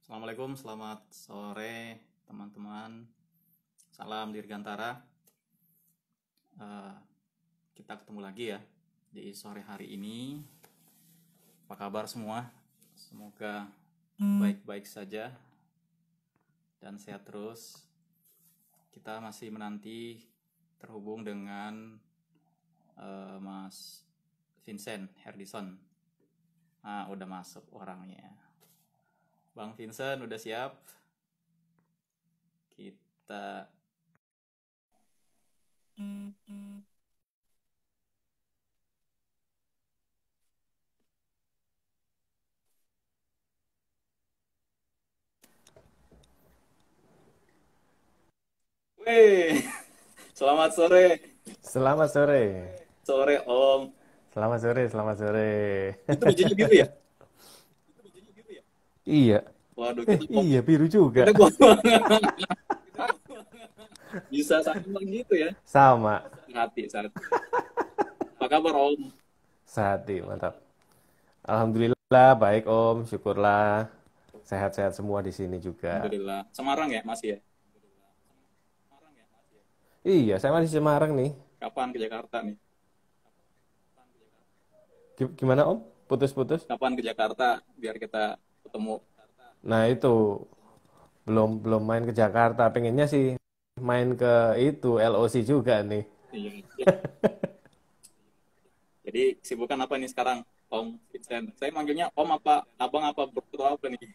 Assalamualaikum, selamat sore teman-teman. Salam Dirgantara. Eh, kita ketemu lagi ya di sore hari ini. Apa kabar semua? Semoga baik-baik saja dan sehat terus. Kita masih menanti terhubung dengan Mas Vincent Herdison. Udah masuk orangnya. Bang Vincent udah siap? Kita Weh, selamat sore. Selamat sore. Sore Om. Selamat sore, selamat sore. Itu bajunya biru ya? Iya. Waduh, kita Iya biru juga. kita bisa sama gitu ya. Sama. Hati saat. Apa kabar Om? Sehati, mantap. Alhamdulillah baik Om, syukurlah. Sehat-sehat semua di sini juga. Alhamdulillah. Semarang ya masih ya? Iya, saya masih Semarang nih. Kapan ke Jakarta nih? Gimana Om? Putus-putus? Kapan ke Jakarta biar kita ketemu? Nah itu belum belum main ke Jakarta. Pengennya sih main ke itu LOC juga nih. Iya. Jadi kesibukan apa nih sekarang Om Vincent? Saya manggilnya Om apa Abang apa Bro atau apa nih?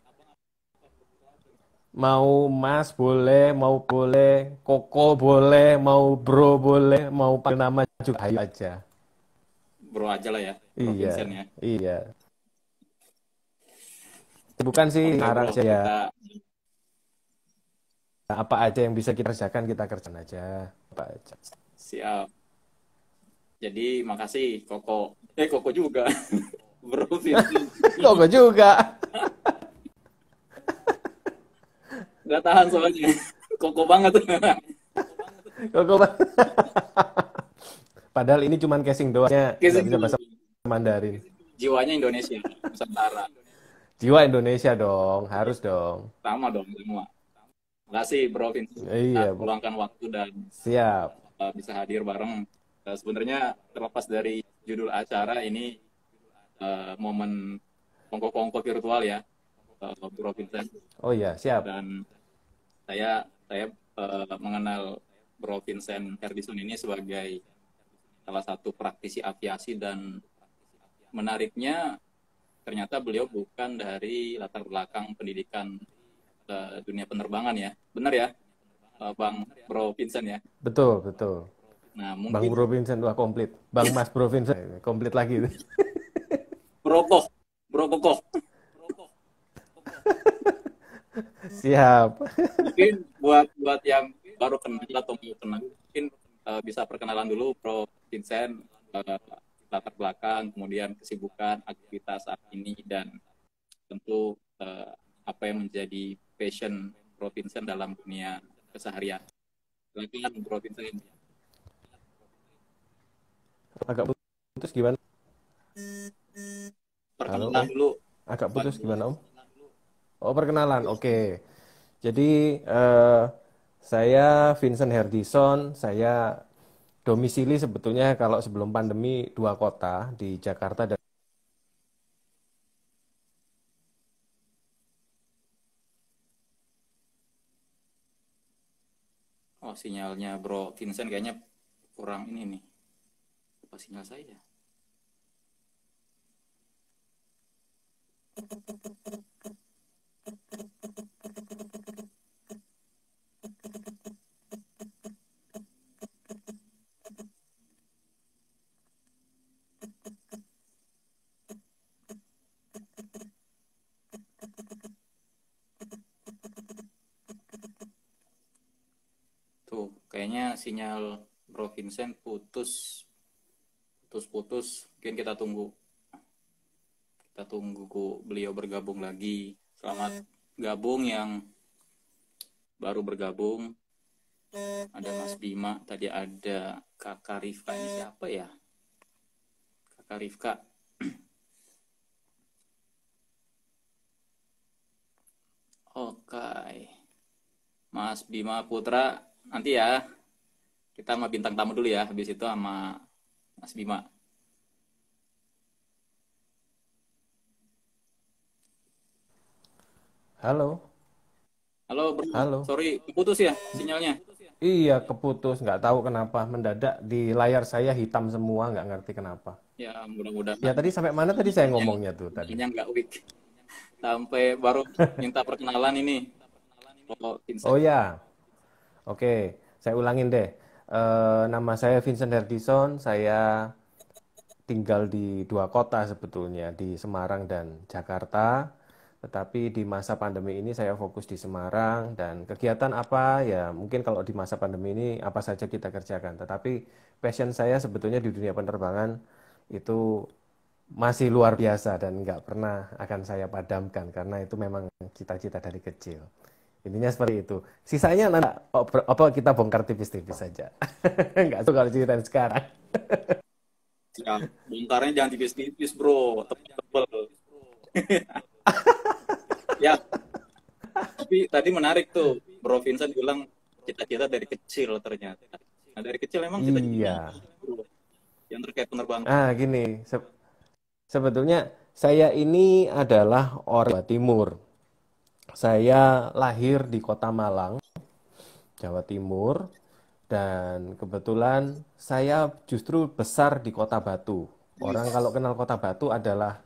Mau Mas boleh, mau boleh, Koko boleh, mau Bro boleh, mau panggil nama juga ayo aja. Bro aja lah ya, Bro Iya, Vincent ya. iya. Bukan sih, Oke arah Bro, aja ya. kita Apa aja yang bisa kita kerjakan, kita kerjakan aja. Apa aja. siap. Jadi makasih Koko. Koko juga. Bro Vincent. Kok gue juga. Nggak tahan soalnya. Koko banget. Kok Padahal ini cuman casing doanya, nggak Casing bisa dulu. bahasa Mandarin. Jiwanya Indonesia, Nusantara. Jiwa Indonesia dong, harus dong. Sama dong semua. Makasih Bro Vincent Iya, meluangkan waktu dan siap. bisa hadir bareng. Sebenarnya terlepas dari judul acara ini momen kongko-kongko virtual ya, Bro Vincent. Oh iya, siap. Dan saya mengenal Bro Vincent Herdison ini sebagai salah satu praktisi aviasi dan menariknya ternyata beliau bukan dari latar belakang pendidikan dunia penerbangan ya. Benar ya, Bang Bro Vincent ya. Betul, betul. Nah, Bang mungkin Bro Vincent, wah komplit. Bang Mas Bro Vincent, komplit lagi. Bro Koh, Bro Kokoh. Siap. Mungkin buat buat yang baru kenal atau mau kenal, mungkin bisa perkenalan dulu Bro Vincent, latar belakang, kemudian kesibukan, aktivitas saat ini, dan tentu apa yang menjadi passion Bro Vincent dalam dunia keseharian. Silakan Bro Vincent. Agak putus gimana? Halo Perkenalan Om. dulu. Agak Pak. putus gimana Om? Oh perkenalan, oke. Jadi saya Vincent Herdison, saya domisili sebetulnya kalau sebelum pandemi dua kota di Jakarta dan Oh, sinyalnya Bro Vincent kayaknya kurang ini nih. Apa sinyal saya? Tuh, kayaknya sinyal Bro Vincent putus-putus. Mungkin kita tunggu beliau bergabung lagi. Selamat gabung yang baru bergabung. Ada Mas Bima, tadi ada Kakak Rifka. Ini siapa ya? Kakak Rifka. Mas Bima Putra, nanti ya kita sama bintang tamu dulu ya, habis itu sama Mas Bima. Halo, Halo bro, halo. sorry putus ya sinyalnya. Iya, keputus, nggak tahu kenapa. Mendadak di layar saya hitam semua, nggak ngerti kenapa. Ya Ya, mudah-mudahan tadi sampai mana tadi saya sinyalnya ngomongnya tuh tadi? sinyalnya nggak weak. Sampai baru minta perkenalan ini, kalau Oh Vincent. ya, oke. Saya ulangin deh. Nama saya Vincent Herdison. Saya tinggal di dua kota sebetulnya, di Semarang dan Jakarta. Tetapi di masa pandemi ini saya fokus di Semarang dan kegiatan apa ya mungkin kalau di masa pandemi ini apa saja kita kerjakan. Tetapi passion saya sebetulnya di dunia penerbangan itu masih luar biasa dan nggak pernah akan saya padamkan karena itu memang cita-cita dari kecil. Intinya seperti itu. Sisanya nanti apa kita bongkar tipis-tipis saja. Nggak suka kalau ceritain sekarang. Ya, bongkarnya jangan tipis-tipis bro, tebel-tebel. Ya, tapi tadi menarik tuh, Bro Vincent bilang cita-cita dari kecil ternyata. Nah, dari kecil emang cita-citanya Iya. apa, bro? Yang terkait penerbangan. Gini, sebetulnya saya ini adalah orang Jawa Timur. Saya lahir di Kota Malang, Jawa Timur, dan kebetulan saya justru besar di Kota Batu. Orang kalau kenal Kota Batu adalah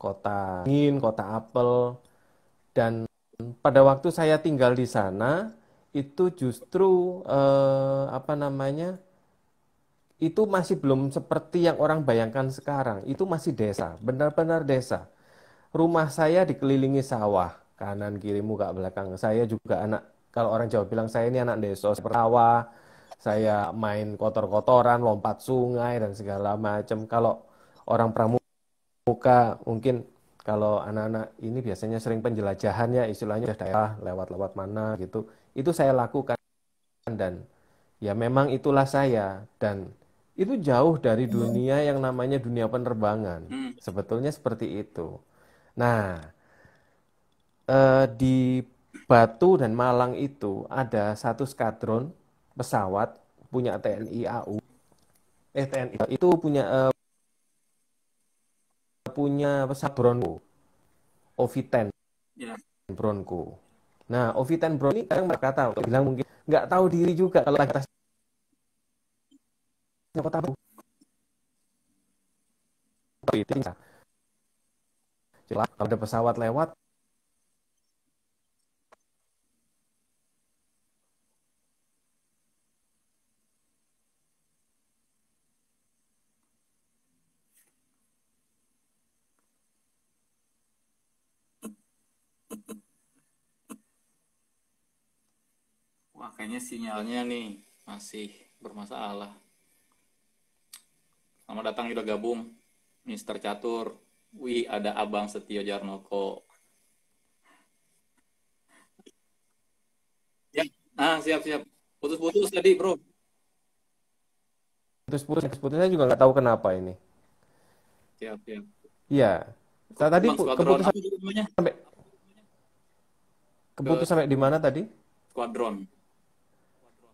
kota angin, kota apel, dan pada waktu saya tinggal di sana itu justru apa namanya itu masih belum seperti yang orang bayangkan sekarang. Itu masih desa, benar-benar desa. Rumah saya dikelilingi sawah, kanan kiri muka belakang. Saya juga anak, kalau orang Jawa bilang saya ini anak desa, sawah. Saya main kotor-kotoran, lompat sungai dan segala macam. Kalau orang pramuka mungkin kalau anak-anak ini biasanya sering penjelajahan ya, istilahnya daerah lewat-lewat mana gitu. Itu saya lakukan dan ya memang itulah saya dan itu jauh dari dunia yang namanya dunia penerbangan. Hmm. Sebetulnya seperti itu. Nah, di Batu dan Malang itu ada satu skadron pesawat punya TNI AU. TNI itu punya pesawat Bronco, Ovi-10 Ya. Bronco. Nah, Ovi-10 Bronco ini kadang mereka tahu, bilang mungkin nggak tahu diri juga kalau lagi atasnya kota Batu. Itu jelas kalau ada pesawat lewat. Wah, kayaknya sinyalnya nih masih bermasalah. Selamat datang udah gabung, Mister Catur. Wih, ada Abang Setio Jarnoko. Ya, siap-siap. Putus-putus tadi, bro. Putus-putus saya juga nggak tahu kenapa ini. Siap-siap. Iya, saya tadi Bang Squadron, keputus apa itu namanya? sampai Ke keputus sampai di mana tadi? Squadron.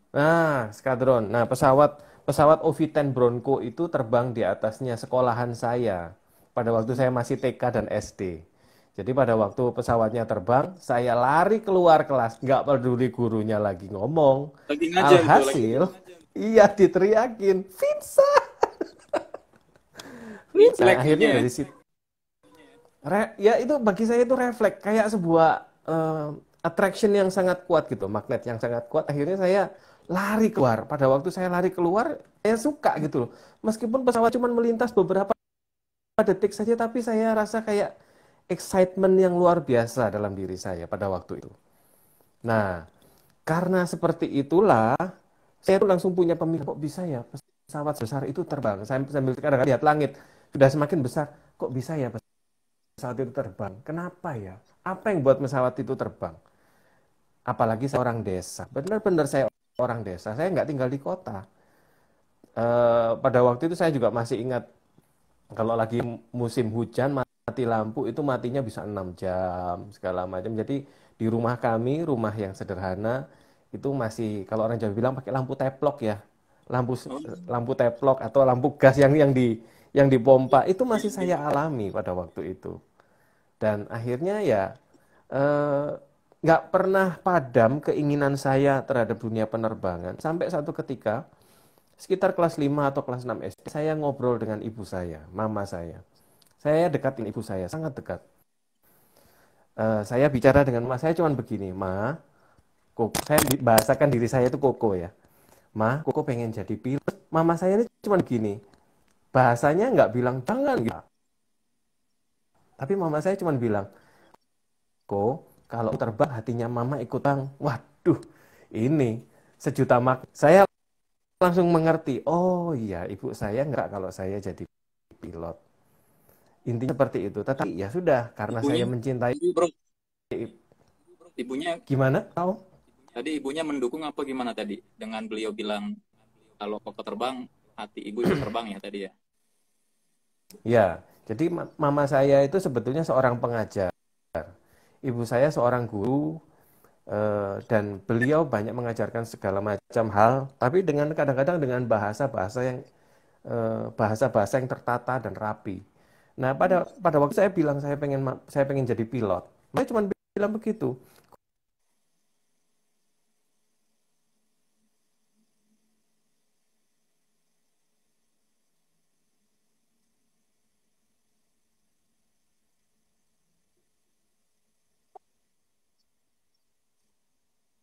Nah, skadron. Nah, pesawat pesawat OV-10 Bronco itu terbang di atasnya sekolahan saya pada waktu saya masih TK dan SD. Jadi pada waktu pesawatnya terbang, saya lari keluar kelas, nggak peduli gurunya lagi ngomong. Lagi ngajar itu, lagi. Alhasil, iya diteriakin, Vincent, Vincent. Nah, Refleks akhirnya ya. dari situ, ya itu bagi saya itu refleks, kayak sebuah attraction yang sangat kuat gitu, magnet yang sangat kuat. Akhirnya saya lari keluar. Pada waktu saya lari keluar, saya suka gitu loh. Meskipun pesawat cuma melintas beberapa detik saja, tapi saya rasa kayak excitement yang luar biasa dalam diri saya pada waktu itu. Nah, karena seperti itulah, saya tuh langsung punya pemikiran, kok bisa ya pesawat besar itu terbang. Saya sambil kadang-kadang lihat langit, sudah semakin besar, kok bisa ya pesawat itu terbang? Kenapa ya? Apa yang buat pesawat itu terbang? Apalagi seorang desa. Benar-benar saya orang desa, saya nggak tinggal di kota. Pada waktu itu saya juga masih ingat kalau lagi musim hujan mati lampu itu matinya bisa 6 jam segala macam. Jadi di rumah kami, rumah yang sederhana, itu masih kalau orang Jawa bilang pakai lampu teplok ya, lampu Oh, lampu teplok atau lampu gas yang dipompa itu masih saya alami pada waktu itu. Dan akhirnya ya eh, nggak pernah padam keinginan saya terhadap dunia penerbangan sampai satu ketika sekitar kelas 5 atau kelas 6 SD saya ngobrol dengan ibu saya, mama saya. Saya dekatin ibu saya, sangat dekat. Saya bicara dengan mama saya cuman begini, Ma, saya bahasakan diri saya itu Koko ya. Ma, Koko pengen jadi pilot. Mama saya ini cuman gini, bahasanya nggak bilang jangan gitu. Tapi mama saya cuman bilang, Kok, kalau terbang hatinya mama ikutan. Waduh, ini sejuta mak. Saya langsung mengerti. Oh iya, ibu saya nggak kalau saya jadi pilot. Intinya seperti itu. Tetapi ya sudah, karena saya ibunya, mencintai. bro, ibunya Gimana? Tahu? tadi ibunya mendukung apa gimana tadi? Dengan beliau bilang kalau Koko terbang, hati ibu ikut terbang ya tadi ya. Ya, jadi mama saya itu sebetulnya seorang pengajar. Ibu saya seorang guru dan beliau banyak mengajarkan segala macam hal, tapi dengan kadang-kadang dengan bahasa-bahasa yang bahasa-bahasa yang tertata dan rapi. Nah, pada waktu saya bilang saya pengen jadi pilot, saya cuma bilang begitu.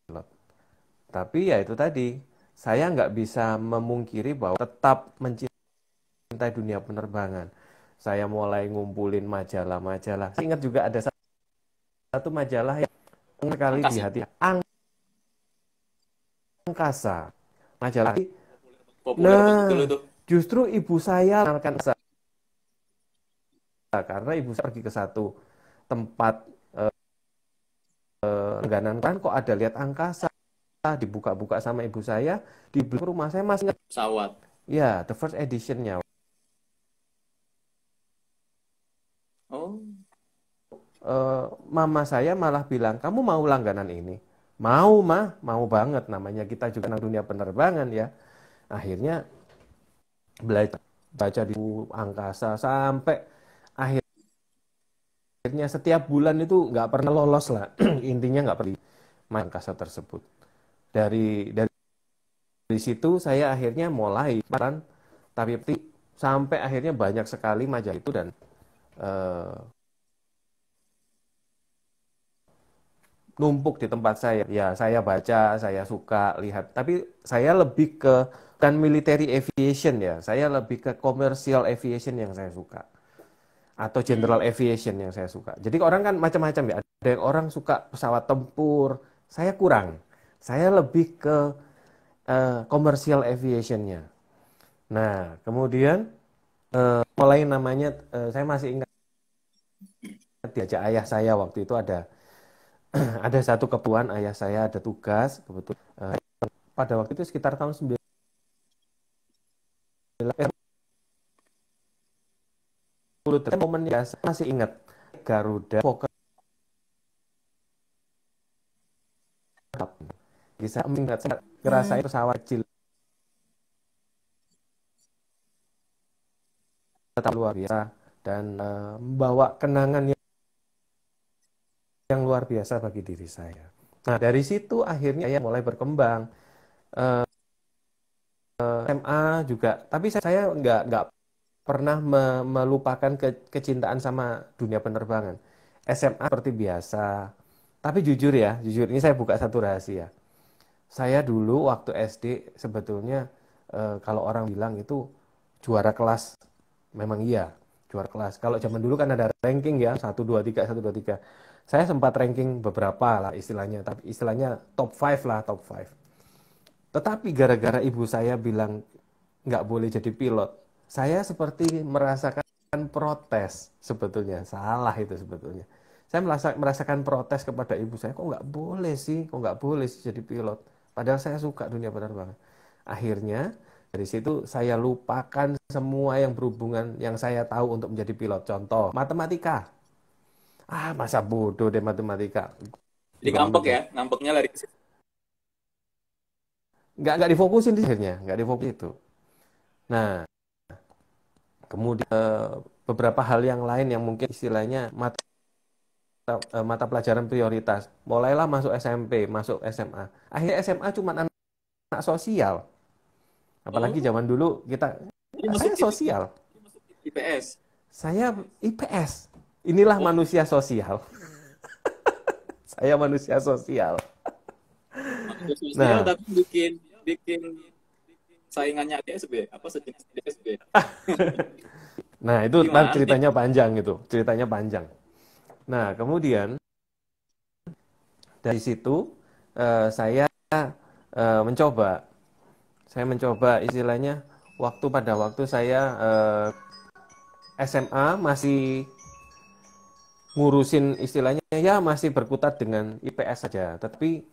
Pilot. Tapi ya itu tadi, saya nggak bisa memungkiri bahwa tetap mencintai dunia penerbangan. Saya mulai ngumpulin majalah-majalah. Saya ingat juga ada satu majalah yang sekali di Angkasa hati, Angkasa. Majalah. populer banget dulu Nah, tuh. justru ibu saya mengenalkan saya karena ibu saya pergi ke satu tempat langganan kan kok ada lihat angkasa dibuka-buka sama ibu saya di belakang rumah saya masih ingat Pesawat. ya the first editionnya. Oh, Mama saya malah bilang kamu mau langganan ini, mau mah mau banget, namanya kita juga anak dunia penerbangan ya. Akhirnya belajar baca di buku angkasa sampai akhirnya setiap bulan itu nggak pernah lolos lah. Intinya nggak pernah main angkasa tersebut. Dari situ saya akhirnya mulai kan, tapi sampai akhirnya banyak sekali majalah itu dan eh, numpuk di tempat saya. Ya, saya baca, saya suka lihat. Tapi saya lebih ke kan military aviation ya. Saya lebih ke commercial aviation yang saya suka. Atau general aviation yang saya suka. Jadi orang kan macam-macam ya. Ada yang orang suka pesawat tempur. Saya kurang. Saya lebih ke commercial aviationnya. Nah, kemudian mulai namanya, saya masih ingat diajak ayah saya waktu itu ada satu keperluan ayah saya ada tugas kebetulan pada waktu itu sekitar tahun 90 momen ya saya masih ingat Garuda Fokker bisa mengingat saya ngerasain pesawat kecil tetap luar biasa dan membawa kenangan yang luar biasa bagi diri saya. Nah dari situ akhirnya saya mulai berkembang. SMA juga, tapi saya nggak pernah melupakan kecintaan sama dunia penerbangan. SMA seperti biasa. Tapi jujur ya, jujur ini saya buka satu rahasia. Saya dulu waktu SD sebetulnya kalau orang bilang itu juara kelas, memang iya, juara kelas. Kalau zaman dulu kan ada ranking ya, satu 2 3 1 2 3. Saya sempat ranking beberapa lah istilahnya, tapi istilahnya top 5 lah, top 5. Tetapi gara-gara ibu saya bilang nggak boleh jadi pilot, saya seperti merasakan protes sebetulnya. Salah itu sebetulnya. Saya merasakan protes kepada ibu saya, kok nggak boleh sih, kok nggak boleh sih jadi pilot. Padahal saya suka dunia penerbangan. Akhirnya dari situ saya lupakan semua yang berhubungan yang saya tahu untuk menjadi pilot. Contoh, matematika. Ah, masa bodoh deh matematika. jadi Juga ngambek mengejar. ya, ngambeknya lari ke situ. nggak difokusin di akhirnya, nggak difokus itu. Nah, kemudian beberapa hal yang lain yang mungkin istilahnya mata pelajaran prioritas. Mulailah masuk SMP, masuk SMA. Akhirnya SMA cuma anak sosial. Apalagi Oh, zaman dulu kita, ini masuk saya sosial, IPS. saya IPS. Inilah Oh, manusia sosial. Saya manusia sosial. manusia sosial Nah, tapi bikin bikin saingannya DSB, apa sejenis DSB. nah itu ntar Gimana ceritanya itu? panjang itu, ceritanya panjang. Nah, kemudian dari situ saya mencoba, istilahnya pada waktu saya SMA masih ngurusin istilahnya ya masih berkutat dengan IPS saja. Tetapi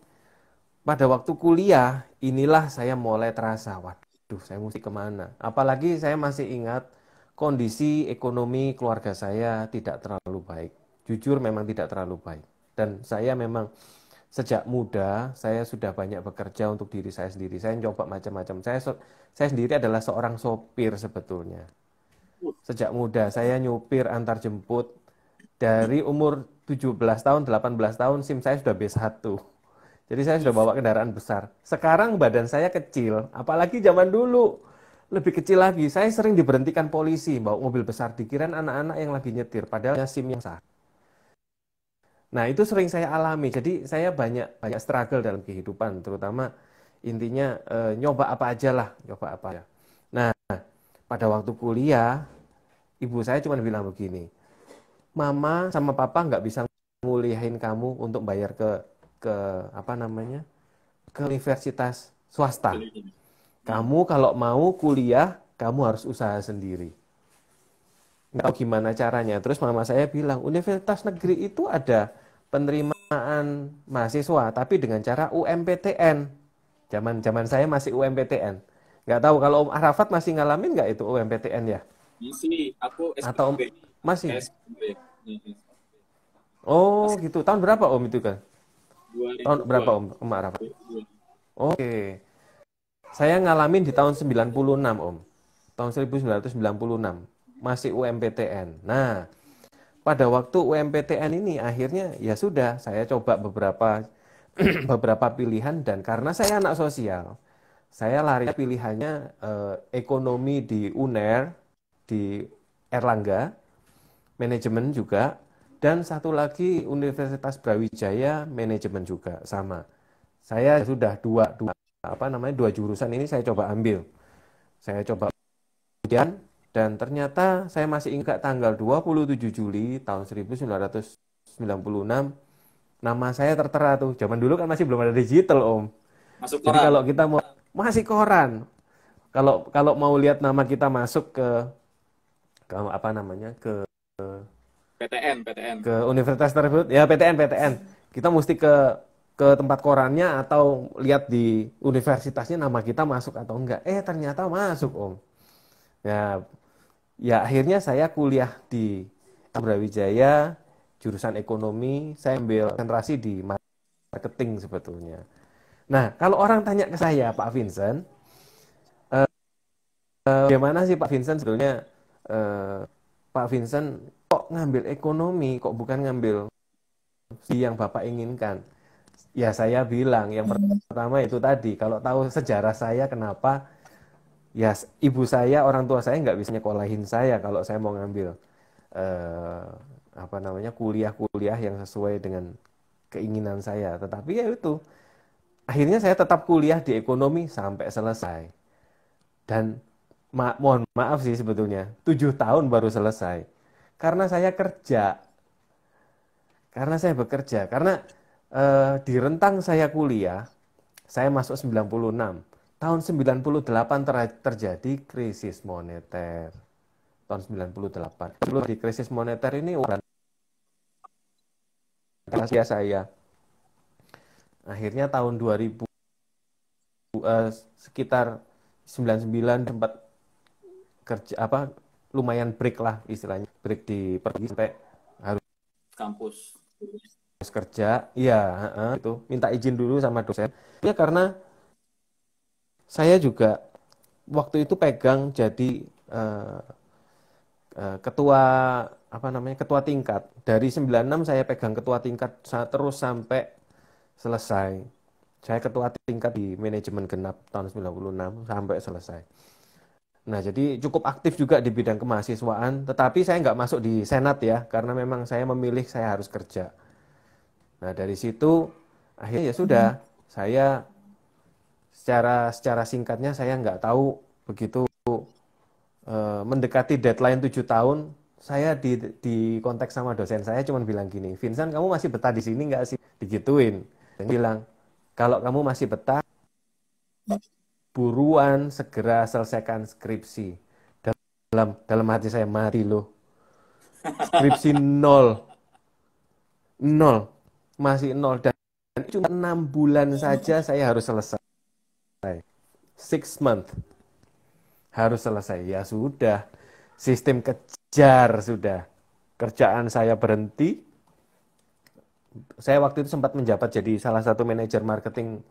pada waktu kuliah inilah saya mulai terasa, waduh saya mesti kemana. Apalagi saya masih ingat kondisi ekonomi keluarga saya tidak terlalu baik. Jujur memang tidak terlalu baik. Dan saya memang sejak muda saya sudah banyak bekerja untuk diri saya sendiri. Saya coba macam-macam. Saya sendiri adalah seorang sopir sebetulnya. Sejak muda saya nyupir antar jemput dari umur 17 tahun, 18 tahun SIM saya sudah B1. Jadi saya sudah bawa kendaraan besar. Sekarang badan saya kecil, apalagi zaman dulu lebih kecil lagi. Saya sering diberhentikan polisi bawa mobil besar, dikirain anak-anak yang lagi nyetir padahal SIM yang sah. Nah, itu sering saya alami. Jadi saya banyak banyak struggle dalam kehidupan, terutama intinya nyoba apa aja lah, nyoba apa ya. Nah, pada waktu kuliah, ibu saya cuma bilang begini, Mama sama Papa nggak bisa nguliahin kamu untuk bayar ke apa namanya, ke universitas swasta. Hmm. Kamu kalau mau kuliah, kamu harus usaha sendiri. Nggak tahu gimana caranya. Terus mama saya bilang, universitas negeri itu ada penerimaan mahasiswa, tapi dengan cara UMPTN. Zaman saya masih UMPTN. Nggak tahu kalau Om Arafat masih ngalamin nggak itu UMPTN ya? Isi aku Atau SPB. masih? SPB. Oh Masih gitu. Tahun berapa Om itu kan? Tahun berapa 2002. Om Arafat? Oke. Saya ngalamin di tahun 96 Om. Tahun 1996. Masih UMPTN. Nah, pada waktu UMPTN ini akhirnya ya sudah saya coba beberapa pilihan dan karena saya anak sosial, saya lari pilihannya ekonomi di UNER di Erlangga, manajemen juga dan satu lagi Universitas Brawijaya manajemen juga sama. Saya sudah dua jurusan ini saya coba ambil. Saya coba kemudian dan ternyata saya masih ingat tanggal 27 Juli tahun 1996 nama saya tertera tuh. Zaman dulu kan masih belum ada digital, Om. Masuk Jadi koran. kalau kita mau masih koran. Kalau kalau mau lihat nama kita masuk ke apa namanya? PTN, PTN. Ke universitas tersebut, ya PTN. Kita mesti ke tempat korannya atau lihat di universitasnya nama kita masuk atau enggak. Ternyata masuk, Om. Ya, ya akhirnya saya kuliah di Brawijaya, jurusan ekonomi, saya ambil konsentrasi di marketing sebetulnya. Nah, kalau orang tanya ke saya, Pak Vincent, bagaimana sih Pak Vincent sebetulnya, eh, Pak Vincent kok ngambil ekonomi, kok bukan ngambil yang Bapak inginkan? Ya saya bilang, yang pertama itu tadi, kalau tahu sejarah saya kenapa, ya ibu saya, orang tua saya nggak bisa nyekolahin saya kalau saya mau ngambil eh, apa namanya kuliah-kuliah yang sesuai dengan keinginan saya. Tetapi ya itu, akhirnya saya tetap kuliah di ekonomi sampai selesai. Dan mohon maaf sih sebetulnya, 7 tahun baru selesai. Karena saya kerja, karena saya bekerja, karena di rentang saya kuliah, saya masuk 96. Tahun 98 terjadi krisis moneter. Tahun 98. Sebelum di krisis moneter ini rahasia saya. Akhirnya tahun 2000 sekitar 99 sempat kerja apa lumayan break lah istilahnya. Break di pergi sampai harus Kampus. kerja. Iya, itu minta izin dulu sama dosen. Ya karena saya juga waktu itu pegang jadi eh, ketua apa namanya ketua tingkat dari 96 saya pegang ketua tingkat terus sampai selesai. Saya ketua tingkat di manajemen genap tahun 96 sampai selesai. Nah, jadi cukup aktif juga di bidang kemahasiswaan, tetapi saya nggak masuk di senat ya, karena memang saya memilih saya harus kerja. Nah, dari situ akhirnya ya sudah, saya secara secara singkatnya saya nggak tahu begitu mendekati deadline 7 tahun, saya di kontak sama dosen saya cuma bilang gini, Vincent kamu masih betah di sini nggak sih? Digituin. Dan bilang, kalau kamu masih betah, buruan segera selesaikan skripsi. Dalam hati saya mati loh. Skripsi nol, nol, masih nol dan cuma 6 bulan saja saya harus selesai. 6 month harus selesai. Ya sudah, sistem kejar sudah. Kerjaan saya berhenti. Saya waktu itu sempat menjabat jadi salah satu manajer marketing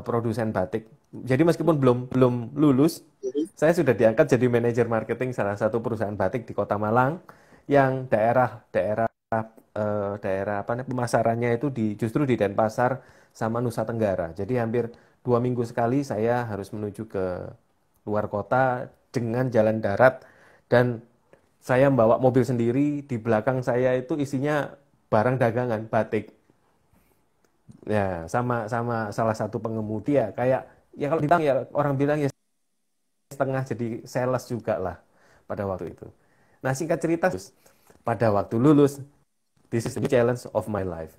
produsen batik. Jadi meskipun belum belum lulus, saya sudah diangkat jadi manajer marketing salah satu perusahaan batik di Kota Malang yang daerah apa namanya pemasarannya itu justru di Denpasar sama Nusa Tenggara. Jadi hampir 2 minggu sekali saya harus menuju ke luar kota dengan jalan darat dan saya membawa mobil sendiri. Di belakang saya itu isinya barang dagangan batik. Ya, sama sama salah satu pengemudi ya kayak ya kalau dibilang ya orang bilang ya setengah jadi sales juga lah pada waktu itu. Nah, singkat cerita, pada waktu lulus, this is the challenge of my life.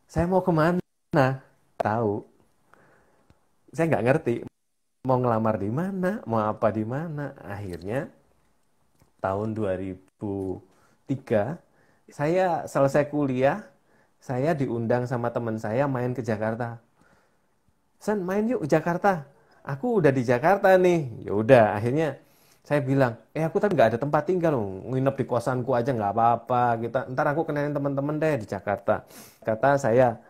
Saya mau kemana? Tahu. Saya nggak ngerti. Mau ngelamar di mana? Mau apa di mana? Akhirnya, tahun 2003, saya selesai kuliah, saya diundang sama teman saya main ke Jakarta. San, main yuk ke Jakarta. Aku udah di Jakarta nih. Ya udah, akhirnya saya bilang, aku kan nggak ada tempat tinggal, nginep di kosanku aja nggak apa-apa. Ntar aku kenalin teman-teman deh di Jakarta. Kata saya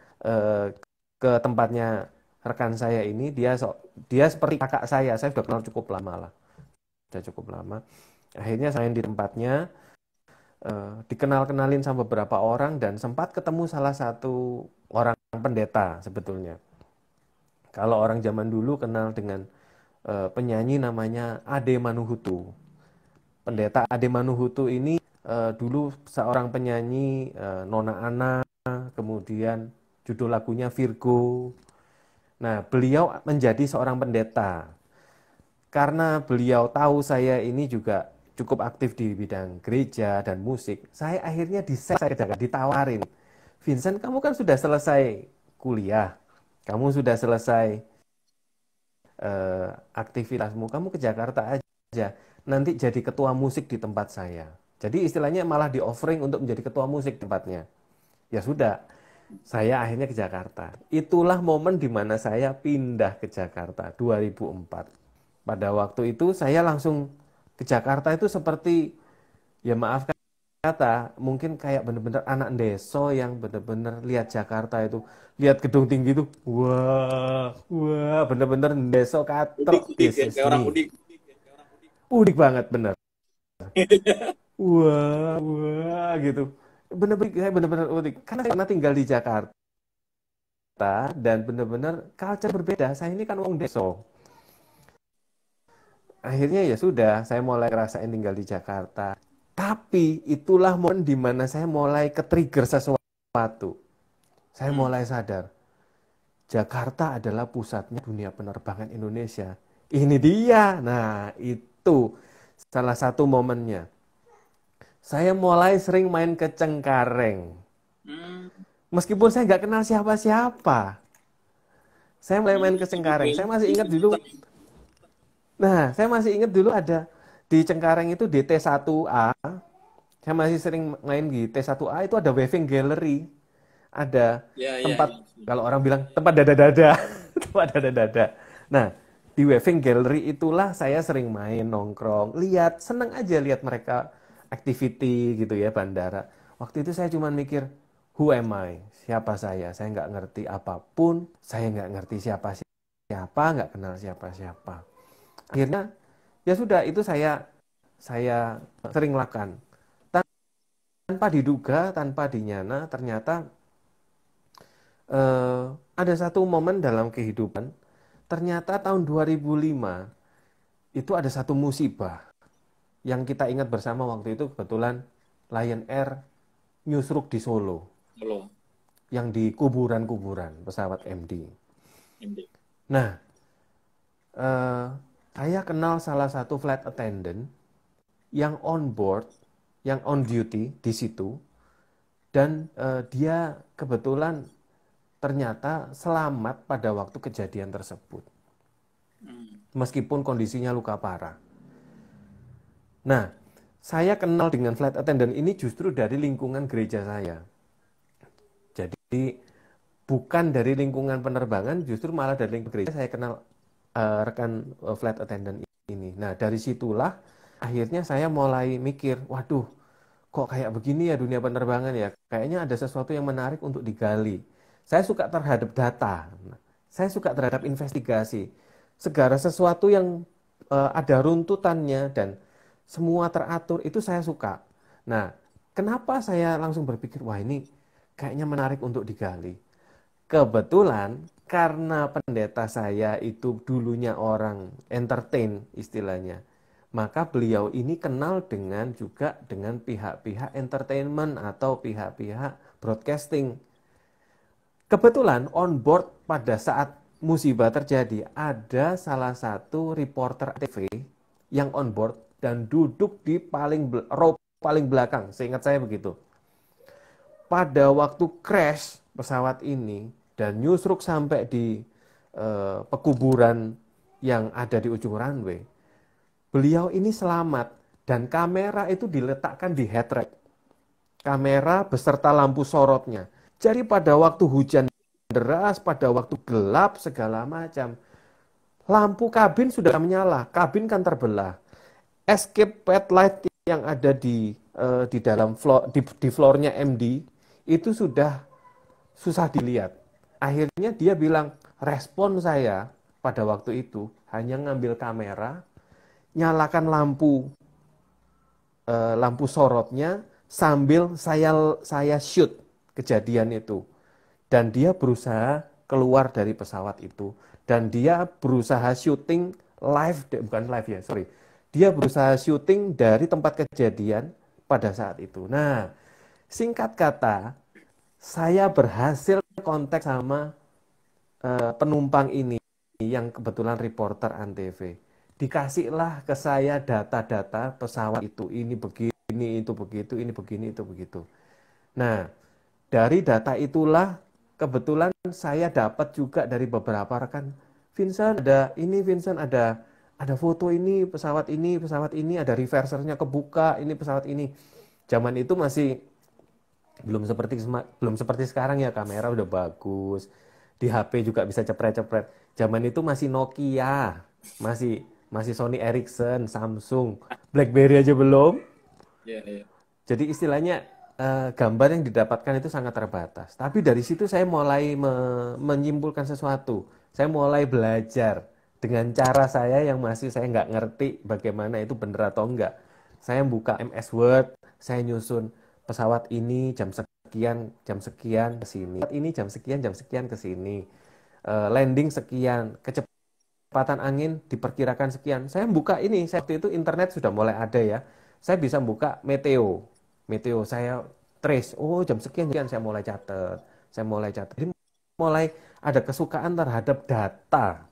ke tempatnya rekan saya ini, dia seperti kakak saya. Saya sudah kenal cukup lama lah, sudah cukup lama. Akhirnya saya di tempatnya dikenal-kenalin sama beberapa orang dan sempat ketemu salah satu orang pendeta sebetulnya. Kalau orang zaman dulu kenal dengan penyanyi namanya Ade Manuhutu. Pendeta Ade Manuhutu ini dulu seorang penyanyi Nona Ana, kemudian judul lagunya Virgo. Nah, beliau menjadi seorang pendeta. Karena beliau tahu saya ini juga cukup aktif di bidang gereja dan musik, saya akhirnya ditawarin, Vincent, kamu kan sudah selesai kuliah, kamu sudah selesai aktivitasmu, kamu ke Jakarta aja, nanti jadi ketua musik di tempat saya. Jadi istilahnya malah di offering untuk menjadi ketua musik tempatnya. Ya sudah, saya akhirnya ke Jakarta. Itulah momen di mana saya pindah ke Jakarta 2004. Pada waktu itu saya langsung ke Jakarta itu seperti, ya maaf kata, mungkin kayak bener-bener anak deso yang bener-bener lihat Jakarta itu, lihat gedung tinggi itu, wah, wah, bener-bener deso Udik, katrok, udik this ya, is kayak orang me. udik. Udik banget, bener. Wah, wah, gitu. Saya bener-bener udik. Karena saya pernah tinggal di Jakarta, dan bener-bener culture berbeda. Saya ini kan wong deso. Akhirnya ya sudah, saya mulai ngerasain tinggal di Jakarta. Tapi itulah momen di mana saya mulai ke-trigger sesuatu. Saya mulai sadar, Jakarta adalah pusatnya dunia penerbangan Indonesia. Ini dia. Nah, itu salah satu momennya. Saya mulai sering main ke Cengkareng. Hmm. Meskipun saya nggak kenal siapa-siapa. Saya mulai main ke Cengkareng. Saya masih ingat dulu. Nah, saya masih ingat dulu ada di Cengkareng itu di T1A. Saya masih sering main di T1A itu ada waving gallery. Ada Ya, ya, tempat, ya. kalau orang bilang tempat dada-dada. Tempat dada-dada. Nah, di waving gallery itulah saya sering main nongkrong. Lihat, seneng aja lihat mereka activity gitu ya, bandara. Waktu itu saya cuma mikir, who am I? Siapa saya? Saya nggak ngerti apapun. Saya nggak ngerti siapa sih. siapa, nggak kenal siapa-siapa. Akhirnya ya sudah, itu saya sering lakukan tanpa diduga, tanpa dinyana. Ternyata ada satu momen dalam kehidupan. Ternyata tahun 2005 itu ada satu musibah yang kita ingat bersama. Waktu itu kebetulan Lion Air nyusruk di Solo, Halo, yang di kuburan-kuburan pesawat MD. MD. Nah, eh, saya kenal salah satu flight attendant yang on board, yang on duty di situ, dan dia kebetulan ternyata selamat pada waktu kejadian tersebut, meskipun kondisinya luka parah. Nah, saya kenal dengan flight attendant ini justru dari lingkungan gereja saya. Jadi bukan dari lingkungan penerbangan, justru malah dari lingkungan gereja saya kenal rekan flight attendant ini. Nah, dari situlah akhirnya saya mulai mikir, waduh, kok kayak begini ya dunia penerbangan ya? Kayaknya ada sesuatu yang menarik untuk digali. Saya suka terhadap data, saya suka terhadap investigasi. Segala sesuatu yang ada runtutannya dan semua teratur, itu saya suka. Nah, kenapa saya langsung berpikir, wah ini kayaknya menarik untuk digali. Kebetulan karena pendeta saya itu dulunya orang entertain istilahnya, maka beliau ini kenal dengan juga dengan pihak-pihak entertainment atau pihak-pihak broadcasting. Kebetulan on board pada saat musibah terjadi, ada salah satu reporter TV yang on board dan duduk di row paling belakang, seingat saya begitu. Pada waktu crash pesawat ini dan nyusruk sampai di pekuburan yang ada di ujung runway, beliau ini selamat dan kamera itu diletakkan di headrest. Kamera beserta lampu sorotnya. Jadi pada waktu hujan deras, pada waktu gelap segala macam, lampu kabin sudah menyala, kabin kan terbelah. Escape headlight yang ada di dalam floor, di floornya MD itu sudah susah dilihat. Akhirnya dia bilang, respon saya pada waktu itu hanya ngambil kamera, nyalakan lampu sorotnya sambil saya shoot kejadian itu. Dan dia berusaha keluar dari pesawat itu. Dan dia berusaha syuting live, bukan live ya, sorry. Dia berusaha syuting dari tempat kejadian pada saat itu. Nah, singkat kata, saya berhasil kontak sama penumpang ini yang kebetulan reporter Antv. Dikasihlah ke saya data-data pesawat itu. Ini begini, itu begitu, ini begini, itu begitu. Nah, dari data itulah kebetulan saya dapat juga dari beberapa rekan, Vincent ada ini, Vincent ada foto ini, pesawat ini, ada reversernya kebuka, ini pesawat ini. Zaman itu masih belum seperti sekarang ya, kamera udah bagus. Di HP juga bisa cepret-cepret. Zaman itu masih Nokia, masih masih Sony Ericsson, Samsung, BlackBerry aja belum. Yeah, yeah. Jadi istilahnya gambar yang didapatkan itu sangat terbatas. Tapi dari situ saya mulai menyimpulkan sesuatu. Saya mulai belajar dengan cara saya yang masih saya nggak ngerti bagaimana itu benar atau enggak. Saya buka MS Word, saya nyusun pesawat ini jam sekian ke sini. Pesawat ini jam sekian ke sini. Landing sekian, kecepatan angin diperkirakan sekian. Saya buka ini, waktu itu internet sudah mulai ada ya. Saya bisa buka meteo saya trace, oh jam sekian saya mulai catat, jadi mulai ada kesukaan terhadap data.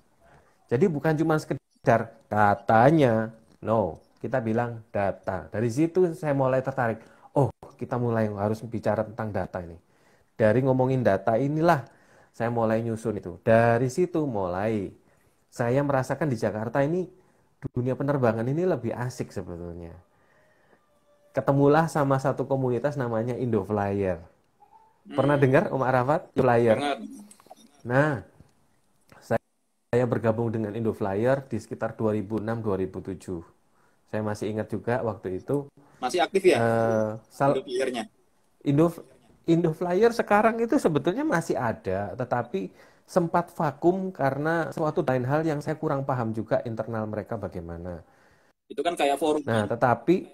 Jadi bukan cuma sekedar datanya, no, kita bilang data. Dari situ saya mulai tertarik, oh kita mulai harus bicara tentang data ini. Dari ngomongin data inilah saya mulai nyusun itu. Dari situ mulai saya merasakan di Jakarta ini dunia penerbangan ini lebih asik sebetulnya. Ketemulah sama satu komunitas namanya Indoflyer. Pernah dengar Om Arafat? Indoflyer. Nah, saya bergabung dengan Indoflyer di sekitar 2006-2007. Saya masih ingat juga waktu itu. Masih aktif ya? Indoflyernya? Indo Flyer sekarang itu sebetulnya masih ada, tetapi sempat vakum karena suatu lain hal yang saya kurang paham juga internal mereka bagaimana. Itu kan kayak forum Nah, tetapi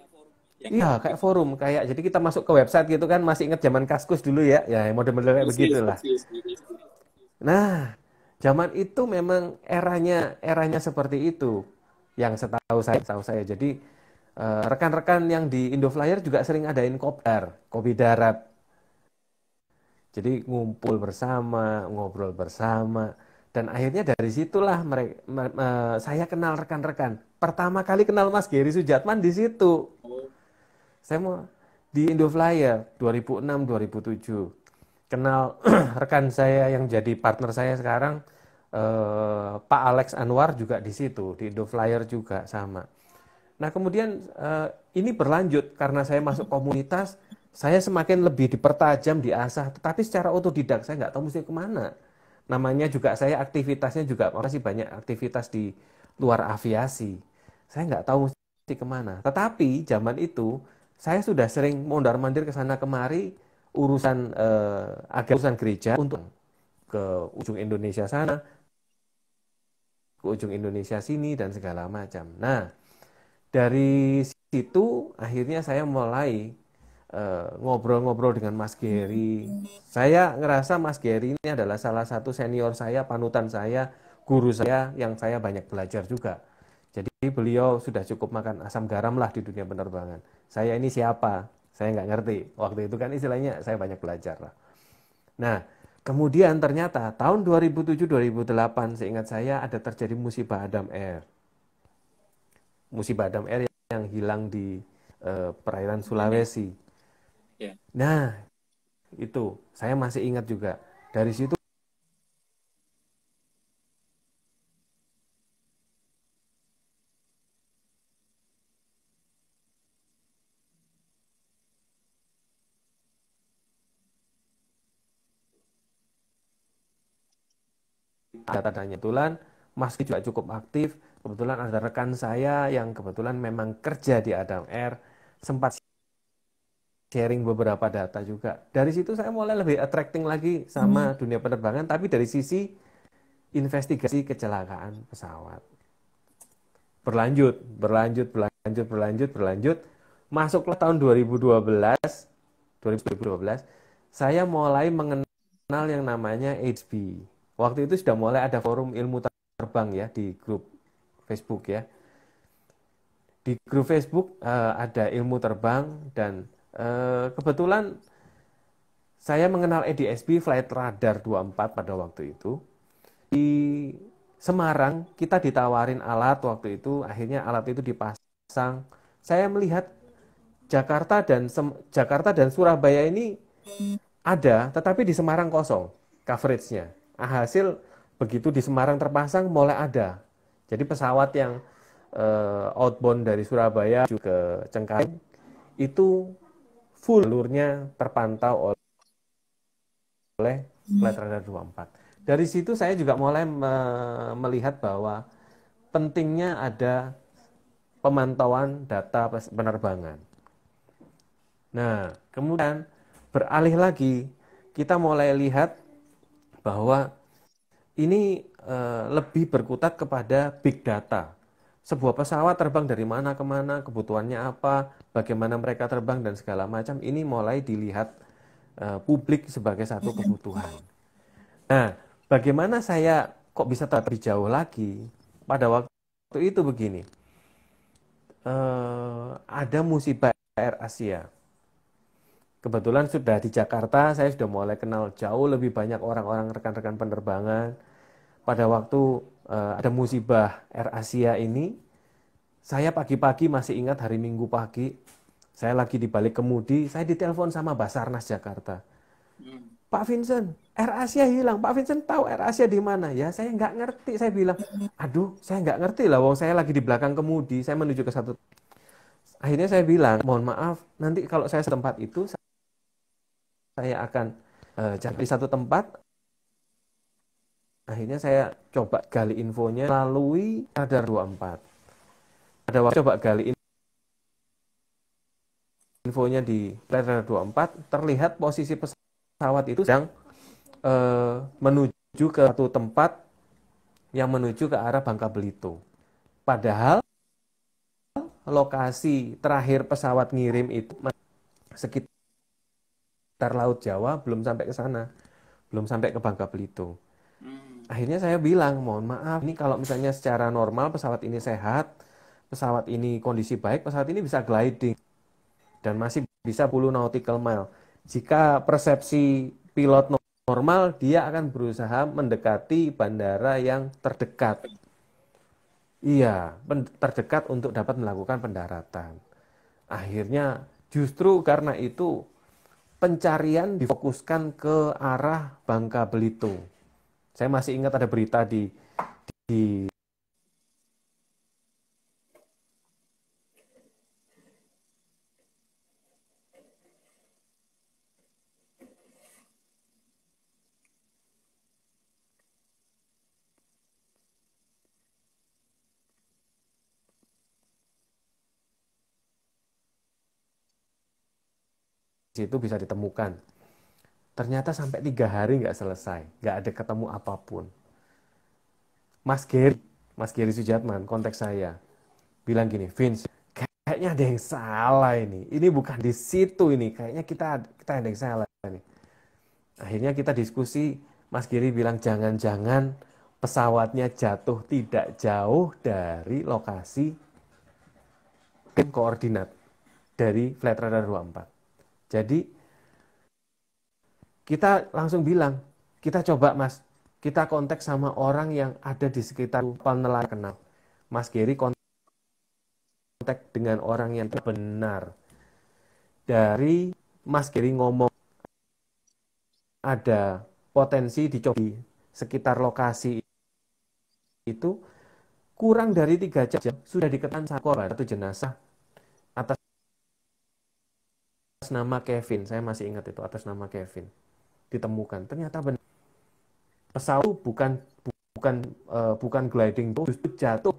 yang iya kayak forum, kayak jadi kita masuk ke website gitu kan, masih ingat zaman Kaskus dulu ya, ya model-model kayak persis, begitulah. persis. Nah, zaman itu memang eranya seperti itu. Yang setahu saya. Jadi rekan-rekan yang di Indo Flyer juga sering adain kopdar, kopi darat. Jadi ngumpul bersama, ngobrol bersama, dan akhirnya dari situlah saya kenal rekan-rekan. Pertama kali kenal Mas Geri Sujatman di situ. Oh, Saya mau di Indo Flyer 2006-2007. Kenal rekan saya yang jadi partner saya sekarang, Pak Alex Anwar juga di situ, di Indo Flyer juga sama. Nah, kemudian ini berlanjut karena saya masuk komunitas, saya semakin lebih dipertajam, diasah, tetapi secara otodidak saya nggak tahu mesti kemana. Namanya juga saya aktivitasnya juga masih banyak aktivitas di luar aviasi. Saya nggak tahu mesti kemana. Tetapi zaman itu saya sudah sering mondar-mandir ke sana kemari urusan urusan gereja untuk ke ujung Indonesia sana, ke ujung Indonesia sini dan segala macam. Nah, dari situ akhirnya saya mulai ngobrol-ngobrol dengan Mas Geri. Saya ngerasa Mas Geri ini adalah salah satu senior saya, panutan saya, guru saya yang saya banyak belajar juga. Jadi beliau sudah cukup makan asam garam lah di dunia penerbangan. Saya ini siapa? Saya nggak ngerti. Waktu itu kan istilahnya saya banyak belajar lah. Nah, kemudian ternyata tahun 2007-2008 seingat saya ada terjadi musibah Adam Air. Musibah Adam Air yang hilang di perairan ini Sulawesi. ya. Nah, itu saya masih ingat juga. Dari situ ada tandanya. Kebetulan Mas juga cukup aktif. Kebetulan ada rekan saya yang kebetulan memang kerja di Adam Air, sempat sharing beberapa data juga. Dari situ saya mulai lebih attracting lagi sama dunia penerbangan, tapi dari sisi investigasi kecelakaan pesawat. Berlanjut. Masuklah tahun 2012, saya mulai mengenal yang namanya HB. Waktu itu sudah mulai ada forum ilmu terbang ya di grup Facebook ya. Di grup Facebook ada ilmu terbang dan kebetulan saya mengenal EDSB Flight Radar 24 pada waktu itu. Di Semarang kita ditawarin alat waktu itu, akhirnya alat itu dipasang. Saya melihat Jakarta dan Surabaya ini ada, tetapi di Semarang kosong coveragenya. Hasil begitu di Semarang terpasang mulai ada. Jadi pesawat yang outbound dari Surabaya ke Cengkareng itu full jalurnya terpantau oleh Flight Radar 24. Dari situ saya juga mulai melihat bahwa pentingnya ada pemantauan data penerbangan. Nah, kemudian beralih lagi, kita mulai lihat bahwa ini lebih berkutat kepada big data. Sebuah pesawat terbang dari mana ke mana, kebutuhannya apa, bagaimana mereka terbang dan segala macam, ini mulai dilihat publik sebagai satu kebutuhan. Nah, bagaimana saya kok bisa lebih jauh lagi? Pada waktu itu begini, ada musibah Air Asia. Kebetulan sudah di Jakarta, saya sudah mulai kenal jauh lebih banyak orang-orang rekan-rekan penerbangan. Pada waktu ada musibah Air Asia ini, saya pagi-pagi masih ingat hari Minggu pagi, saya lagi di balik kemudi, saya ditelepon sama Basarnas Jakarta. Hmm. Pak Vincent, Air Asia hilang. Pak Vincent tahu Air Asia di mana? Ya, saya nggak ngerti. Saya bilang, aduh, saya nggak ngerti lah. Wong saya lagi di belakang kemudi, saya menuju ke satu. Akhirnya saya bilang, mohon maaf, nanti kalau saya setempat itu, saya akan cari satu tempat. Akhirnya saya coba gali infonya melalui Radar 24. Ada waktu coba gali infonya di Radar 24, terlihat posisi pesawat pesawat itu sedang menuju ke satu tempat yang menuju ke arah Bangka Belitung. Padahal lokasi terakhir pesawat ngirim itu sekitar Laut Jawa, belum sampai ke sana, belum sampai ke Bangka Belitung. Akhirnya saya bilang, mohon maaf, ini kalau misalnya secara normal pesawat ini sehat, pesawat ini kondisi baik, pesawat ini bisa gliding dan masih bisa 10 nautical mile. Jika persepsi pilot normal, dia akan berusaha mendekati bandara yang terdekat. Iya, terdekat untuk dapat melakukan pendaratan. Akhirnya justru karena itu pencarian difokuskan ke arah Bangka Belitung. Saya masih ingat ada berita di situ bisa ditemukan. Ternyata sampai 3 hari nggak selesai, nggak ada ketemu apapun. Mas Gary Sujatman, konteks saya, bilang gini, Vince, kayaknya ada yang salah ini. Ini bukan di situ ini, kayaknya kita ada yang salah ini. Akhirnya kita diskusi, Mas Giri bilang jangan-jangan pesawatnya jatuh tidak jauh dari lokasi koordinat dari Flight Radar 24. Jadi kita langsung bilang, kita coba Mas, kita kontak sama orang yang ada di sekitar nelayan kenal. Mas Giri kontak dengan orang yang benar. Dari Mas Giri ngomong ada potensi dicoba di sekitar lokasi itu, kurang dari 3 jam sudah diketahui satu jenazah atas nama Kevin. Saya masih ingat itu, atas nama Kevin ditemukan. Ternyata benar, pesawat bukan bukan gliding, justru jatuh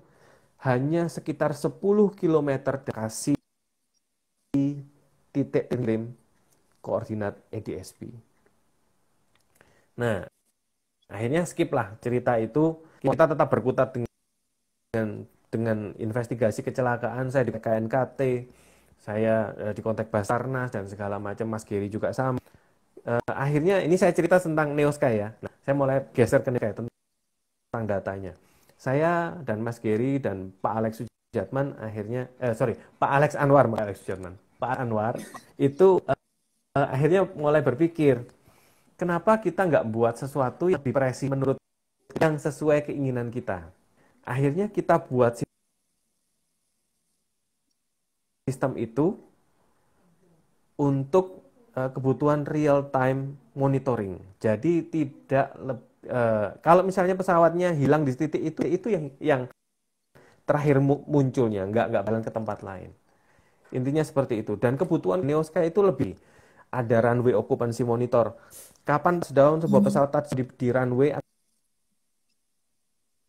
hanya sekitar 10 km dari titik kirim koordinat ADSB. Nah, akhirnya skip lah cerita itu. Kita tetap berkutat dengan investigasi kecelakaan. Saya di KNKT, saya di kontak Basarnas dan segala macam. Mas Giri juga sama. Akhirnya ini saya cerita tentang Neosky ya. Nah, saya mulai geser ke Neosky tentang datanya. Saya dan Mas Giri dan Pak Alex Sujatman akhirnya, Pak Alex Anwar, Pak Anwar itu akhirnya mulai berpikir, kenapa kita nggak buat sesuatu yang dipresi menurut yang sesuai keinginan kita. Akhirnya kita buat sistem itu untuk kebutuhan real time monitoring. Jadi tidak kalau misalnya pesawatnya hilang di titik itu yang terakhir munculnya, nggak balik ke tempat lain. Intinya seperti itu. Dan kebutuhan Neosky itu lebih ada runway occupancy monitor. Kapan touchdown sebuah pesawat touch di runway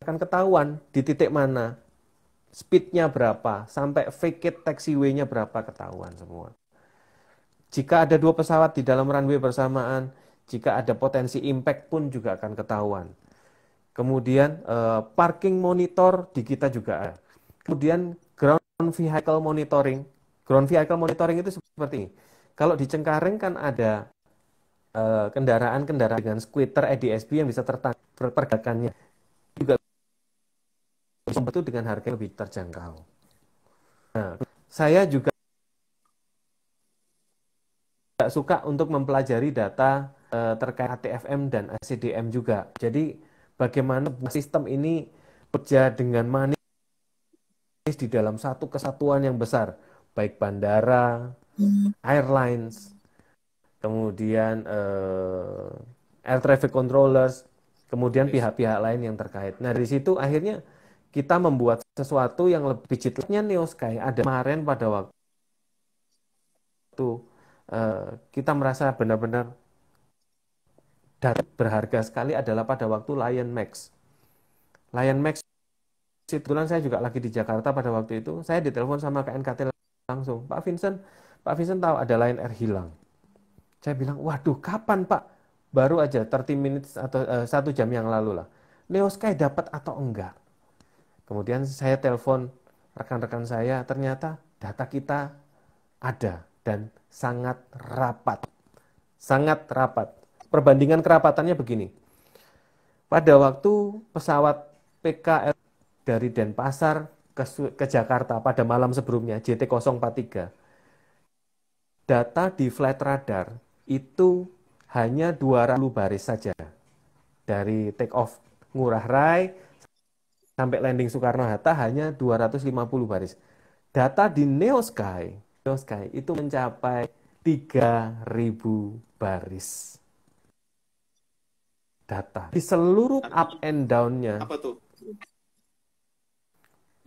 akan ketahuan di titik mana, speednya berapa, sampai vacate taxiway-nya berapa, ketahuan semua. Jika ada 2 pesawat di dalam runway bersamaan, jika ada potensi impact pun juga akan ketahuan. Kemudian parking monitor di kita juga ada. Kemudian ground vehicle monitoring. Ground vehicle monitoring itu seperti ini. Kalau di Cengkareng kan ada kendaraan-kendaraan dengan skuter ADSB yang bisa tertangkap pergerakannya. Juga itu dengan harga yang lebih terjangkau. Nah, saya juga suka untuk mempelajari data terkait ATFM dan ACDM juga. Jadi bagaimana sistem ini bekerja dengan manis di dalam satu kesatuan yang besar, baik bandara, airlines, kemudian air traffic controllers, kemudian pihak-pihak lain yang terkait. Nah, dari situ akhirnya kita membuat sesuatu yang lebih digitalnya. Neosky ada kemarin pada waktu kita merasa benar-benar data berharga sekali adalah pada waktu Lion Max. Lion Max, kebetulan saya juga lagi di Jakarta pada waktu itu, saya ditelepon sama KNKT langsung, Pak Vincent tahu ada Lion Air hilang. Saya bilang, waduh, kapan Pak? Baru aja 30 minutes atau 1 jam yang lalu lah. Neo Sky dapat atau enggak? Kemudian saya telepon rekan-rekan saya, ternyata data kita ada dan sangat rapat. Sangat rapat. Perbandingan kerapatannya begini. Pada waktu pesawat PKL dari Denpasar ke Jakarta pada malam sebelumnya, JT043, data di flight radar itu hanya 200 baris saja. Dari take off Ngurah Rai sampai landing Soekarno-Hatta hanya 250 baris. Data di Neo Sky itu mencapai 3.000 baris data. Di seluruh up and down-nya Apa tuh?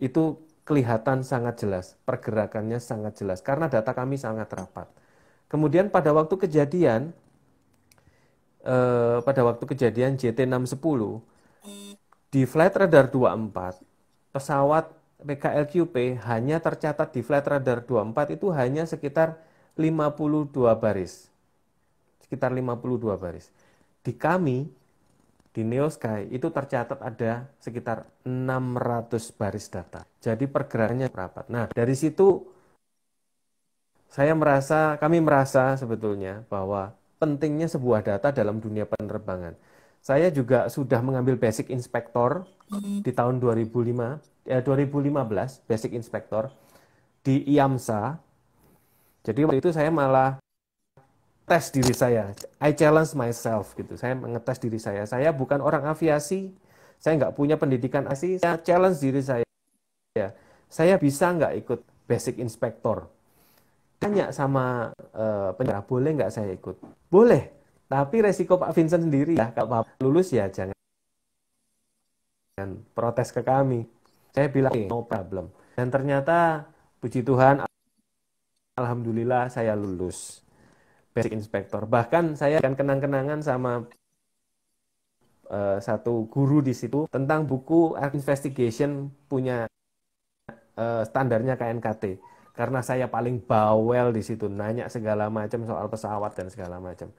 itu kelihatan sangat jelas, pergerakannya sangat jelas karena data kami sangat rapat. Kemudian pada waktu kejadian JT610 di flight radar 24, pesawat PKLQP hanya tercatat di flight radar 24 itu hanya sekitar 52 baris. Sekitar 52 baris. Di kami, di Neo Sky, itu tercatat ada sekitar 600 baris data. Jadi pergerakannya rapat. Nah, dari situ kami merasa sebetulnya bahwa pentingnya sebuah data dalam dunia penerbangan. Saya juga sudah mengambil Basic Inspector di tahun 2015, Basic Inspector di IAMSA. Jadi waktu itu saya malah tes diri saya. I challenge myself gitu. Saya mengetes diri saya. Saya bukan orang aviasi, saya nggak punya pendidikan aviasi. Saya challenge diri saya. Saya bisa nggak ikut Basic Inspector? Tanya sama penyerah, boleh nggak saya ikut? Boleh, tapi resiko Pak Vincent sendiri ya, kalau Pak lulus ya jangan protes ke kami. Saya bilang, no problem. Dan ternyata, puji Tuhan, alhamdulillah saya lulus Basic Inspector. Bahkan saya akan kenang-kenangan sama satu guru di situ tentang buku Investigation punya standarnya KNKT. Karena saya paling bawel di situ, nanya segala macam soal pesawat dan segala macam.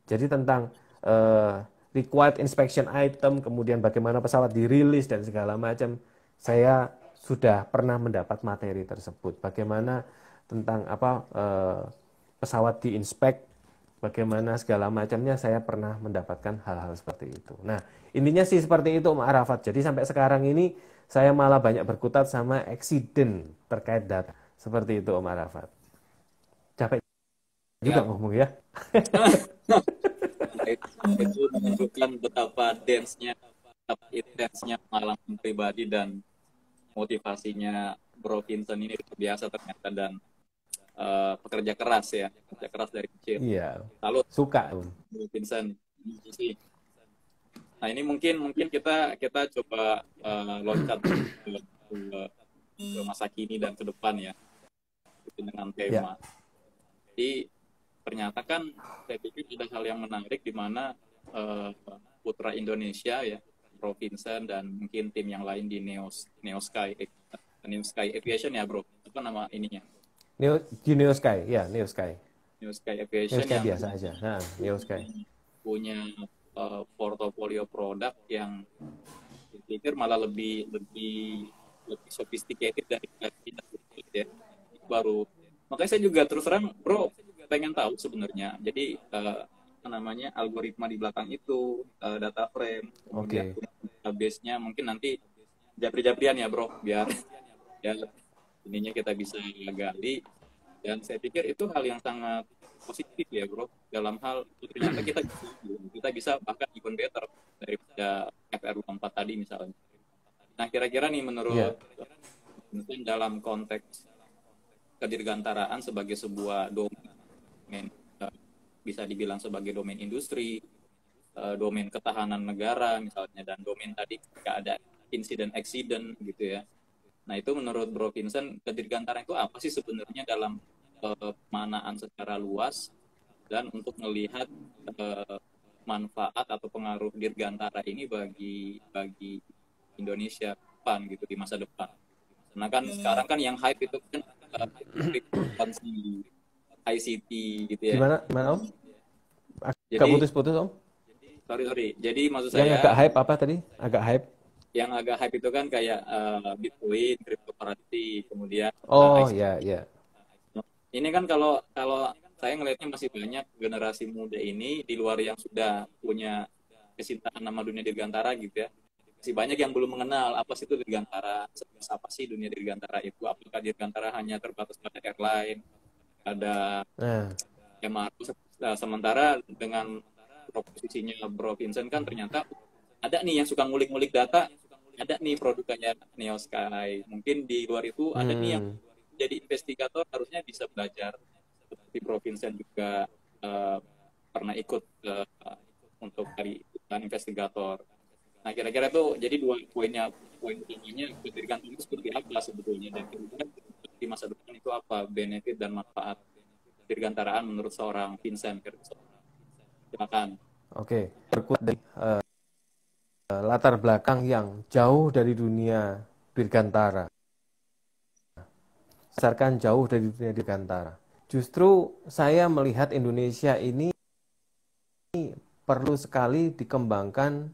Jadi tentang required inspection item, kemudian bagaimana pesawat dirilis dan segala macam, saya sudah pernah mendapat materi tersebut. Bagaimana tentang pesawat diinspek, bagaimana segala macamnya, saya pernah mendapatkan hal-hal seperti itu. Nah, intinya sih seperti itu, Om Arafat. Jadi sampai sekarang ini saya malah banyak berkutat sama eksiden terkait data. Seperti itu, Om Arafat. Capek juga Ya, ngomong ya. itu menunjukkan betapa intensnya pengalaman pribadi dan motivasinya Bro Vincent ini luar biasa ternyata, dan pekerja keras ya, pekerja keras dari kecil. Iya, Salut suka. Bro Vincent. Nah, ini mungkin kita coba loncat ke masa kini dan ke depan ya, dengan Ya, tema. Jadi ternyata kan saya pikir ada hal yang menarik di mana putra Indonesia ya, Bro Vincent dan mungkin tim yang lain di Neo Sky Aviation ya Bro, apa nama ininya? Di Neo Sky, ya Neo Sky. Neo Sky Neo Aviation Sky yang biasa aja. Nah, Neo Sky. punya portofolio produk yang saya pikir malah lebih sophisticated dari kita ya. Baru makanya saya juga terus terang Bro pengen tahu sebenarnya. Jadi apa namanya, algoritma di belakang itu, data frame, kemudian Oke. database-nya, mungkin nanti japri-japrian ya Bro, biar ya ininya kita bisa gali. Dan saya pikir itu hal yang sangat positif ya Bro, dalam hal ternyata kita bisa bahkan even better daripada FR24 tadi misalnya. Nah, kira-kira nih Ya. menurut mungkin dalam konteks kedirgantaraan sebagai sebuah domain, bisa dibilang sebagai domain industri, domain ketahanan negara misalnya, dan domain tadi ketika ada insiden accident gitu ya. Nah, itu menurut Bro Vincent, kedirgantaraan itu apa sih sebenarnya dalam pemanaan secara luas, dan untuk melihat manfaat atau pengaruh dirgantara ini bagi Indonesia depan gitu, di masa depan. Karena kan sekarang kan yang hype itu kan ICT gitu ya. Gimana, Om? Agak Jadi putus-putus Om. sorry. Jadi maksud Yang agak saya hype apa tadi? Agak hype. yang agak hype itu kan kayak Bitcoin, cryptocurrency, kemudian Oh ICO. ya ya. Ini kan kalau kalau saya ngelihatnya masih banyak generasi muda ini di luar yang sudah punya kecintaan nama dunia dirgantara gitu ya. Masih banyak yang belum mengenal apa sih itu dirgantara, apa sih dunia dirgantara itu, apakah dirgantara hanya terbatas pada airline, ada Nah, MRT, sementara dengan proposisinya Bro Vincent kan ternyata ada nih yang suka ngulik-ngulik data, ada nih produk kayak Neo Sky. Mungkin di luar itu ada nih yang hmm, jadi investigator harusnya bisa belajar. Seperti Bro Vincent juga pernah ikut untuk dari investigator. Nah, kira-kira itu jadi dua poin utamanya pendidikan itu seperti apa sebetulnya, dan kemudian di masa depan itu apa benefit dan manfaat dirgantaraan menurut seorang Vincent. Silakan. oke. Berkut dari latar belakang yang jauh dari dunia dirgantara. Berdasarkan jauh dari dunia dirgantara. Justru saya melihat Indonesia ini perlu sekali dikembangkan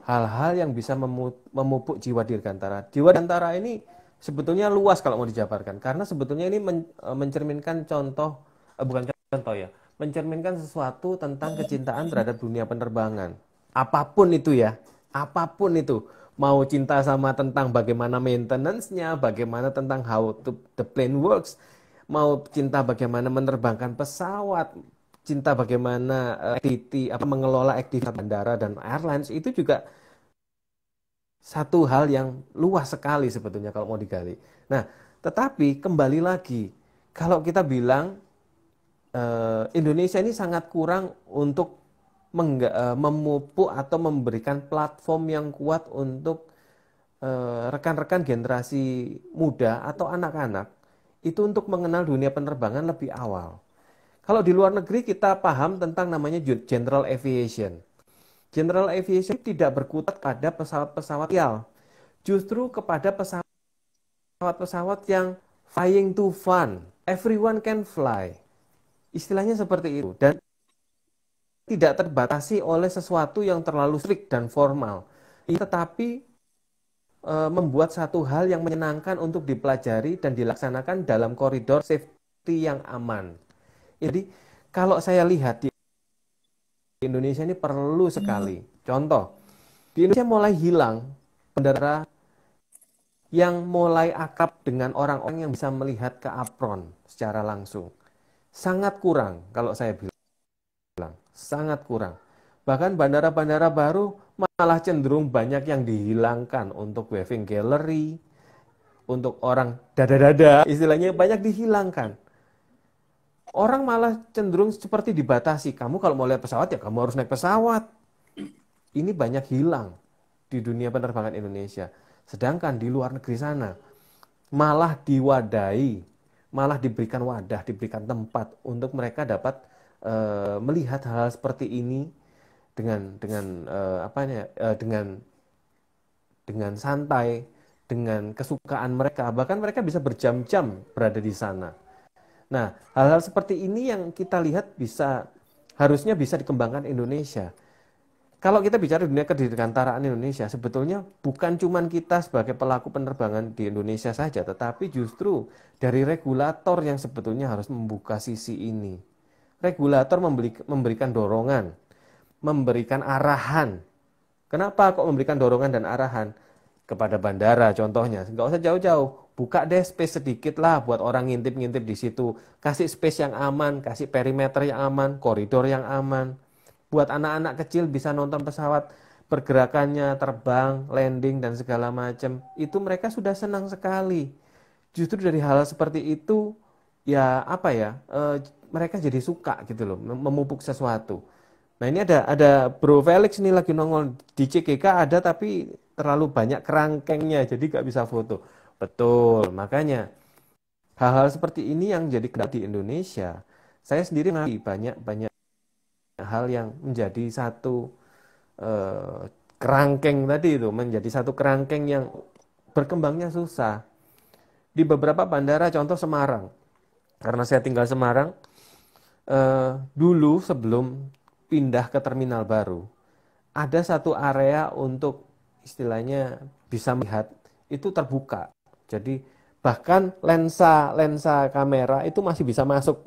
hal-hal yang bisa memupuk jiwa dirgantara. Jiwa dirgantara ini sebetulnya luas kalau mau dijabarkan, karena sebetulnya ini mencerminkan contoh, bukan contoh ya, mencerminkan sesuatu tentang kecintaan terhadap dunia penerbangan. Apapun itu ya, apapun itu. Mau cinta sama tentang bagaimana maintenance-nya, bagaimana tentang how the plane works, mau cinta bagaimana menerbangkan pesawat, cinta bagaimana mengelola aktivitas bandara dan airlines, itu juga satu hal yang luas sekali sebetulnya kalau mau digali. Nah, tetapi kembali lagi, kalau kita bilang Indonesia ini sangat kurang untuk memupuk atau memberikan platform yang kuat untuk rekan-rekan generasi muda atau anak-anak itu untuk mengenal dunia penerbangan lebih awal. Kalau di luar negeri kita paham tentang namanya general aviation. General aviation tidak berkutat pada pesawat-pesawat real, justru kepada pesawat-pesawat yang flying to fun. Everyone can fly. Istilahnya seperti itu. Dan tidak terbatasi oleh sesuatu yang terlalu strict dan formal. Tetapi membuat satu hal yang menyenangkan untuk dipelajari dan dilaksanakan dalam koridor safety yang aman. Jadi kalau saya lihat di Indonesia ini perlu sekali. Contoh, di Indonesia mulai hilang bandara yang mulai akrab dengan orang-orang yang bisa melihat ke apron secara langsung. Sangat kurang kalau saya bilang, sangat kurang. Bahkan bandara-bandara baru malah cenderung banyak yang dihilangkan untuk waving gallery, untuk orang dada-dada, istilahnya banyak dihilangkan. Orang malah cenderung seperti dibatasi. Kamu kalau mau lihat pesawat ya kamu harus naik pesawat. Ini banyak hilang di dunia penerbangan Indonesia. Sedangkan di luar negeri sana malah diwadahi, malah diberikan wadah, diberikan tempat untuk mereka dapat melihat hal-hal seperti ini dengan santai, dengan kesukaan mereka. Bahkan mereka bisa berjam-jam berada di sana. Nah, hal-hal seperti ini yang kita lihat harusnya bisa dikembangkan Indonesia. Kalau kita bicara dunia kedirgantaraan Indonesia, sebetulnya bukan cuma kita sebagai pelaku penerbangan di Indonesia saja, tetapi justru dari regulator yang sebetulnya harus membuka sisi ini. Regulator memberikan dorongan, memberikan arahan. Kenapa kok memberikan dorongan dan arahan? Kepada bandara contohnya, nggak usah jauh-jauh, buka deh space sedikit lah buat orang ngintip-ngintip di situ, kasih space yang aman, kasih perimeter yang aman, koridor yang aman, buat anak-anak kecil bisa nonton pesawat pergerakannya, terbang, landing dan segala macam, itu mereka sudah senang sekali. Justru dari hal seperti itu ya apa ya, mereka jadi suka gitu loh, memupuk sesuatu. Nah ini ada Bro Felix nih lagi nongol di CGK ada, tapi terlalu banyak kerangkengnya jadi nggak bisa foto. Betul, makanya hal-hal seperti ini yang jadi kendala di Indonesia. Saya sendiri banyak hal yang menjadi satu kerangkeng tadi itu, menjadi satu kerangkeng yang berkembangnya susah. Di beberapa bandara, contoh Semarang, karena saya tinggal Semarang, dulu sebelum pindah ke terminal baru, ada satu area untuk istilahnya bisa melihat itu terbuka. Jadi bahkan lensa lensa kamera itu masih bisa masuk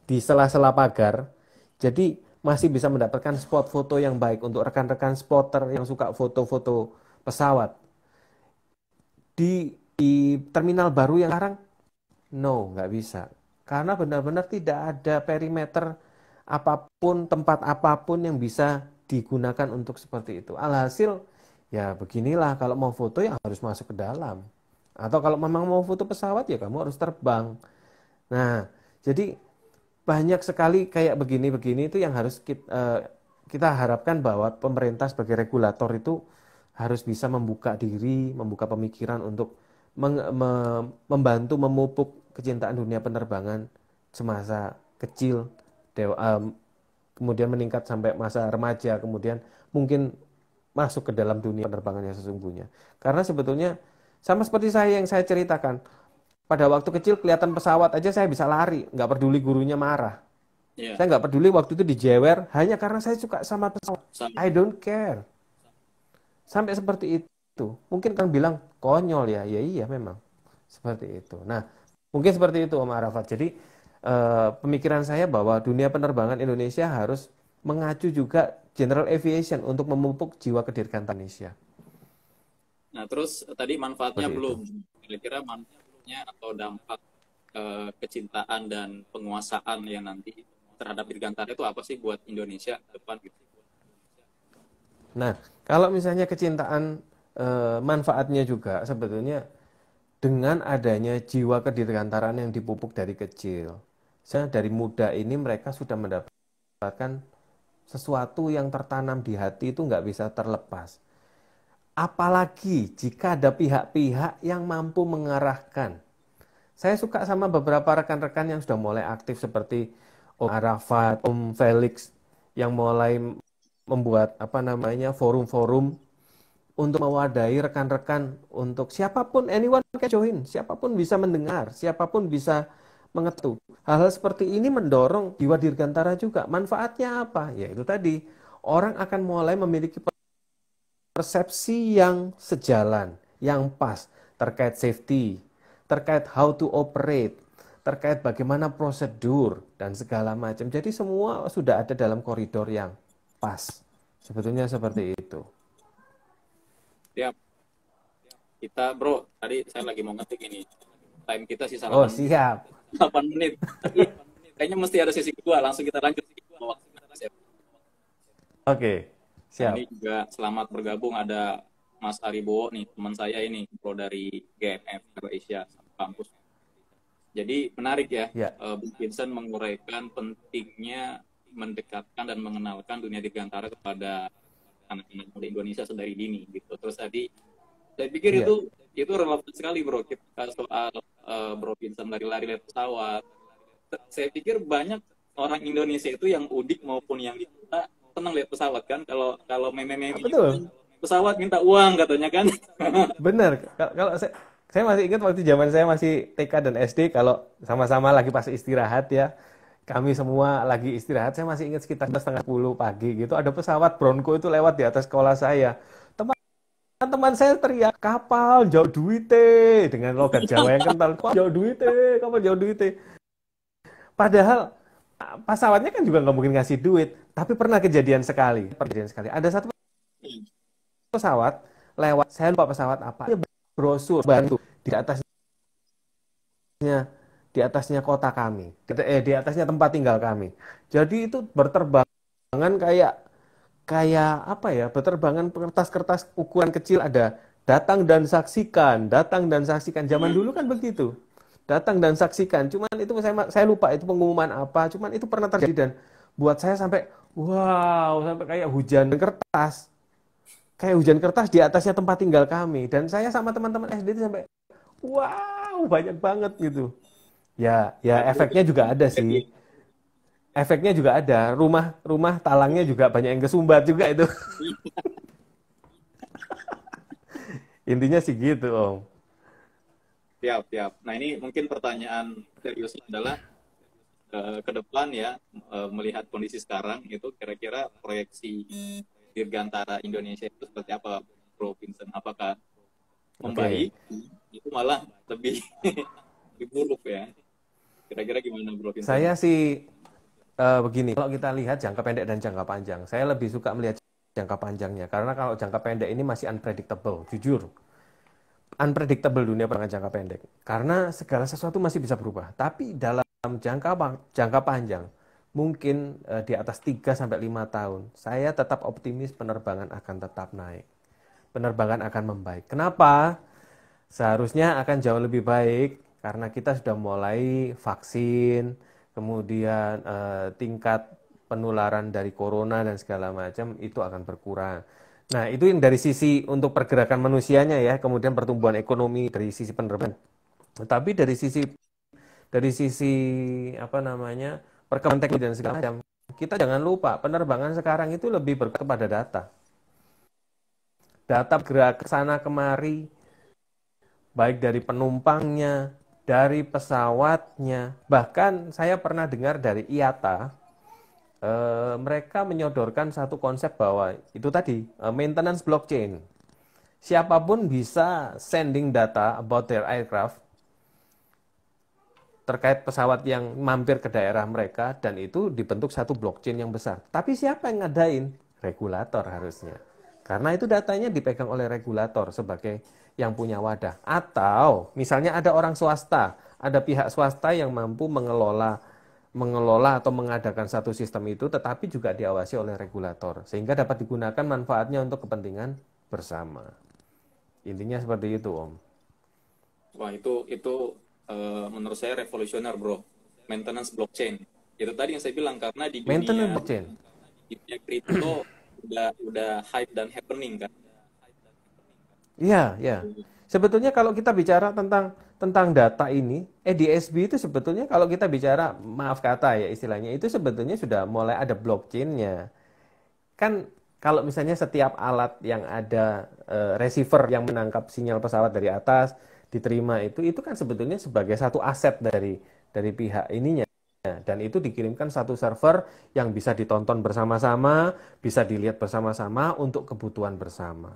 di sela-sela pagar. Jadi masih bisa mendapatkan spot foto yang baik untuk rekan-rekan spotter yang suka foto-foto pesawat. Di terminal baru yang sekarang, no, nggak bisa. Karena benar-benar tidak ada perimeter apapun, tempat apapun yang bisa digunakan untuk seperti itu. Alhasil, ya beginilah, kalau mau foto ya harus masuk ke dalam. Atau kalau memang mau foto pesawat ya kamu harus terbang. Nah, jadi banyak sekali kayak begini-begini itu yang harus kita harapkan bahwa pemerintah sebagai regulator itu harus bisa membuka diri, membuka pemikiran untuk membantu memupuk kecintaan dunia penerbangan semasa kecil, kemudian meningkat sampai masa remaja, kemudian mungkin masuk ke dalam dunia penerbangan yang sesungguhnya. Karena sebetulnya sama seperti saya yang saya ceritakan, pada waktu kecil kelihatan pesawat aja saya bisa lari, nggak peduli gurunya marah. Iya, Saya nggak peduli waktu itu dijewer hanya karena saya suka sama pesawat. sama. I don't care. Sampai seperti itu. Mungkin kan bilang konyol ya. Ya iya memang. Seperti itu. Nah, mungkin seperti itu Om Arafat. Jadi pemikiran saya bahwa dunia penerbangan Indonesia harus mengacu juga General Aviation untuk memupuk jiwa kedirgantara Indonesia. Nah, terus tadi manfaatnya Seperti itu. belum. Kira-kira manfaatnya atau dampak kecintaan dan penguasaan yang nanti terhadap Dirgantara itu apa sih buat Indonesia ke depan gitu? Nah, kalau misalnya kecintaan manfaatnya juga sebetulnya dengan adanya jiwa kedirgantaraan yang dipupuk dari kecil. Saya dari muda ini mereka sudah mendapatkan sesuatu yang tertanam di hati itu nggak bisa terlepas. Apalagi jika ada pihak-pihak yang mampu mengarahkan. Saya suka sama beberapa rekan-rekan yang sudah mulai aktif seperti Om Arafat, Om Felix yang mulai membuat apa namanya forum-forum untuk mewadahi rekan-rekan untuk siapapun, anyone can join, siapapun bisa mendengar, siapapun bisa mengetuk. Hal-hal seperti ini mendorong jiwa dirgantara juga. Manfaatnya apa? Ya itu tadi, orang akan mulai memiliki persepsi yang sejalan, yang pas terkait safety, terkait how to operate, terkait bagaimana prosedur dan segala macam. Jadi semua sudah ada dalam koridor yang pas. Sebetulnya seperti itu. Ya, kita bro, tadi saya lagi mau ngetik ini. Time kita sisa Oh, 8 menit. siap. 8 menit. Tapi kayaknya mesti ada sesi kedua, langsung kita lanjut. Oke, Nah, siap. ini juga selamat bergabung ada Mas Aribowo nih, teman saya ini, pro dari GMF Asia kampus. Jadi menarik ya, Ya, Bung Vincent menguraikan pentingnya mendekatkan dan mengenalkan dunia dirgantara kepada anak-anak muda Indonesia sedari dini gitu. Terus tadi saya pikir iya. itu relevan sekali bro, kita soal Bro Vincent lari-lari lihat pesawat. Saya pikir banyak orang Indonesia itu yang udik maupun yang di kota senang lihat pesawat kan. Kalau kalau meme-meme itu kan Betul, pesawat minta uang katanya kan. benar. Kalau saya masih ingat waktu zaman saya masih TK dan SD, kalau sama-sama lagi pas istirahat ya, kami semua lagi istirahat, saya masih ingat sekitar 9:30 pagi gitu, ada pesawat Bronco itu lewat di atas sekolah saya. Teman-teman saya teriak, kapal jauh duite, dengan logat Jawa yang kental, kapal jauh duite, kapal jauh duite. Padahal pesawatnya kan juga nggak mungkin ngasih duit, tapi pernah kejadian sekali, Ada satu pesawat lewat, saya lupa pesawat apa, dia brosur bantu di atasnya di atasnya kota kami, di atasnya tempat tinggal kami. Jadi itu berterbangan kayak kayak apa ya, berterbangan kertas-kertas ukuran kecil, ada datang dan saksikan. Zaman dulu kan begitu, datang dan saksikan. Cuman itu saya lupa itu pengumuman apa. Cuman itu pernah terjadi dan buat saya sampai wow, sampai kayak hujan kertas di atasnya tempat tinggal kami. Dan saya sama teman-teman SD itu sampai wow, banyak banget gitu. Ya, ya efeknya juga ada sih. Efeknya juga ada. Rumah talangnya juga banyak yang kesumbat juga itu. Intinya sih gitu, Om. Siap, siap. Nah ini mungkin pertanyaan seriusnya adalah ke depan ya, melihat kondisi sekarang itu kira-kira proyeksi Dirgantara Indonesia itu seperti apa, Bro Vincent? Apakah Oke. membaik itu malah lebih lebih buruk ya? Kira-kira gimana, Bro Vincent? Saya sih begini, kalau kita lihat jangka pendek dan jangka panjang, saya lebih suka melihat jangka panjangnya. Karena kalau jangka pendek ini masih unpredictable, jujur. Unpredictable dunia penerbangan jangka pendek. Karena segala sesuatu masih bisa berubah. Tapi dalam jangka panjang, mungkin di atas 3 sampai 5 tahun, saya tetap optimis penerbangan akan tetap naik. Penerbangan akan membaik. Kenapa? Seharusnya akan jauh lebih baik karena kita sudah mulai vaksin, kemudian tingkat penularan dari corona dan segala macam itu akan berkurang. Nah, itu yang dari sisi untuk pergerakan manusianya ya, kemudian pertumbuhan ekonomi dari sisi penerbangan. Tapi dari sisi apa namanya? Perkembangan teknologi dan segala macam, kita jangan lupa penerbangan sekarang itu lebih bergantung pada data. Data bergerak ke sana kemari, baik dari penumpangnya, dari pesawatnya. Bahkan saya pernah dengar dari IATA, mereka menyodorkan satu konsep bahwa itu tadi, maintenance blockchain. Siapapun bisa sending data about their aircraft terkait pesawat yang mampir ke daerah mereka, dan itu dibentuk satu blockchain yang besar. Tapi siapa yang ngadain? Regulator harusnya. Karena itu datanya dipegang oleh regulator sebagai yang punya wadah. Atau misalnya ada orang swasta, ada pihak swasta yang mampu mengelola atau mengadakan satu sistem itu, tetapi juga diawasi oleh regulator. Sehingga dapat digunakan manfaatnya untuk kepentingan bersama. Intinya seperti itu, Om. Wah, itu menurut saya revolusioner, Bro. Maintenance blockchain. Itu tadi yang saya bilang, karena Maintenance blockchain. di dunia kripto udah hype dan happening kan. Iya, ya. Sebetulnya kalau kita bicara tentang data ini, EDSB itu sebetulnya kalau kita bicara, maaf kata ya istilahnya, itu sebetulnya sudah mulai ada blockchain-nya. Kan kalau misalnya setiap alat yang ada receiver yang menangkap sinyal pesawat dari atas diterima itu kan sebetulnya sebagai satu aset dari pihak ininya, dan itu dikirimkan satu server yang bisa ditonton bersama-sama, bisa dilihat bersama-sama untuk kebutuhan bersama.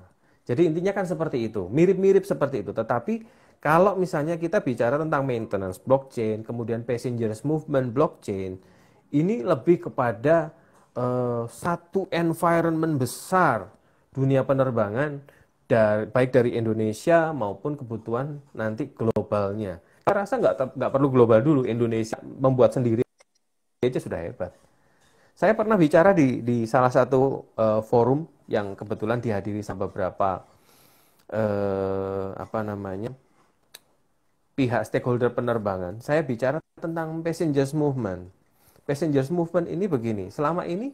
Jadi intinya kan seperti itu, mirip-mirip seperti itu. Tetapi kalau misalnya kita bicara tentang maintenance blockchain, kemudian passengers movement blockchain, ini lebih kepada satu environment besar dunia penerbangan, baik dari Indonesia maupun kebutuhan nanti globalnya. Saya rasa nggak perlu global dulu, Indonesia membuat sendiri aja sudah hebat. Saya pernah bicara di salah satu forum yang kebetulan dihadiri sama beberapa apa namanya pihak stakeholder penerbangan. Saya bicara tentang passengers movement. Passengers movement ini begini, selama ini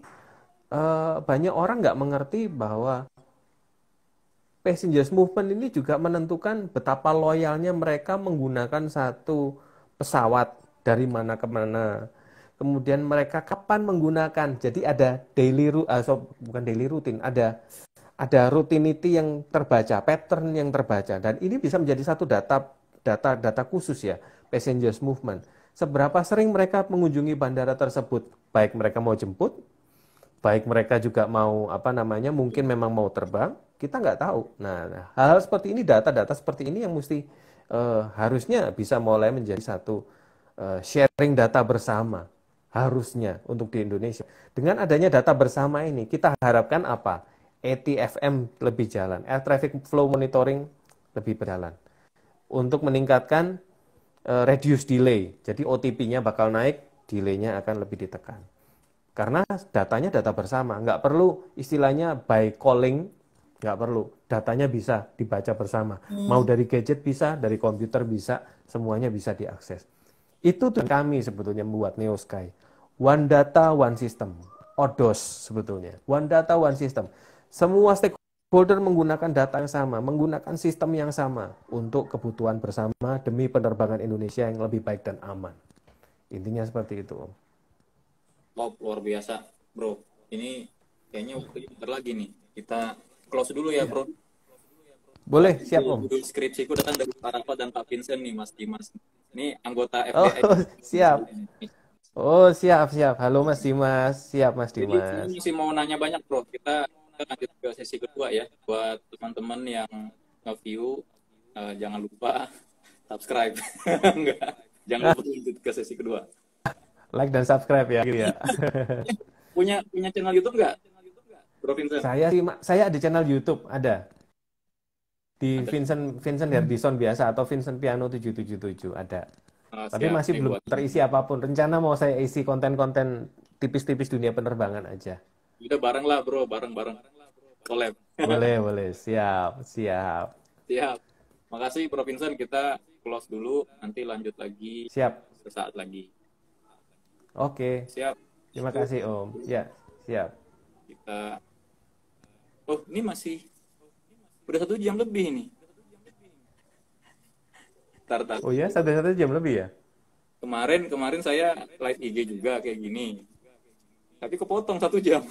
banyak orang nggak mengerti bahwa passengers movement ini juga menentukan betapa loyalnya mereka menggunakan satu pesawat dari mana ke mana. Kemudian mereka kapan menggunakan. Jadi ada bukan daily routine, ada rutinitas yang terbaca, pattern yang terbaca, dan ini bisa menjadi satu data khusus ya, passengers movement. Seberapa sering mereka mengunjungi bandara tersebut, baik mereka mau jemput, baik mereka juga mau mungkin memang mau terbang, kita nggak tahu. Nah, hal seperti ini, data-data seperti ini yang mesti harusnya bisa mulai menjadi satu sharing data bersama, harusnya untuk di Indonesia. Dengan adanya data bersama ini, kita harapkan apa? ATFM lebih jalan, Air Traffic Flow Monitoring lebih berjalan, untuk meningkatkan reduce delay. Jadi OTP-nya bakal naik, delay-nya akan lebih ditekan. Karena datanya data bersama, nggak perlu istilahnya by calling, nggak perlu. Datanya bisa dibaca bersama. Mau dari gadget bisa, dari komputer bisa, semuanya bisa diakses. Itu tuh kami sebetulnya membuat NeoSky. One Data, One System. ODOS sebetulnya. One Data, One System. Semua stakeholder menggunakan data yang sama, menggunakan sistem yang sama untuk kebutuhan bersama demi penerbangan Indonesia yang lebih baik dan aman. Intinya seperti itu, Om. Oh, luar biasa, Bro. Ini kayaknya bentar lagi nih. Kita close dulu ya, Bro. Boleh, siap, Om. Skripsiku datang dari Pak Rafa dan Pak Vincent nih, Mas Dimas. Ini anggota FDI. Oh, siap. Oh, siap, siap. Halo Mas Dimas. Siap, Mas Jadi saya Dimas. masih mau nanya banyak bro. Kita lanjut ke sesi kedua ya. Buat teman-teman yang nge-view, jangan lupa subscribe. Enggak. Jangan lupa lanjut ke sesi kedua. Like dan subscribe ya, gitu ya. Punya channel YouTube nggak, Bro Vincent? Saya di channel YouTube ada di Ada. Vincent Vincent Herdison biasa atau Vincent Piano 777 ada. Tapi Siap masih nih belum buat terisi apapun. Rencana mau saya isi konten-konten tipis-tipis dunia penerbangan aja. udah bareng lah bro, bareng-bareng collab. Boleh, boleh. Siap, siap. Siap. Makasih Bro Vincent, kita close dulu, nanti lanjut lagi Siap. sesaat lagi. Oke. Siap. Terima kasih, Om. Ya, siap. Kita, oh ini masih udah 1 jam lebih ini. Tar. Oh ya, satu jam lebih ya? Kemarin saya live IG juga kayak gini, tapi kepotong 1 jam.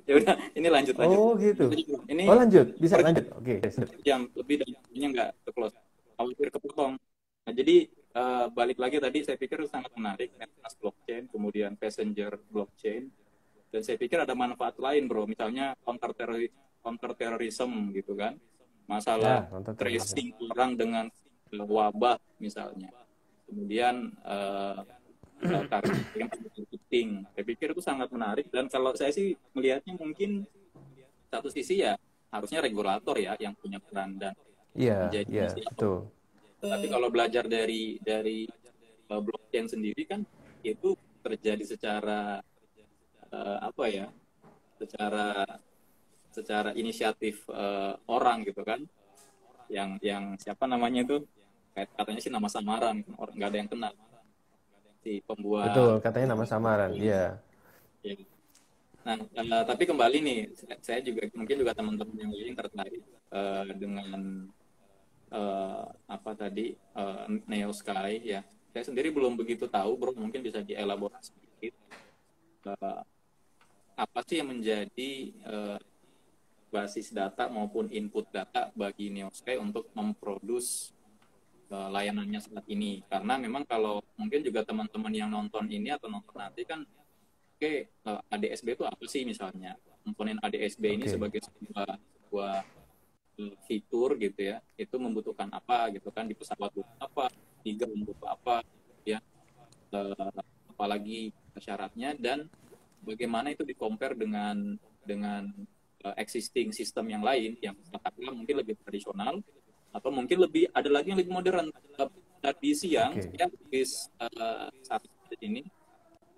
Ya udah, ini lanjut. Oh gitu. Ini Oh lanjut, bisa lanjut. Oke. 1 jam lebih dan ini nggak ke close, hampir kepotong. Nah jadi balik lagi tadi saya pikir sangat menarik Metamask blockchain, kemudian passenger blockchain, dan saya pikir ada manfaat lain bro, misalnya counter terrorism gitu kan, masalah Ya, nonton terus. tracing orang dengan wabah misalnya, kemudian marketing. Saya pikir itu sangat menarik, dan kalau saya sih melihatnya mungkin satu sisi ya harusnya regulator ya yang punya peran dan Iya, menjadi iya, inisiator. betul. Tapi kalau belajar dari blockchain sendiri kan itu terjadi secara apa ya? Secara inisiatif orang gitu kan. Yang siapa namanya itu? Katanya sih nama samaran, orang nggak ada yang kenal si Betul, pembuat. katanya nama samaran. Iya. Ya. Nah, tapi kembali nih, saya juga mungkin juga teman-teman yang lain tertarik dengan apa tadi Neo Sky ya. Saya sendiri belum begitu tahu, bro. Mungkin bisa dielaborasi sedikit. Eh, apa sih yang menjadi basis data maupun input data bagi Neo Sky untuk memproduce layanannya saat ini? Karena memang kalau mungkin juga teman-teman yang nonton ini atau nonton nanti kan, oke, ADSB itu apa sih misalnya? Komponen ADSB ini Oke. sebagai sebuah fitur gitu ya, itu membutuhkan apa gitu kan, di pesawat butuh apa, di ground butuh apa ya, apalagi syaratnya, dan bagaimana itu di compare dengan existing sistem yang lain yang katakanlah mungkin lebih tradisional atau mungkin lebih ada lagi yang lebih modern. Tadi siang Oke. saya habis saat ini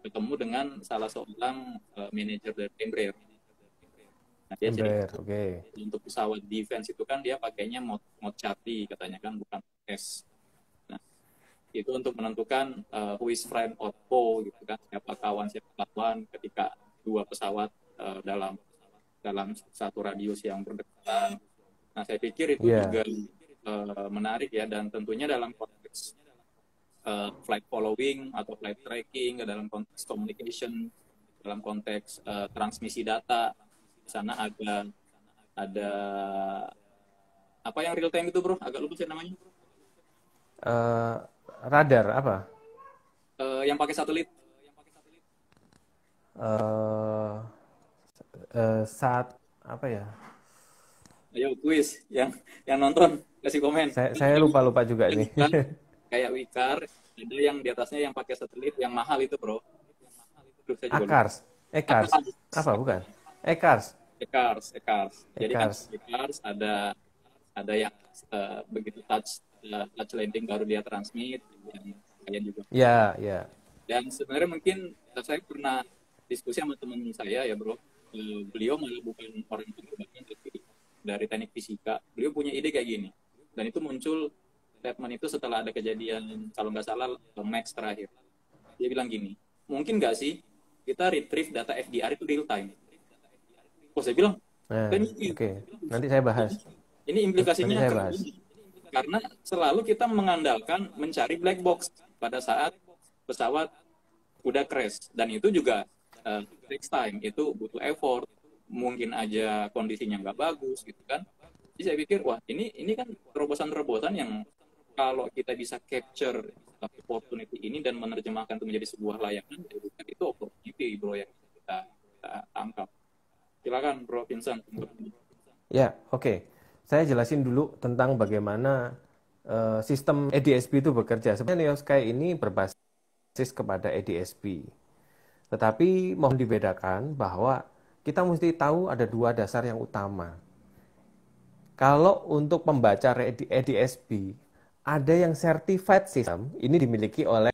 ketemu dengan salah seorang manajer dari Embraer. Nah, dia cerita Embraer, oke. untuk pesawat defense itu kan dia pakainya mod chati katanya kan, bukan S. Nah, itu untuk menentukan who is friend or foe gitu kan, siapa kawan siapa lawan ketika dua pesawat dalam satu radius yang berdekatan. Nah, saya pikir itu Iya. juga menarik ya, dan tentunya dalam konteks flight following atau flight tracking, dalam konteks communication, dalam konteks transmisi data. Di sana ada apa yang real time itu bro? Agak lupa sih namanya. Eh, radar apa? Yang pakai satelit. Eh, saat apa ya? Ayo quiz yang nonton kasih komen. Saya lupa juga nih. Kayak Wikar, ada yang di atasnya yang pakai satelit yang mahal itu bro. Terus saya juga lupa. Akars, Ekars, apa bukan? Ekars, Ekars. Jadi kan Ekars. Ekars ada yang begitu touch landing baru dia transmit, yang kalian juga. Ya, ya. Dan sebenarnya mungkin saya pernah diskusi sama teman saya ya bro. Beliau malah bukan orang penerbangan tapi dari teknik fisika. Beliau punya ide kayak gini. Dan itu muncul statement itu setelah ada kejadian kalau nggak salah Max terakhir. Dia bilang gini, mungkin nggak sih kita retrieve data FDR itu real time? Oh saya bilang, Nah, dan oke. Nanti saya bahas. ini Nanti implikasinya saya keren bahas. karena selalu kita mengandalkan mencari black box pada saat pesawat udah crash, dan itu juga takes time, itu butuh effort, mungkin aja kondisinya nggak bagus gitu kan. Jadi saya pikir wah ini kan terobosan-terobosan yang kalau kita bisa capture opportunity ini dan menerjemahkan itu menjadi sebuah layanan, itu opportunity bro yang kita tangkap. Silakan Bro Vincent. Ya, oke. Saya jelasin dulu tentang bagaimana sistem ADSB itu bekerja. Sebenarnya Neosky ini berbasis kepada ADSB. Tetapi mohon dibedakan bahwa kita mesti tahu ada dua dasar yang utama. Kalau untuk pembaca ADSB, ada yang certified system, ini dimiliki oleh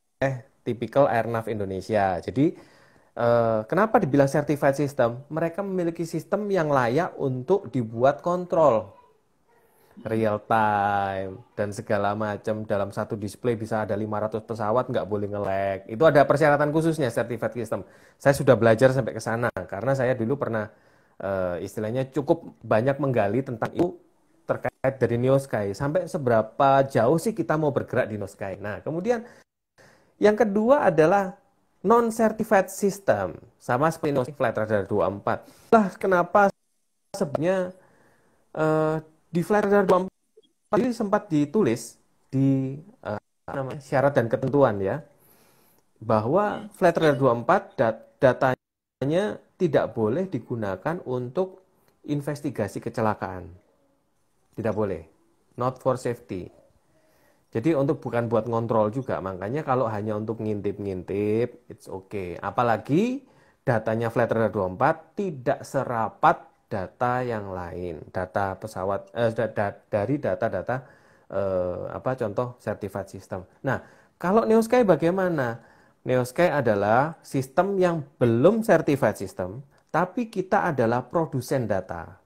tipikal Airnav Indonesia. Jadi, kenapa dibilang certified system? Mereka memiliki sistem yang layak untuk dibuat kontrol real time dan segala macam. Dalam satu display bisa ada 500 pesawat, nggak boleh nge-lag. Itu ada persyaratan khususnya certified system. Saya sudah belajar sampai ke sana karena saya dulu pernah istilahnya cukup banyak menggali tentang itu terkait dari Neosky. Sampai seberapa jauh sih kita mau bergerak di Neosky. Nah, kemudian yang kedua adalah non-certified system. Sama seperti Neosky Flight Radar 24. Lah, kenapa sebenarnya di Flight Radar 24 ini sempat ditulis di syarat dan ketentuan ya, bahwa Flight Radar 24 datanya tidak boleh digunakan untuk investigasi kecelakaan. Tidak boleh. Not for safety. Jadi bukan buat ngontrol juga. Makanya kalau hanya untuk ngintip-ngintip, it's okay. Apalagi datanya Flight Radar 24 tidak serapat data yang lain. Data pesawat, dari data-data contoh certified system. Nah, kalau Neosky bagaimana? Neosky adalah sistem yang belum certified system, tapi kita adalah produsen data.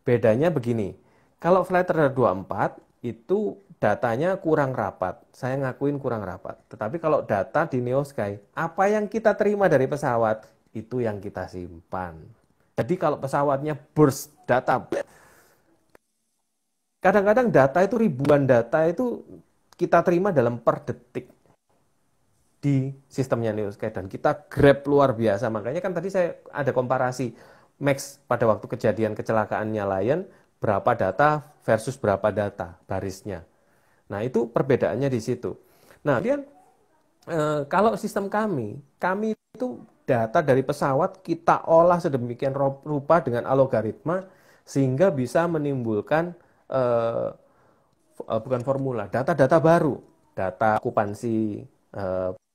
Bedanya begini, kalau Flight Radar 24 itu datanya kurang rapat. Saya ngakuin kurang rapat. Tetapi kalau data di Neosky, apa yang kita terima dari pesawat, itu yang kita simpan. Jadi kalau pesawatnya burst data, kadang-kadang data itu ribuan data itu kita terima dalam per detik di sistemnya Neosky. Dan kita grab luar biasa. Makanya kan tadi saya ada komparasi Max pada waktu kejadian kecelakaannya Lion, berapa data versus berapa data barisnya. Nah, itu perbedaannya di situ. Nah, kemudian kalau sistem kami itu data dari pesawat kita olah sedemikian rupa dengan algoritma sehingga bisa menimbulkan bukan formula, data-data baru, data okupansi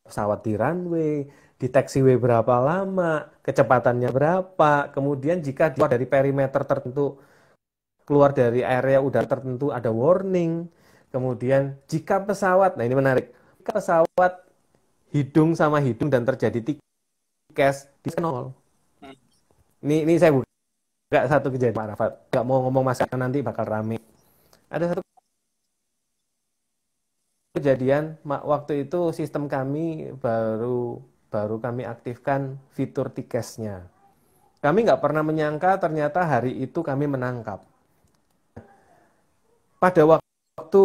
pesawat di runway, di taxiway berapa lama, kecepatannya berapa, kemudian jika keluar dari perimeter tertentu, keluar dari area udara tertentu ada warning. Kemudian jika pesawat, nah ini menarik, jika pesawat hidung sama hidung dan terjadi tikes di nol. Ini saya buka satu kejadian Pak Rafat. Gak mau ngomong masalah nanti bakal rame. Ada satu kejadian waktu itu sistem kami baru kami aktifkan fitur tikesnya. Kami nggak pernah menyangka ternyata hari itu kami menangkap. Pada waktu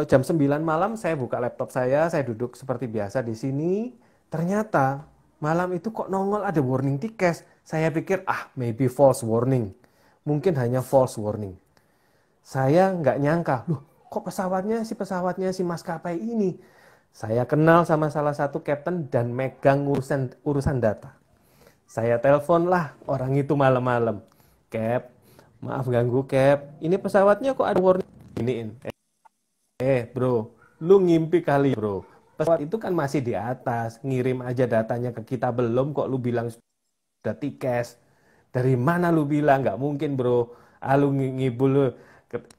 jam 9 malam saya buka laptop saya duduk seperti biasa di sini. Ternyata malam itu kok nongol ada warning tikes. Saya pikir maybe false warning. Mungkin hanya false warning. Saya nggak nyangka, loh kok pesawatnya si maskapai ini. Saya kenal sama salah satu kapten dan megang urusan data. Saya telepon lah orang itu malam-malam. Cap, maaf ganggu Cap. Ini pesawatnya kok ada warning. Iniin. Bro, lu ngimpi kali bro. Pesawat itu kan masih di atas. Ngirim aja datanya ke kita belum kok lu bilang sudah tikes. Dari mana lu bilang? Nggak mungkin bro. Lu ngibul lu.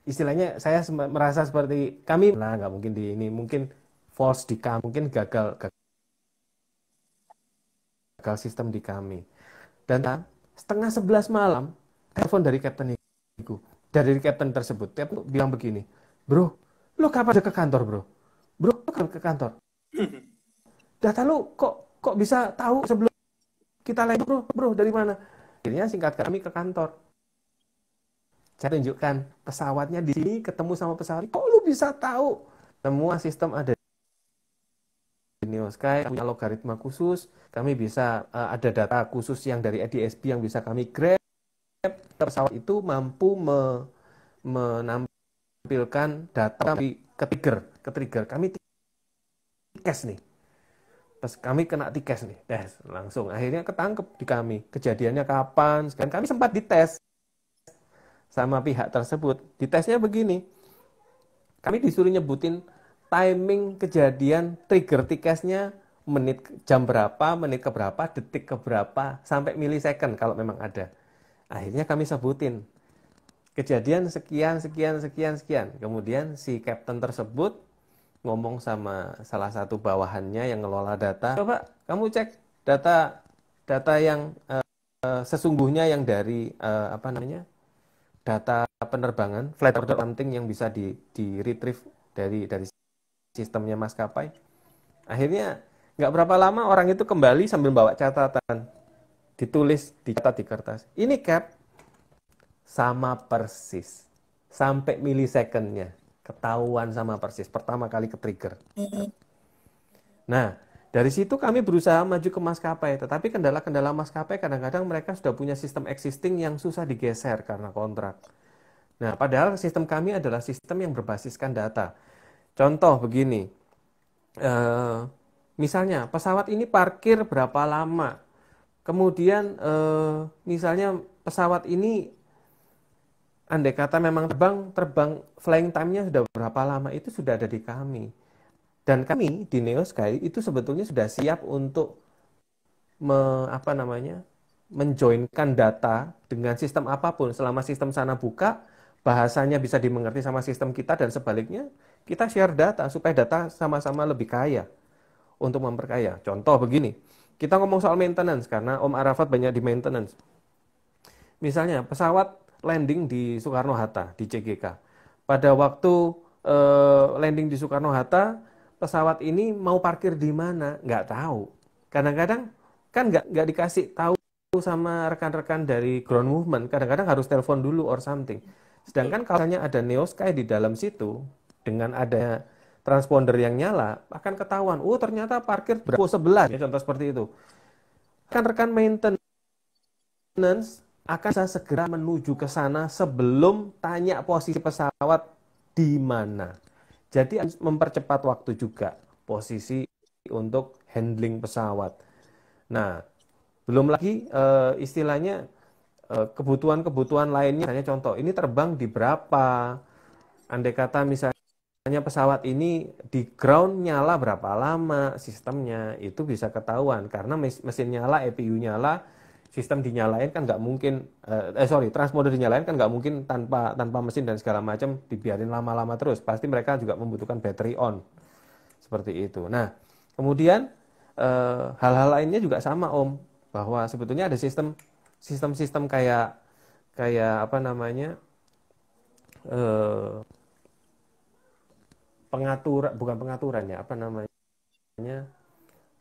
Istilahnya saya merasa seperti kami lah nggak mungkin di ini. Mungkin false di kami. Mungkin gagal sistem di kami. Dan setengah 11 malam, telepon dari kapten itu. Dari kapten tersebut, kapten bilang begini, bro, lu kapan ke kantor bro? Bro, lu kapan ke kantor? Data lu kok bisa tahu sebelum kita lagi bro, dari mana? Akhirnya singkat kami ke kantor. Saya tunjukkan pesawatnya di sini, ketemu sama pesawat. Kok lu bisa tahu? Semua sistem ada di Neosky, punya logaritma khusus. Kami bisa ada data khusus yang dari ADSB yang bisa kami grab. Pesawat itu mampu menampilkan data ke trigger. Kami tikes nih. Pas kami kena tikes nih, tes langsung. Akhirnya ketangkep di kami. Kejadiannya kapan? Sekarang kami sempat dites sama pihak tersebut. Ditesnya begini, kami disuruh nyebutin timing kejadian trigger tikesnya menit jam berapa, menit ke berapa, detik ke berapa, sampai milisecond kalau memang ada. Akhirnya kami sebutin kejadian sekian, sekian, sekian, sekian. Kemudian si kapten tersebut ngomong sama salah satu bawahannya yang ngelola data, coba kamu cek data yang sesungguhnya yang dari data penerbangan flight order something yang bisa di retrieve dari sistemnya maskapai. Akhirnya nggak berapa lama orang itu kembali sambil bawa catatan, ditulis dicatat di kertas. Ini cap sama persis sampai milisecondnya. Ketahuan sama persis, pertama kali ke-trigger. Nah, dari situ kami berusaha maju ke maskapai, tetapi kendala-kendala maskapai kadang-kadang mereka sudah punya sistem existing yang susah digeser karena kontrak. Nah, padahal sistem kami adalah sistem yang berbasiskan data. Contoh begini, misalnya pesawat ini parkir berapa lama, kemudian misalnya pesawat ini andai kata memang terbang flying time-nya sudah berapa lama, itu sudah ada di kami. Dan kami di Neo Sky itu sebetulnya sudah siap untuk menjoinkan data dengan sistem apapun. Selama sistem sana buka, bahasanya bisa dimengerti sama sistem kita dan sebaliknya, kita share data supaya data sama-sama lebih kaya untuk memperkaya. Contoh begini, kita ngomong soal maintenance karena Om Arafat banyak di maintenance. Misalnya pesawat landing di Soekarno-Hatta, di CGK. Pada waktu landing di Soekarno-Hatta, pesawat ini mau parkir di mana? Nggak tahu. Kadang-kadang kan nggak dikasih tahu sama rekan-rekan dari ground movement. Kadang-kadang harus telepon dulu or something. Sedangkan kalau ada Neo Sky di dalam situ, dengan ada transponder yang nyala, akan ketahuan, oh ternyata parkir berapa 11, ya, contoh seperti itu. Rekan-rekan maintenance akan bisa segera menuju ke sana sebelum tanya posisi pesawat di mana. Jadi mempercepat waktu juga posisi untuk handling pesawat. Nah, belum lagi istilahnya kebutuhan-kebutuhan lainnya. Misalnya contoh, ini terbang di berapa? Andai kata misalnya pesawat ini di ground nyala berapa lama sistemnya, itu bisa ketahuan. Karena mesin nyala, EPU nyala, sistem dinyalain kan nggak mungkin, transponder dinyalain kan nggak mungkin tanpa mesin dan segala macam dibiarin lama-lama terus. Pasti mereka juga membutuhkan battery on, seperti itu. Nah, kemudian hal-hal lainnya juga sama Om, bahwa sebetulnya ada sistem kayak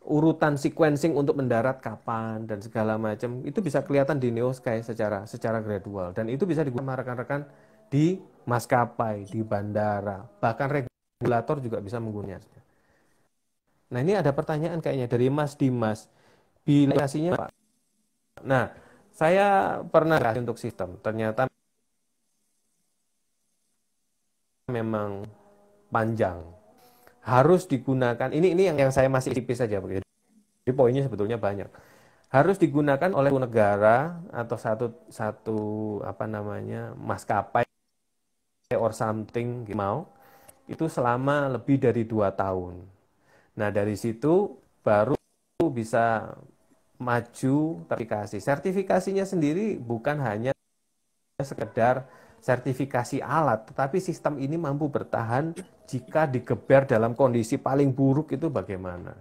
urutan sequencing untuk mendarat kapan dan segala macam itu bisa kelihatan di Neo Sky secara gradual, dan itu bisa digunakan sama rekan-rekan di maskapai, di bandara, bahkan regulator juga bisa menggunakannya. Nah, ini ada pertanyaan kayaknya dari Mas Dimas, bilasnya Pak. Nah, saya pernah kasih untuk sistem, ternyata memang panjang, harus digunakan. Ini yang saya masih tipis saja begitu. Jadi poinnya sebetulnya banyak. Harus digunakan oleh negara atau satu maskapai or something mau itu selama lebih dari 2 tahun. Nah, dari situ baru bisa maju sertifikasi. Sertifikasinya sendiri bukan hanya sekedar sertifikasi alat, tetapi sistem ini mampu bertahan jika digeber dalam kondisi paling buruk itu bagaimana.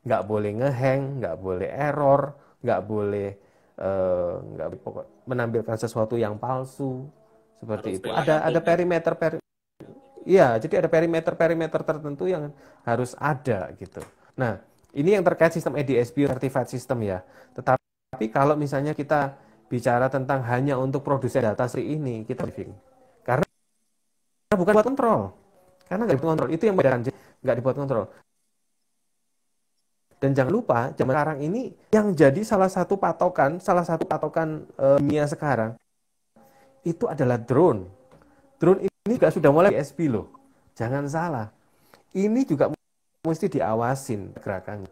Nggak boleh ngehang, nggak boleh error, nggak boleh menampilkan sesuatu yang palsu, seperti itu. Ada perimeter, iya, jadi ada perimeter tertentu yang harus ada gitu. Nah, ini yang terkait sistem EDSB Certified System ya. Tetapi kalau misalnya kita bicara tentang hanya untuk produsen data seperti ini, kita briefing. Karena bukan buat kontrol. Karena nggak dibuat kontrol. Itu yang membedakan, nggak dibuat kontrol. Dan jangan lupa, zaman sekarang ini yang jadi salah satu patokan dunia sekarang itu adalah drone. Drone ini juga sudah mulai ESP loh. Jangan salah. Ini juga mesti diawasin gerakannya.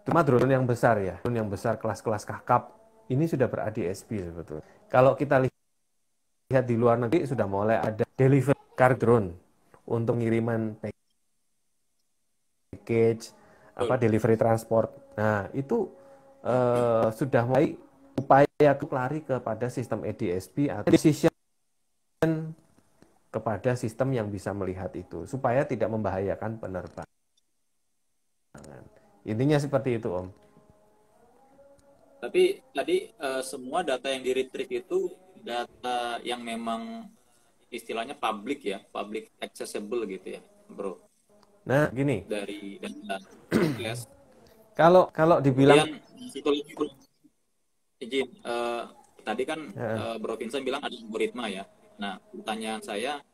Cuma drone yang besar ya, drone yang besar kelas-kelas kakap, ini sudah ber-ADS-B sebetulnya. Kalau kita lihat di luar negeri sudah mulai ada delivery car drone untuk pengiriman package, delivery transport. Nah, itu sudah mulai upaya lari kepada sistem ADS-B atau decision kepada sistem yang bisa melihat itu, supaya tidak membahayakan penerbangan. Intinya seperti itu, Om. Tapi tadi semua data yang di-retrieve itu data yang memang istilahnya public ya, public accessible gitu ya, bro. Nah, gini. Dari data yes. Kalau dibilang. Kemudian satu lagi, bro. Izin, tadi kan Bro Vincent bilang ada algoritma ya. Nah, pertanyaan saya,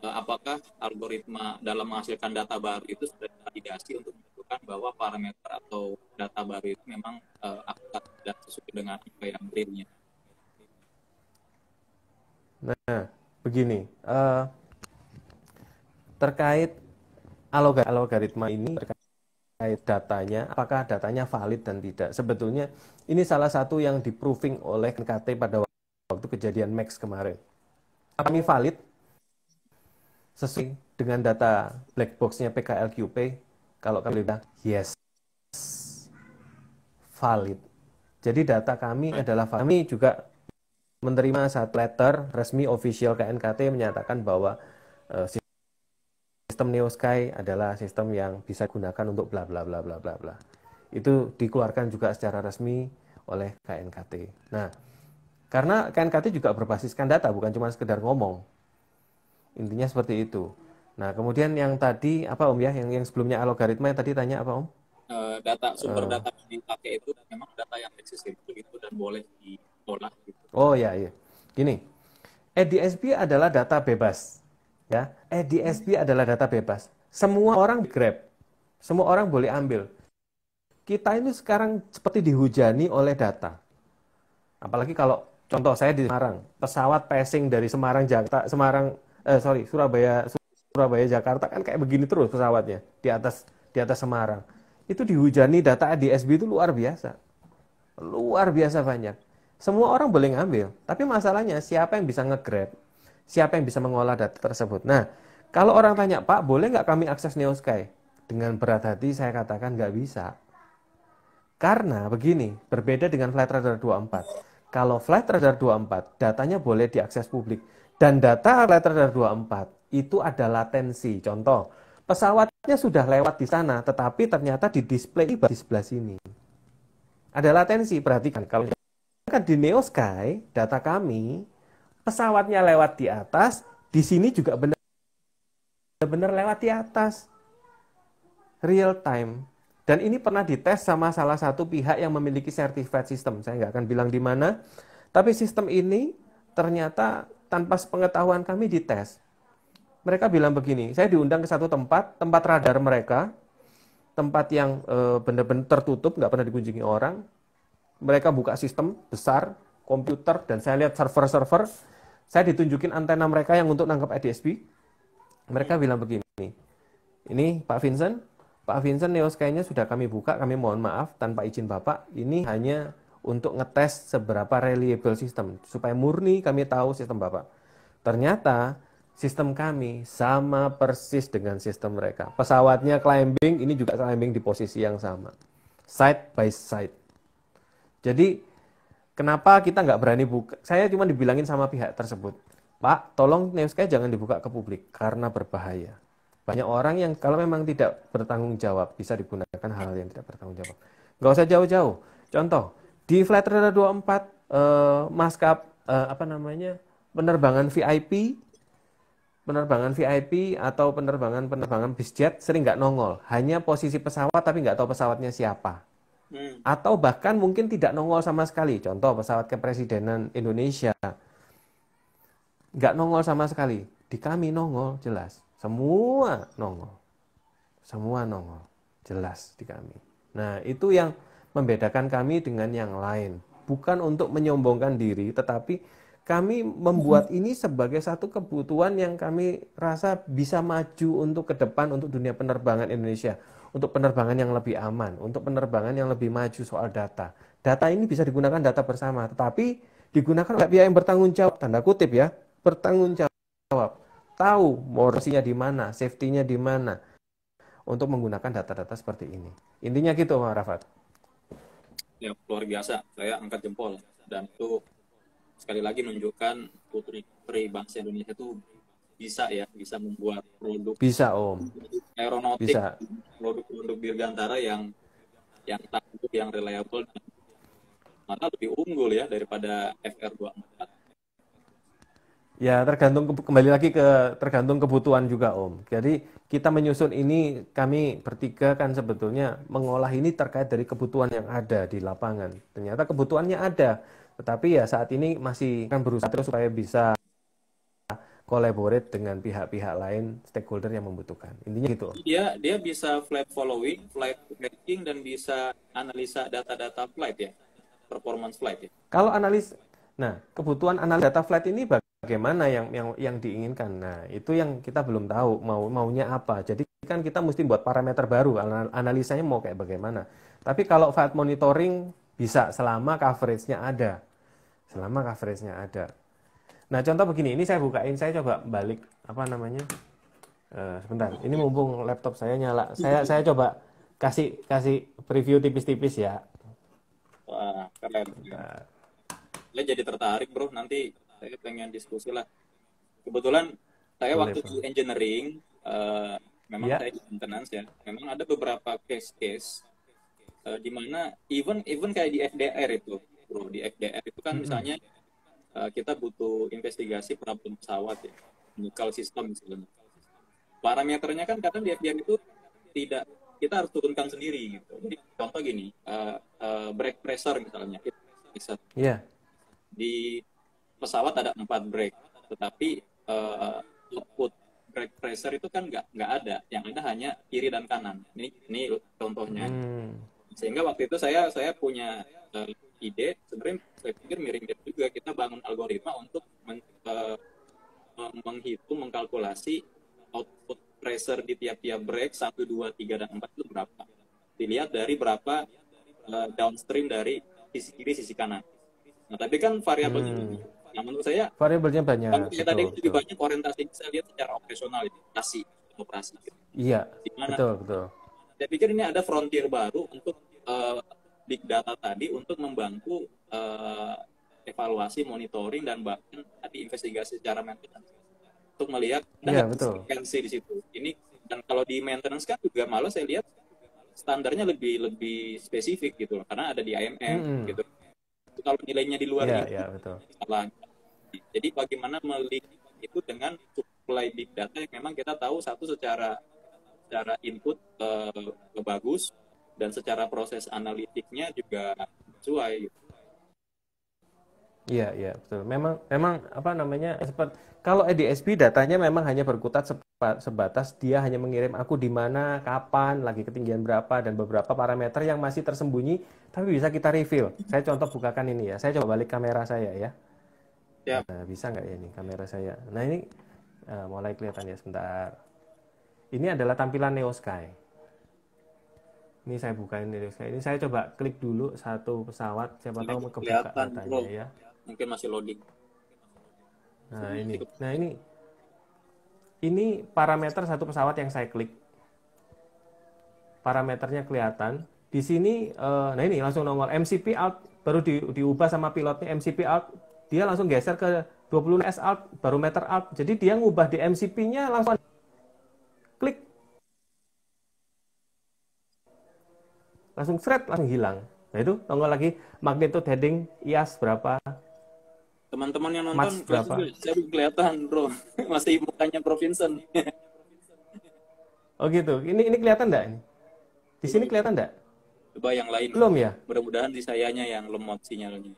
apakah algoritma dalam menghasilkan data baru itu sudah validasi untuk menentukan bahwa parameter atau data baru itu memang akurat dan sesuai dengan apa yang real-nya? Nah, begini, terkait algoritma ini, terkait datanya, apakah datanya valid dan tidak. Sebetulnya ini salah satu yang di-proving oleh KNKT pada waktu kejadian Max kemarin. Kami valid sesuai dengan data black box-nya PKLQP. Kalau kami bilang yes, valid. Jadi data kami adalah valid. Kami juga menerima satu letter resmi official KNKT menyatakan bahwa sistem NeoSky adalah sistem yang bisa digunakan untuk bla bla bla bla bla bla. Itu dikeluarkan juga secara resmi oleh KNKT. Nah, karena KNKT juga berbasiskan data, bukan cuma sekedar ngomong. Intinya seperti itu. Nah, kemudian yang tadi apa Om ya, yang sebelumnya algoritma yang tadi tanya apa Om? Sumber data yang dipakai itu memang data yang accessible gitu dan boleh diolah gitu. Oh ya, iya. Gini, ADS-B adalah data bebas. Ya, ADS-B adalah data bebas. Semua orang grab, semua orang boleh ambil. Kita ini sekarang seperti dihujani oleh data. Apalagi kalau contoh saya di Semarang, pesawat passing dari Surabaya Jakarta kan kayak begini terus pesawatnya di atas Semarang. Itu dihujani data ADS-B itu luar biasa. Luar biasa banyak. Semua orang boleh ngambil, tapi masalahnya siapa yang bisa nge-grab? Siapa yang bisa mengolah data tersebut? Nah, kalau orang tanya, Pak, boleh nggak kami akses NeoSky? Dengan berat hati saya katakan nggak bisa. Karena begini, berbeda dengan Flight Radar 24. Kalau Flight Radar 24, datanya boleh diakses publik. Dan data Flight Radar 24 itu ada latensi. Contoh, pesawatnya sudah lewat di sana, tetapi ternyata di display di sebelah sini. Ada latensi, perhatikan. Kalau di NeoSky, data kami, pesawatnya lewat di atas, di sini juga benar-benar lewat di atas. Real time. Dan ini pernah dites sama salah satu pihak yang memiliki certified system. Saya nggak akan bilang di mana. Tapi sistem ini ternyata tanpa sepengetahuan kami dites. Mereka bilang begini, saya diundang ke satu tempat radar mereka, tempat yang benar-benar tertutup, nggak pernah dikunjungi orang. Mereka buka sistem besar, komputer, dan saya lihat server-server. Saya ditunjukin antena mereka yang untuk nangkap ADS-B. Mereka bilang begini, ini Pak Vincent NeoSky-nya sudah kami buka, kami mohon maaf tanpa izin Bapak, ini hanya untuk ngetes seberapa reliable sistem, supaya murni kami tahu sistem Bapak. Ternyata sistem kami sama persis dengan sistem mereka. Pesawatnya climbing, ini juga climbing di posisi yang sama. Side by side. Jadi, kenapa kita nggak berani buka? Saya cuma dibilangin sama pihak tersebut, Pak, tolong NeoSky jangan dibuka ke publik, karena berbahaya. Banyak orang yang kalau memang tidak bertanggung jawab, bisa digunakan hal yang tidak bertanggung jawab. Nggak usah jauh-jauh. Contoh, di Flight Radar 24, penerbangan VIP atau penerbangan bisjet sering nggak nongol. Hanya posisi pesawat tapi nggak tahu pesawatnya siapa. Atau bahkan mungkin tidak nongol sama sekali. Contoh pesawat kepresidenan Indonesia nggak nongol sama sekali. Di kami nongol jelas. Semua nongol, jelas di kami. Nah, itu yang membedakan kami dengan yang lain. Bukan untuk menyombongkan diri, tetapi kami membuat ini sebagai satu kebutuhan yang kami rasa bisa maju untuk ke depan untuk dunia penerbangan Indonesia, untuk penerbangan yang lebih aman, untuk penerbangan yang lebih maju soal data. Data ini bisa digunakan data bersama, tetapi digunakan oleh pihak yang bertanggung jawab, tanda kutip ya, bertanggung jawab, tahu morasinya di mana, safety-nya di mana, untuk menggunakan data-data seperti ini. Intinya gitu, Mas Rafat. Ya, luar biasa. Saya angkat jempol. Dan itu sekali lagi menunjukkan putri bangsa Indonesia itu bisa membuat produk Bisa, Om. aeronautik, Bisa. produk dirgantara yang tangguh, yang reliable, dan malah lebih unggul ya daripada FR24. Ya, kembali lagi ke tergantung kebutuhan juga, Om. Jadi kita menyusun ini, kami bertiga kan sebetulnya mengolah ini terkait dari kebutuhan yang ada di lapangan. Ternyata kebutuhannya ada, tetapi ya saat ini masih kan berusaha terus supaya bisa collaborate dengan pihak-pihak lain, stakeholder yang membutuhkan. Intinya gitu, Om. Dia bisa flight following, flight tracking, dan bisa analisa data-data flight ya, performance flight ya. Kalau kebutuhan analis data flight ini bagaimana yang diinginkan? Nah, itu yang kita belum tahu maunya apa. Jadi kan kita mesti buat parameter baru, analisanya mau kayak bagaimana. Tapi kalau flight monitoring bisa selama coveragenya ada. Selama coveragenya ada. Nah, contoh begini, ini saya bukain, saya coba balik apa namanya? Sebentar, ini mumpung laptop saya nyala. Saya coba kasih preview tipis-tipis ya. Wah, keren. Bentar. Saya jadi tertarik, bro. Nanti saya pengen diskusi lah. Kebetulan saya Boleh, waktu Bro. di engineering, memang Ya. saya di maintenance ya. Memang ada beberapa case-case di mana even kayak di FDR itu, bro. Di FDR itu kan misalnya kita butuh investigasi problem pesawat ya, mechanical system misalnya. Parameternya kan kadang di FDR itu tidak, kita harus turunkan sendiri gitu. Jadi contoh gini, brake pressure misalnya, Iya. di pesawat ada 4 brake, tetapi output brake pressure itu kan nggak ada, yang ada hanya kiri dan kanan. Ini contohnya. Sehingga waktu itu saya punya ide, sebenarnya saya pikir mirip-mirip juga, kita bangun algoritma untuk menghitung, mengkalkulasi output pressure di tiap-tiap brake 1, 2, 3, dan 4 itu berapa. Dilihat dari berapa downstream dari sisi kiri, sisi kanan. Nah, tapi kan variabelnya banyak. Nah, menurut saya, Variabelnya banyak, kan kita tadi lebih betul. banyak orientasinya saya lihat secara operasional, operasi. Gitu. Iya, Dimana betul. saya pikir ini ada frontier baru untuk big data tadi, untuk membantu evaluasi, monitoring, dan bahkan tadi investigasi secara maintenance untuk melihat ada konsistensi di situ. Ini, dan kalau di maintenance kan juga malah saya lihat standarnya lebih spesifik gitu loh, karena ada di IMM gitu. Kalau nilainya di luar ini betul. salah. Jadi bagaimana melihat itu dengan supply big data yang memang kita tahu satu secara input bagus, dan secara proses analitiknya juga sesuai gitu. Iya, betul. Memang apa namanya, kalau EDSB datanya memang hanya berkutat sebatas dia hanya mengirim aku di mana, kapan, lagi ketinggian berapa, dan beberapa parameter yang masih tersembunyi, tapi bisa kita reveal. Saya contoh bukakan ini ya. Saya coba balik kamera saya ya. Nah, bisa nggak ya ini kamera saya? Nah ini mulai kelihatan ya, sebentar. Ini adalah tampilan Neo Sky. Ini saya bukain Neo Sky. Ini saya coba klik dulu satu pesawat. Siapa tahu mau kebuka datanya, bro. Ya. Mungkin masih loading. Nah ini parameter satu pesawat yang saya klik. Parameternya kelihatan. Di sini, nah ini langsung nongol MCP alt, baru diubah sama pilotnya MCP alt. Dia langsung geser ke 20 S alt, barometer alt. Jadi dia ngubah di MCP-nya langsung klik. Langsung langsung hilang. Nah itu nongol lagi magnitude heading IAS berapa. Teman-teman yang nonton saya kelihatan, bro. Masih mukanya Bro Vincent. Oh gitu. Ini kelihatan enggak ini? Di sini kelihatan enggak? Coba yang lain. Belum ya? Mudah-mudahan di sayanya yang lemot sinyalnya.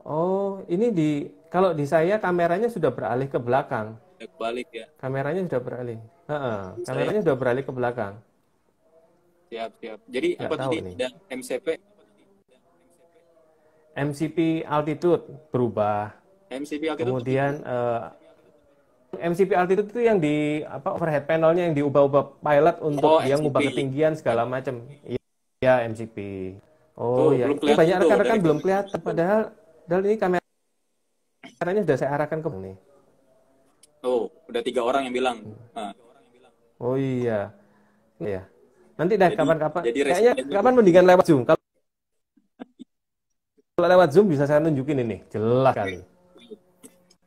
Oh, ini kalau di saya kameranya sudah beralih ke belakang. Balik ya. Kameranya sudah beralih. Kameranya sudah beralih ke belakang. Siap. Jadi apa tadi ada MCP? MCP altitude berubah. MCP altitude itu Kemudian MCP altitude itu yang di apa overhead panelnya yang diubah-ubah pilot untuk oh dia ngubah MCP. ketinggian segala macam. Iya, MCP. Oh Tuh ya, belum ini kelihatan banyak tuh rekan-rekan dari belum kelihatan. Padahal ini kameranya sudah saya arahkan ke nih. tuh udah 3 orang yang bilang. Nah, Oh iya, ya. Nanti deh jadi kapan-kapan. jadi Kayaknya resiliennya kapan bagus. mendingan lewat Zoom. Kalau lewat Zoom bisa saya nunjukin ini, jelas kali.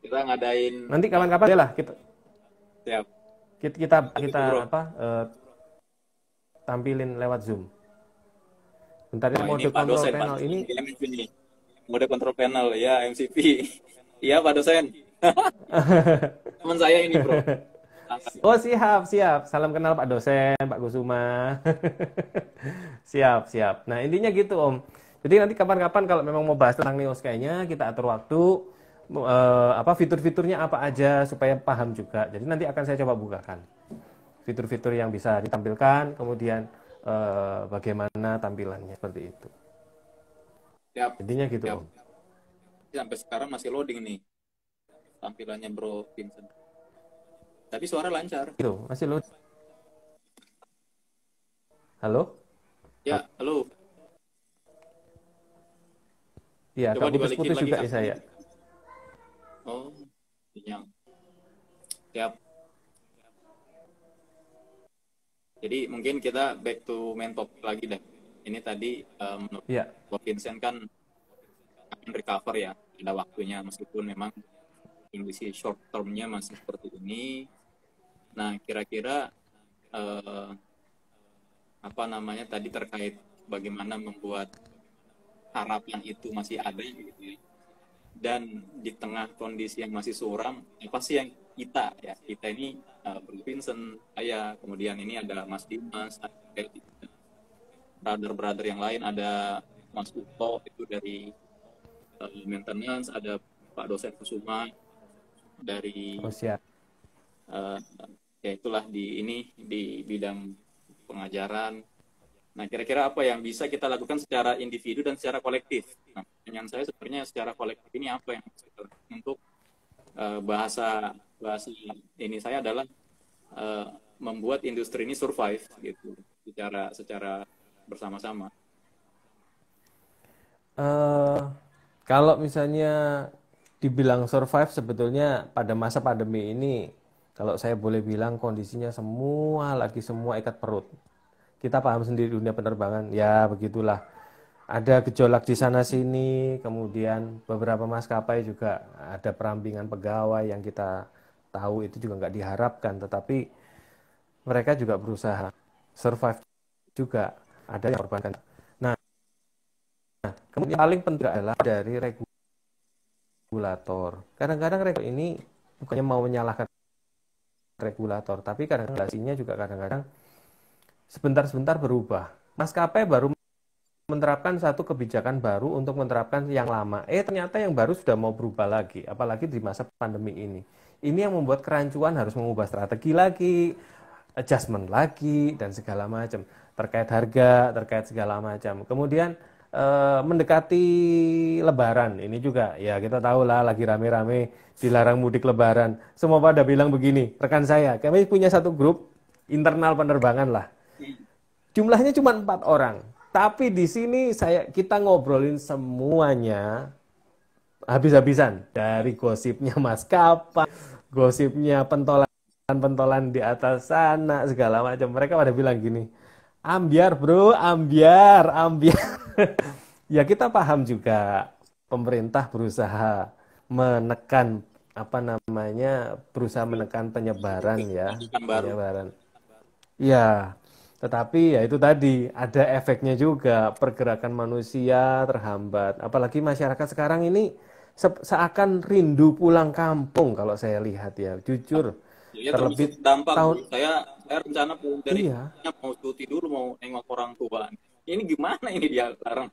Kita ngadain Nanti kapan-kapan ya lah kita siap. kita kita, Itu kita bro. apa tampilin lewat Zoom. Bentar ini Oh ini mode Pak kontrol dosen, Pak panel dosen ini. di MCP nih. Mode control panel ya MCP. Iya Pak dosen. Teman saya ini bro. Angkat. Oh siap, siap. Salam kenal Pak dosen, Pak Kusuma. Siap, siap. Nah intinya gitu Om. Jadi nanti kapan-kapan kalau memang mau bahas tentang Neos kayaknya kita atur waktu apa fitur-fiturnya apa aja supaya paham juga. Jadi nanti akan saya coba bukakan fitur-fitur yang bisa ditampilkan, kemudian bagaimana tampilannya seperti itu. Siap. Intinya gitu Siap. Om. Sampai sekarang masih loading nih tampilannya Bro Vincent. Tapi suara lancar. Gitu, masih load. Halo? Ya, halo. Iya, Coba agak dibalikin putus-putus lagi juga Kak. nih saya. Oh, sinyal. Siap. Jadi mungkin kita back to main topic lagi deh. Ini tadi menurut Iya. Bro Vincent kan akan recover ya. Ada waktunya meskipun memang kondisi short termnya masih seperti ini. Nah, kira-kira apa namanya tadi terkait bagaimana membuat harapan itu masih ada gitu ya. Dan di tengah kondisi yang masih suram, apa sih yang kita ini Bro Vincent, saya, kemudian ini ada Mas Dimas, ada brother-brother yang lain, ada Mas Uto itu dari maintenance, ada Pak dosen Kusuma dari Oh, siap. ya itulah di bidang pengajaran. Nah, kira-kira apa yang bisa kita lakukan secara individu dan secara kolektif? Nah, pertanyaan saya sebenarnya secara kolektif ini apa yang bisa kita lakukan untuk bahasa ini saya adalah membuat industri ini survive gitu secara bersama-sama. Kalau misalnya dibilang survive sebetulnya pada masa pandemi ini, kalau saya boleh bilang kondisinya semua ikat perut. Kita paham sendiri dunia penerbangan, ya begitulah. Ada gejolak di sana sini, kemudian beberapa maskapai juga ada perampingan pegawai yang kita tahu itu juga nggak diharapkan, tetapi mereka juga berusaha survive juga. Ada yang korbankan. Nah, kemudian paling penting adalah dari regulator. Kadang-kadang regulator ini bukannya mau menyalahkan regulator, tapi kadang-kadang regulasinya juga kadang-kadang sebentar-sebentar berubah. Maskapai baru menerapkan satu kebijakan baru untuk menerapkan yang lama. Ternyata yang baru sudah mau berubah lagi, apalagi di masa pandemi ini. Ini yang membuat kerancuan harus mengubah strategi lagi, adjustment lagi, dan segala macam. Terkait harga, terkait segala macam. Kemudian mendekati Lebaran, ini juga ya kita tahu lah lagi rame-rame dilarang mudik Lebaran. Semua pada bilang begini, rekan saya, kami punya satu grup internal penerbangan lah. Jumlahnya cuma 4 orang. Tapi di sini kita ngobrolin semuanya habis-habisan. Dari gosipnya maskapai, gosipnya pentolan di atas sana, segala macam. Mereka pada bilang gini, ambiar bro, ambiar. Ya kita paham juga pemerintah berusaha menekan berusaha menekan penyebaran ya, Baru. penyebaran. Ya, tetapi ya itu tadi ada efeknya juga pergerakan manusia terhambat. Apalagi masyarakat sekarang ini seakan rindu pulang kampung kalau saya lihat ya, jujur. Ya Terlebih termasuk dampak tahun saya rencana pulang dari iya, mau cuti dulu mau nengok orang tua. Ini gimana ini dia larang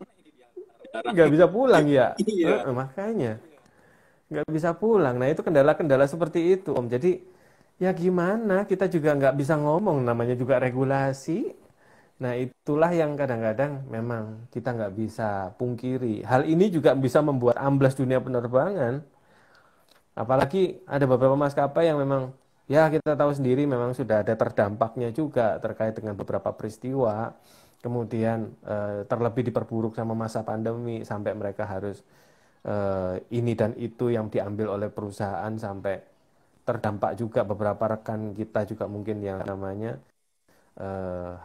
nggak bisa pulang ya. iya. Makanya nggak bisa pulang. Nah itu kendala-kendala seperti itu Om. Jadi ya gimana kita juga nggak bisa ngomong namanya juga regulasi. Nah, itulah yang kadang-kadang memang kita nggak bisa pungkiri. Hal ini juga bisa membuat amblas dunia penerbangan. Apalagi ada beberapa maskapai yang memang ya kita tahu sendiri memang sudah ada terdampaknya juga terkait dengan beberapa peristiwa. Kemudian terlebih diperburuk sama masa pandemi sampai mereka harus ini dan itu yang diambil oleh perusahaan sampai terdampak juga beberapa rekan kita juga mungkin yang namanya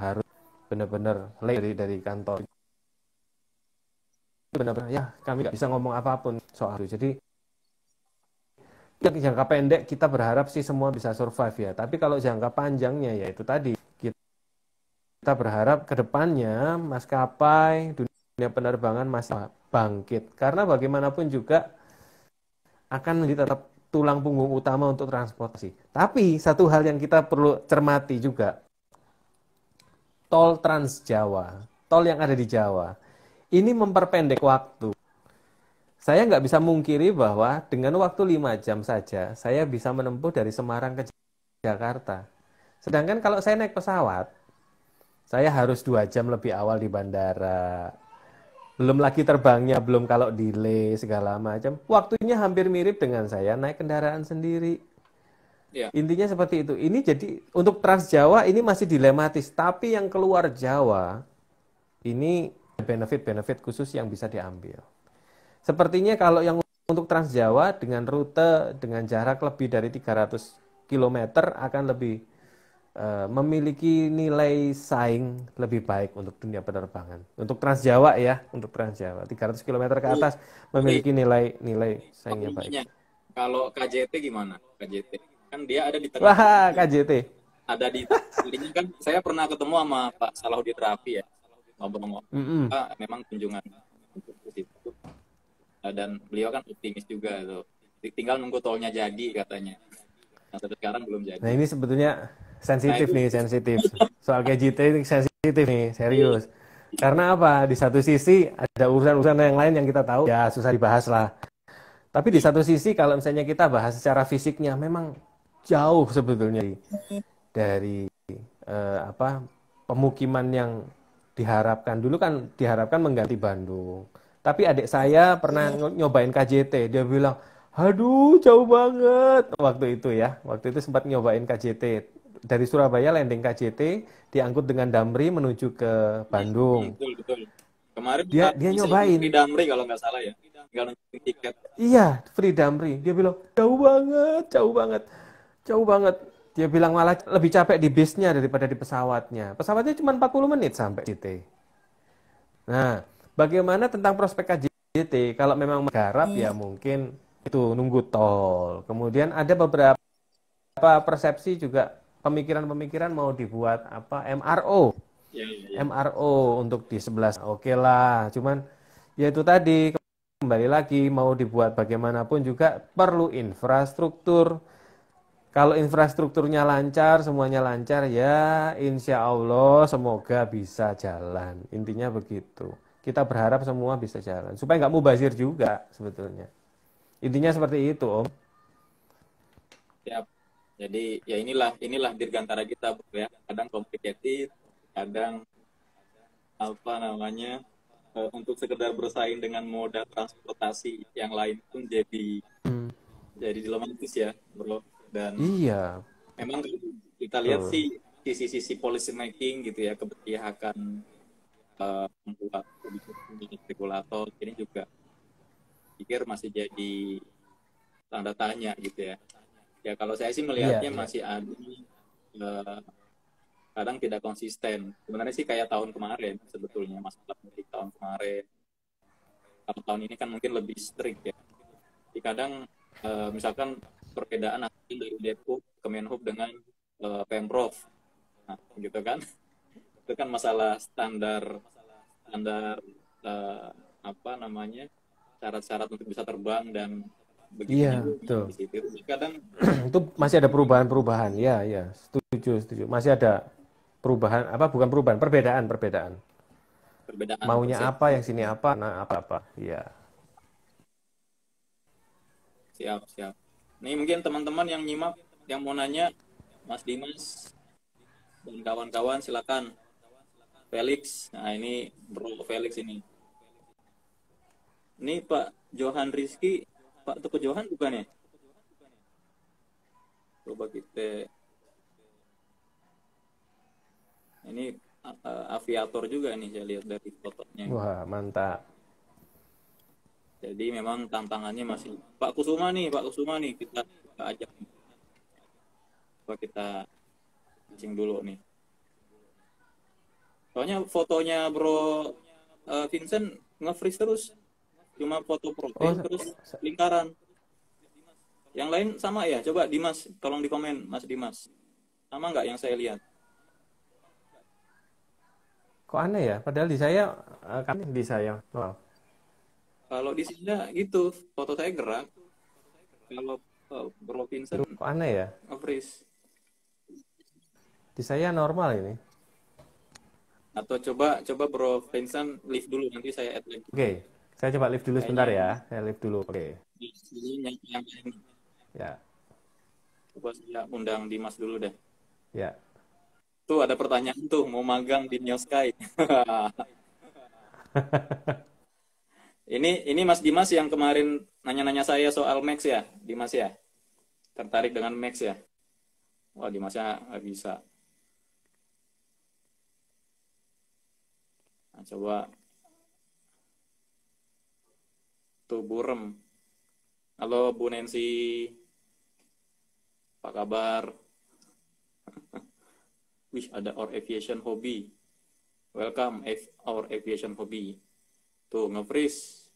harus benar-benar lari dari kantor. Benar-benar ya kami nggak bisa ngomong apapun soal itu. Jadi yang jangka pendek kita berharap sih semua bisa survive ya. Tapi kalau jangka panjangnya ya itu tadi kita berharap ke depannya maskapai dunia penerbangan masih bangkit. Karena bagaimanapun juga akan menjadi tetap tulang punggung utama untuk transportasi. Tapi satu hal yang kita perlu cermati juga, tol Trans Jawa, tol yang ada di Jawa, ini memperpendek waktu. Saya nggak bisa mungkiri bahwa dengan waktu 5 jam saja, saya bisa menempuh dari Semarang ke Jakarta. Sedangkan kalau saya naik pesawat, saya harus 2 jam lebih awal di bandara. Belum lagi terbangnya, belum kalau delay segala macam. Waktunya hampir mirip dengan saya naik kendaraan sendiri. Ya, Intinya seperti itu. Ini jadi untuk Trans Jawa ini masih dilematis, tapi yang keluar Jawa ini benefit-benefit khusus yang bisa diambil. Sepertinya kalau yang untuk Trans Jawa dengan rute dengan jarak lebih dari 300 km akan lebih memiliki nilai saing lebih baik untuk dunia penerbangan. Untuk Trans Jawa ya, untuk Trans Jawa 300 km ke atas tapi memiliki nilai saingnya baik. ininya, kalau KJT gimana? KJT kan dia ada di tengah-tengah Wah, tuh. KJT. Ada di ini kan saya pernah ketemu sama Pak Salahuddin Rafi ya, ngomong-ngomong. Mm-mm. Memang kunjungan untuk ke situ. Dan beliau kan optimis juga tuh. Tinggal nunggu tolnya jadi katanya. Nah, sampai sekarang belum Nah, jadi. ini sebetulnya Nah sensitif itu nih, sensitif. Soal KJT ini sensitif nih, serius. Karena apa? Di satu sisi ada urusan-urusan yang lain yang kita tahu, ya susah dibahas lah. Tapi di satu sisi kalau misalnya kita bahas secara fisiknya, memang jauh sebetulnya dari apa pemukiman yang diharapkan. Dulu kan diharapkan mengganti Bandung. Tapi adik saya pernah nyobain KJT, dia bilang, aduh jauh banget. Waktu itu ya, waktu itu sempat nyobain KJT. Dari Surabaya landing KJT, diangkut dengan Damri menuju ke Bandung. betul betul. Kemarin Dia bisa ikut nyobain, Free Damri kalau nggak salah ya. Tinggal nunjukin tiket. iya, free Damri. Dia bilang, jauh banget, jauh banget, jauh banget. Dia bilang malah lebih capek di bisnya daripada di pesawatnya. Pesawatnya cuma 40 menit sampai JT. Nah, bagaimana tentang prospek KJT? Kalau memang garap ya mungkin itu nunggu tol. Kemudian ada beberapa persepsi juga pemikiran-pemikiran mau dibuat apa MRO. Ya, ya, ya. MRO untuk di 11. Oke lah, cuman ya itu tadi kembali lagi mau dibuat bagaimanapun juga perlu infrastruktur. Kalau infrastrukturnya lancar, semuanya lancar, ya insya Allah semoga bisa jalan. Intinya begitu. Kita berharap semua bisa jalan. Supaya nggak mubazir juga sebetulnya. Intinya seperti itu, Om. Siap. Jadi ya inilah dirgantara kita, Bro, ya. Kadang complicated, kadang apa namanya untuk sekedar bersaing dengan moda transportasi yang lain pun Hmm, jadi dilematis ya, Bro. Dan iya, memang kita lihat betul. sih sisi-sisi policy making gitu ya, keberpihakan membuat kebijakan regulator ini juga pikir masih jadi tanda tanya gitu ya. Ya kalau saya sih Iya, melihatnya iya. masih ada eh, kadang tidak konsisten. Sebenarnya sih kayak tahun kemarin sebetulnya masalah dari tahun kemarin. Kalau tahun ini kan mungkin lebih strict ya. Jadi kadang misalkan perbedaan hasil dari Depok ke Menhub dengan Pemprov, nah, gitu kan? Itu kan masalah standar standar eh, apa namanya syarat-syarat untuk bisa terbang dan begitunya Iya, betul. di situ. Kadang Itu masih ada perubahan-perubahan. Ya, ya, setuju, setuju. Masih ada perubahan apa bukan perubahan, perbedaan. perbedaan Maunya apa persepsi. yang sini apa, nah apa-apa. Iya. Siap, siap. Nih mungkin teman-teman yang nyimak, yang mau nanya, Mas Dimas dan kawan-kawan silakan. Felix, nah ini Bro Felix ini. Ini Pak Johan Rizky, Pak Tuku Johan bukan ya? Oke. Ini aviator juga nih saya lihat dari fotonya. Wah, mantap. Jadi memang tantangannya masih Pak Kusuma nih kita ajak coba kita pancing dulu nih. Soalnya fotonya Bro Vincent nge-freeze terus, cuma foto Oh, profil terus lingkaran. Yang lain sama ya? Coba Dimas, tolong di komen Mas Dimas. Sama nggak yang saya lihat? kok aneh ya? Padahal di saya, kan di saya. Wow. Kalau di sini gitu, foto saya gerak. Kalau Bro Vincent Aduh, kok aneh ya? nge-freeze. Di saya normal ini. Atau coba Bro Vincent leave dulu, nanti saya add lagi. Oke, saya coba live dulu sebentar Kayaknya ya. Saya live dulu. Oke, di sini yang ini. ya, Coba saya undang Dimas dulu deh. ya. Tuh ada pertanyaan tuh, mau magang di Neo Sky. Ini Mas Dimas yang kemarin nanya-nanya saya soal Max ya, Dimas ya? Tertarik dengan Max ya? Wah, Dimasnya nggak bisa. Nah, coba tuh Burem. Halo Bu Nancy, apa kabar? Wih, ada Our Aviation Hobby. Welcome Our Aviation Hobby. Tuh, nge-freeze.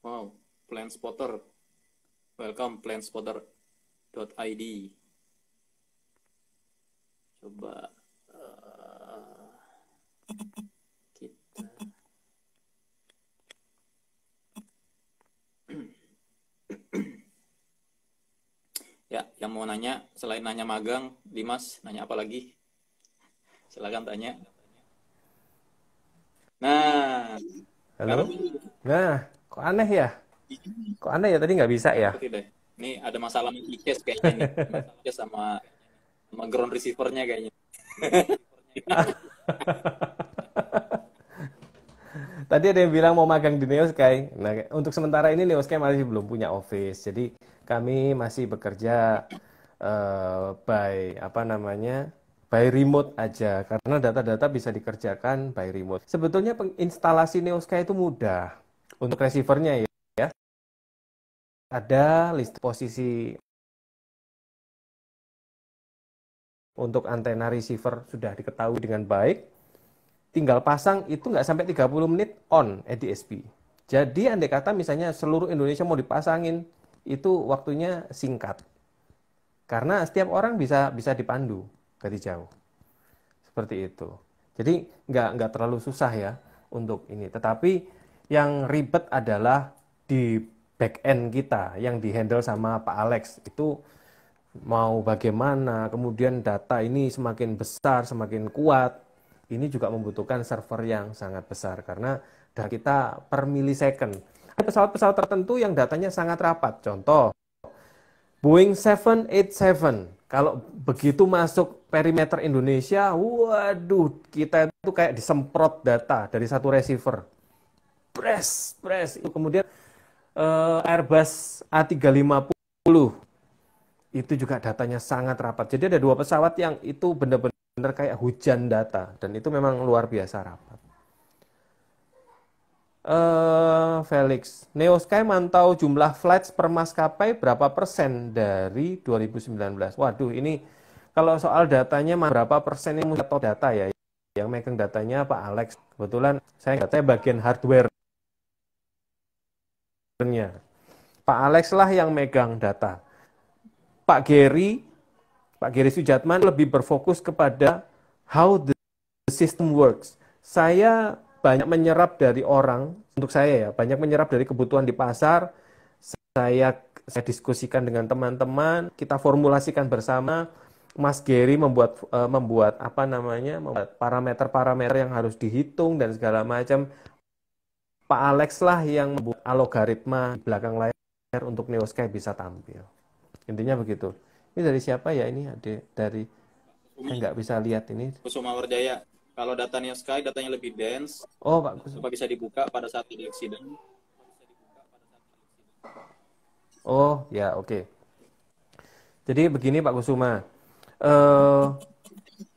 Wow, Plan Spotter. Welcome planspotter.id. Coba kita ya, yang mau nanya selain nanya magang, Dimas nanya apa lagi? Silakan tanya. Nah, Halo? sekarang Nah, kok aneh ya? Kok aneh ya? Tadi nggak bisa nggak ya? ngerti deh. Ini ada masalah case kayaknya nih, case sama ground receiver-nya kayaknya. Tadi ada yang bilang mau magang di Neo Sky. Nah, untuk sementara ini Neo Sky masih belum punya office. Jadi kami masih bekerja by apa namanya? By remote aja karena data-data bisa dikerjakan by remote. Sebetulnya instalasi Neo Sky itu mudah. Untuk receivernya ya. Ada list posisi untuk antena receiver sudah diketahui dengan baik. Tinggal pasang itu nggak sampai 30 menit on ADSB. Jadi andai kata misalnya seluruh Indonesia mau dipasangin, itu waktunya singkat. Karena setiap orang bisa dipandu dari jauh. Seperti itu. Jadi nggak terlalu susah ya untuk ini. Tetapi yang ribet adalah di back end kita yang dihandle sama Pak Alex. Itu mau bagaimana, kemudian data ini semakin besar, semakin kuat, ini juga membutuhkan server yang sangat besar karena data kita per millisecond. Ada pesawat-pesawat tertentu yang datanya sangat rapat. Contoh, Boeing 787. Kalau begitu masuk perimeter Indonesia, waduh, kita itu kayak disemprot data dari satu receiver. Press. Itu kemudian Airbus A350 itu juga datanya sangat rapat. Jadi ada dua pesawat yang itu benar-benar kayak hujan data dan itu memang luar biasa rapat. Felix, Neo Sky mantau jumlah flights per maskapai berapa persen dari 2019? Waduh, ini kalau soal datanya berapa persen ini mesti tahu data ya. Yang megang datanya Pak Alex. Kebetulan saya bagian hardware-nya. Pak Alex lah yang megang data. Pak Gary Sujatman lebih berfokus kepada how the system works. Saya banyak menyerap dari orang, untuk saya ya, banyak menyerap dari kebutuhan di pasar. Saya diskusikan dengan teman-teman, kita formulasikan bersama. Mas Gary membuat membuat parameter-parameter yang harus dihitung dan segala macam. Pak Alex lah yang membuat algoritma di belakang layar untuk Neo Sky bisa tampil. Intinya begitu. Ini dari siapa ya ini? Dari Saya nggak bisa lihat ini. Kusuma Warjaya. Kalau data New Sky, datanya lebih dense. Oh, Pak Apa bisa dibuka pada saat ada eksiden? Oh, ya, oke. Jadi begini Pak Kusuma, eh,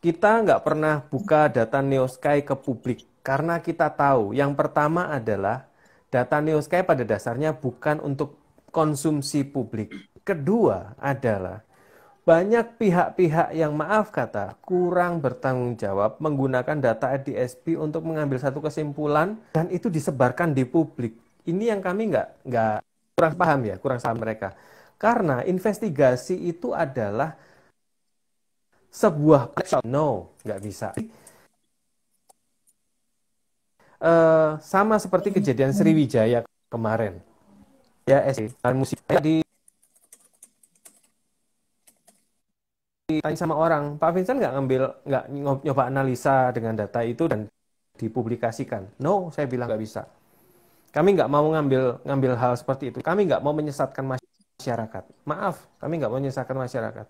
kita nggak pernah buka data Neosky ke publik karena kita tahu yang pertama adalah data Neosky pada dasarnya bukan untuk konsumsi publik. Kedua adalah banyak pihak-pihak yang maaf kata kurang bertanggung jawab menggunakan data DSP untuk mengambil satu kesimpulan dan itu disebarkan di publik. Ini yang kami nggak kurang paham ya, kurang paham mereka. Karena investigasi itu adalah sebuah no, nggak bisa. Sama seperti kejadian Sriwijaya kemarin. Ya, musik di ditanya sama orang, Pak Vincent nggak nyoba analisa dengan data itu dan dipublikasikan. No, saya bilang nggak bisa. Kami nggak mau ngambil hal seperti itu. Kami nggak mau menyesatkan masyarakat. Maaf, kami nggak mau menyesatkan masyarakat.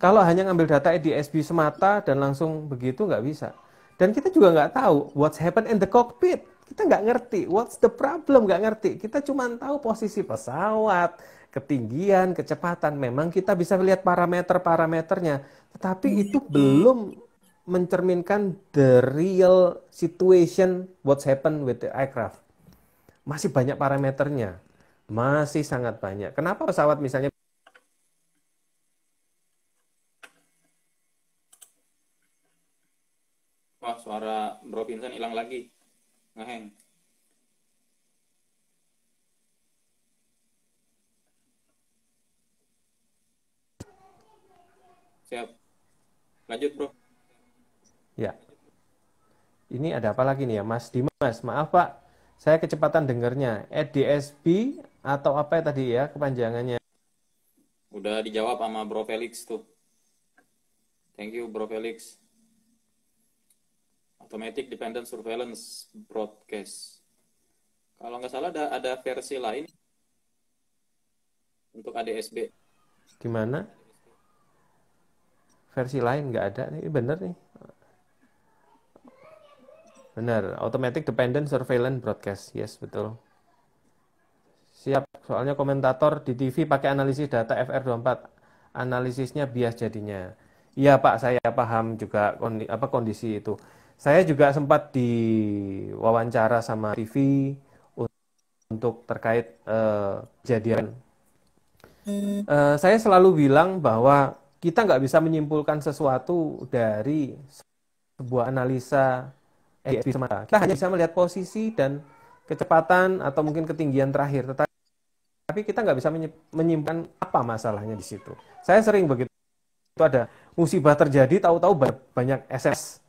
Kalau hanya ngambil data EDSB semata dan langsung begitu nggak bisa. Dan kita juga nggak tahu what's happen in the cockpit. Kita nggak ngerti what's the problem, nggak ngerti. Kita cuma tahu posisi pesawat, ketinggian, kecepatan. Memang kita bisa lihat parameter-parameternya, tetapi itu belum mencerminkan the real situation what's happen with the aircraft. Masih banyak parameternya, masih sangat banyak. Kenapa pesawat misalnya Wah, suara Bro Vincent hilang lagi. Ngeheng. Siap. Lanjut, Bro. ya? Ini ada apa lagi nih ya, Mas Dimas? Maaf Pak, saya kecepatan dengarnya. EDSB atau apa ya tadi ya kepanjangannya? Udah dijawab sama Bro Felix tuh. Thank you, Bro Felix. Automatic Dependent Surveillance Broadcast. Kalau nggak salah ada versi lain untuk ADSB. Gimana? Versi lain nggak ada nih, bener nih. Benar, Automatic Dependent Surveillance Broadcast. Yes, betul. Siap, soalnya komentator di TV pakai analisis data FR24. Analisisnya bias jadinya. Iya Pak, saya paham juga kondisi itu. Saya juga sempat diwawancara sama TV untuk terkait kejadian. Saya selalu bilang bahwa kita nggak bisa menyimpulkan sesuatu dari sebuah analisa EDSB semata. Kita hanya bisa melihat posisi dan kecepatan atau mungkin ketinggian terakhir, tetapi kita nggak bisa menyimpulkan apa masalahnya di situ. Saya sering begitu, itu ada musibah terjadi, tahu-tahu banyak SS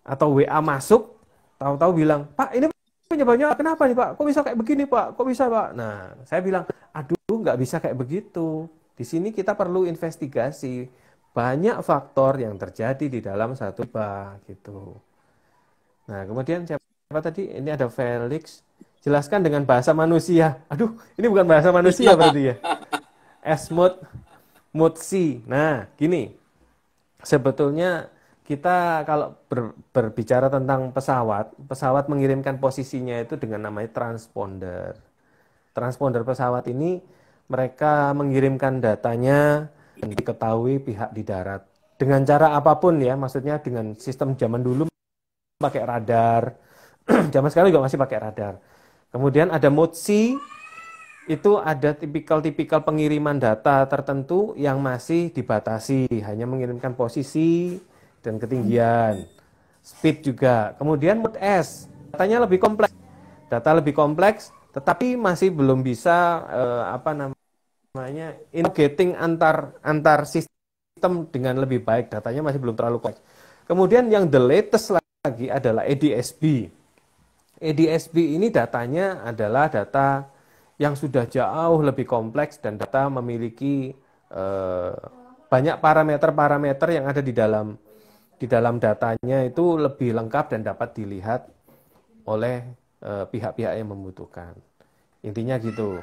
atau WA masuk, tahu-tahu bilang, Pak ini penyebabnya kenapa nih Pak? Kok bisa kayak begini Pak? Kok bisa Pak? Nah, saya bilang, aduh nggak bisa kayak begitu. Di sini kita perlu investigasi. Banyak faktor yang terjadi di dalam satu bah gitu. Nah, kemudian siapa tadi? Ini ada Felix. Jelaskan dengan bahasa manusia. Aduh, ini bukan bahasa manusia berarti ya. Esmod Mutsi. Nah, gini. Sebetulnya kita kalau berbicara tentang pesawat mengirimkan posisinya itu dengan namanya transponder. Transponder pesawat ini mereka mengirimkan datanya dan diketahui pihak di darat. Dengan cara apapun ya, maksudnya dengan sistem zaman dulu pakai radar. Zaman sekarang juga masih pakai radar. Kemudian ada MOTSI, itu ada tipikal-tipikal pengiriman data tertentu yang masih dibatasi, hanya mengirimkan posisi dan ketinggian. Speed juga. Kemudian Mode S, datanya lebih kompleks. Data lebih kompleks, tetapi masih belum bisa integrating antar sistem dengan lebih baik. Datanya masih belum terlalu kompleks. Kemudian yang the latest lagi adalah EDSB. EDSB ini datanya adalah data yang sudah jauh lebih kompleks dan data memiliki banyak parameter-parameter yang ada di dalam datanya itu lebih lengkap dan dapat dilihat oleh pihak-pihak yang membutuhkan. Intinya gitu.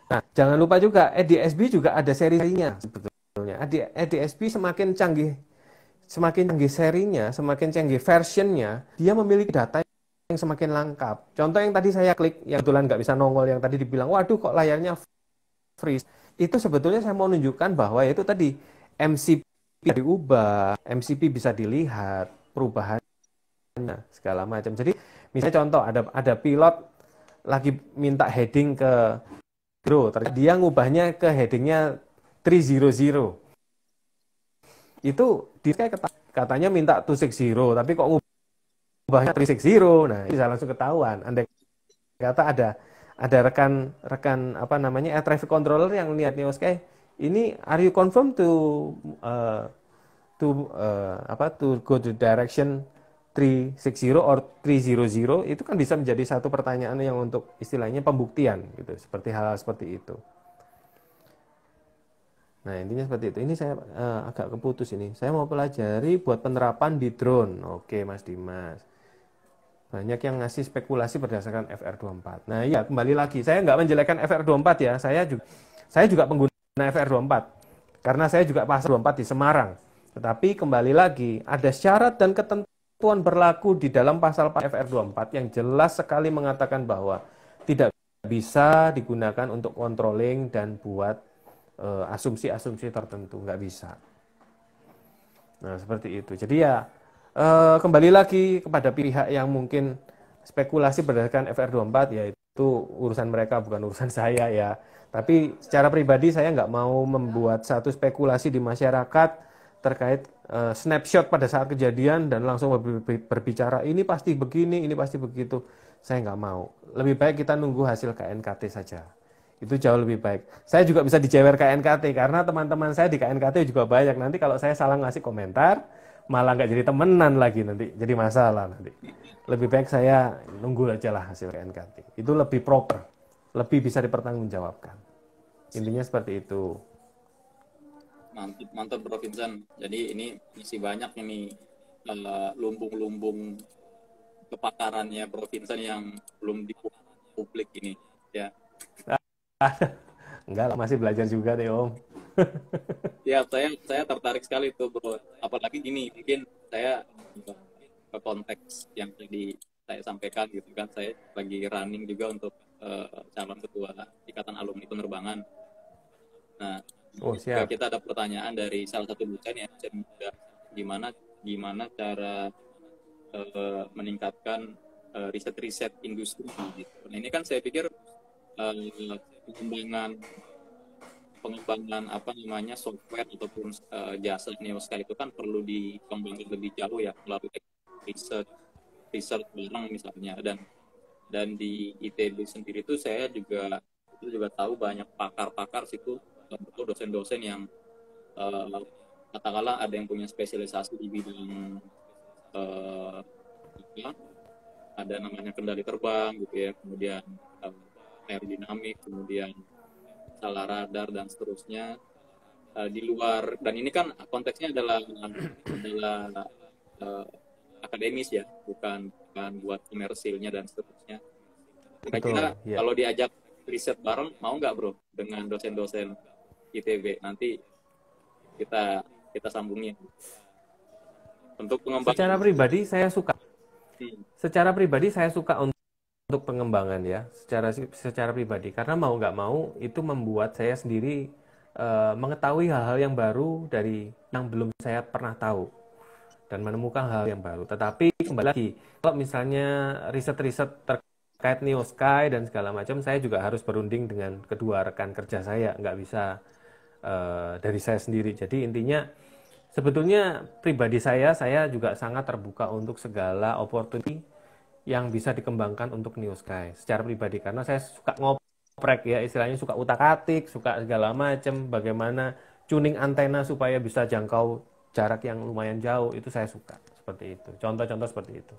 Nah, jangan lupa juga EDSB juga ada seri-serinya sebetulnya. EDSB semakin canggih semakin canggih serinya, semakin canggih versionnya, dia memiliki data yang semakin lengkap. Contoh yang tadi saya klik, yang kebetulan nggak bisa nongol, yang tadi dibilang, waduh kok layarnya freeze. Itu sebetulnya saya mau menunjukkan bahwa itu tadi MCP diubah, MCP bisa dilihat, perubahannya segala macam. Jadi misalnya contoh ada pilot lagi minta heading ke zero, ternyata dia ngubahnya ke headingnya 300. Itu dia katanya minta 260, tapi kok ngubahnya 360. Nah, itu bisa langsung ketahuan. Andai kata ada rekan apa namanya air traffic controller yang lihat Neo Sky, ini are you confirm uh, to go to direction 360 or 300, itu kan bisa menjadi satu pertanyaan yang untuk istilahnya pembuktian gitu, seperti hal seperti itu. Nah, intinya seperti itu. Ini saya agak keputus ini. Saya mau pelajari buat penerapan di drone. Oke, Mas Dimas. Banyak yang ngasih spekulasi berdasarkan FR24. Nah, iya, kembali lagi. Saya nggak menjelekkan FR24 ya. Saya juga pengguna FR24. Karena saya juga pasang 24 di Semarang. Tetapi kembali lagi, ada syarat dan ketentuan berlaku di dalam pasal FR24 yang jelas sekali mengatakan bahwa tidak bisa digunakan untuk controlling dan buat asumsi-asumsi tertentu, nggak bisa. Nah, seperti itu. Jadi ya, kembali lagi kepada pihak yang mungkin spekulasi berdasarkan FR24, ya itu urusan mereka, bukan urusan saya ya. Tapi secara pribadi saya nggak mau membuat satu spekulasi di masyarakat terkait snapshot pada saat kejadian dan langsung berbicara ini pasti begini, ini pasti begitu. Saya nggak mau. Lebih baik kita nunggu hasil KNKT saja. Itu jauh lebih baik. Saya juga bisa dijewer KNKT karena teman-teman saya di KNKT juga banyak. Nanti kalau saya salah ngasih komentar, malah nggak jadi temenan lagi nanti, jadi masalah nanti. Lebih baik saya nunggu aja lah hasil KNKT. Itu lebih proper, lebih bisa dipertanggungjawabkan. Intinya seperti itu. Mantap, mantap Bro Vincent. Jadi ini masih banyak ini lumbung-lumbung kepakarannya Bro Vincent yang belum di publik ini. Ya, Enggak lah, masih belajar juga deh Om. ya saya tertarik sekali tuh Bro. Apalagi gini, mungkin saya ke konteks yang tadi saya sampaikan gitu kan. Saya lagi running juga untuk calon ketua Ikatan Alumni Penerbangan. Nah, Oh juga siap. kita ada pertanyaan dari salah satu dosen ya, gimana gimana cara meningkatkan riset-riset industri gitu. Nah, ini kan saya pikir pengembangan pengembangan apa namanya software ataupun jasa Neosky itu kan perlu dikembangkan lebih jauh ya melalui research research bareng misalnya, dan di ITB sendiri itu saya juga tahu banyak pakar-pakar situ atau dosen-dosen yang katakanlah ada yang punya spesialisasi di bidang apa, ada namanya kendali terbang gitu ya, kemudian aerodinamik, kemudian salah radar dan seterusnya, di luar, dan ini kan konteksnya adalah akademis ya, bukan buat komersilnya dan seterusnya. Kira-kira Betul, ya. kalau diajak riset bareng mau nggak Bro dengan dosen-dosen ITB, nanti kita kita sambungin untuk pengembangan. Secara pribadi saya suka. Hmm. Secara pribadi saya suka untuk pengembangan ya, secara pribadi, karena mau nggak mau itu membuat saya sendiri mengetahui hal-hal yang baru dari yang belum saya pernah tahu dan menemukan hal yang baru. Tetapi kembali lagi, kalau misalnya riset-riset terkait Neo Sky dan segala macam, saya juga harus berunding dengan kedua rekan kerja saya, nggak bisa dari saya sendiri. Jadi intinya sebetulnya pribadi saya juga sangat terbuka untuk segala opportunity yang bisa dikembangkan untuk Neo Sky secara pribadi, karena saya suka ngoprek ya, istilahnya suka utak-atik, suka segala macam, bagaimana tuning antena supaya bisa jangkau jarak yang lumayan jauh, itu saya suka seperti itu. Contoh-contoh seperti itu.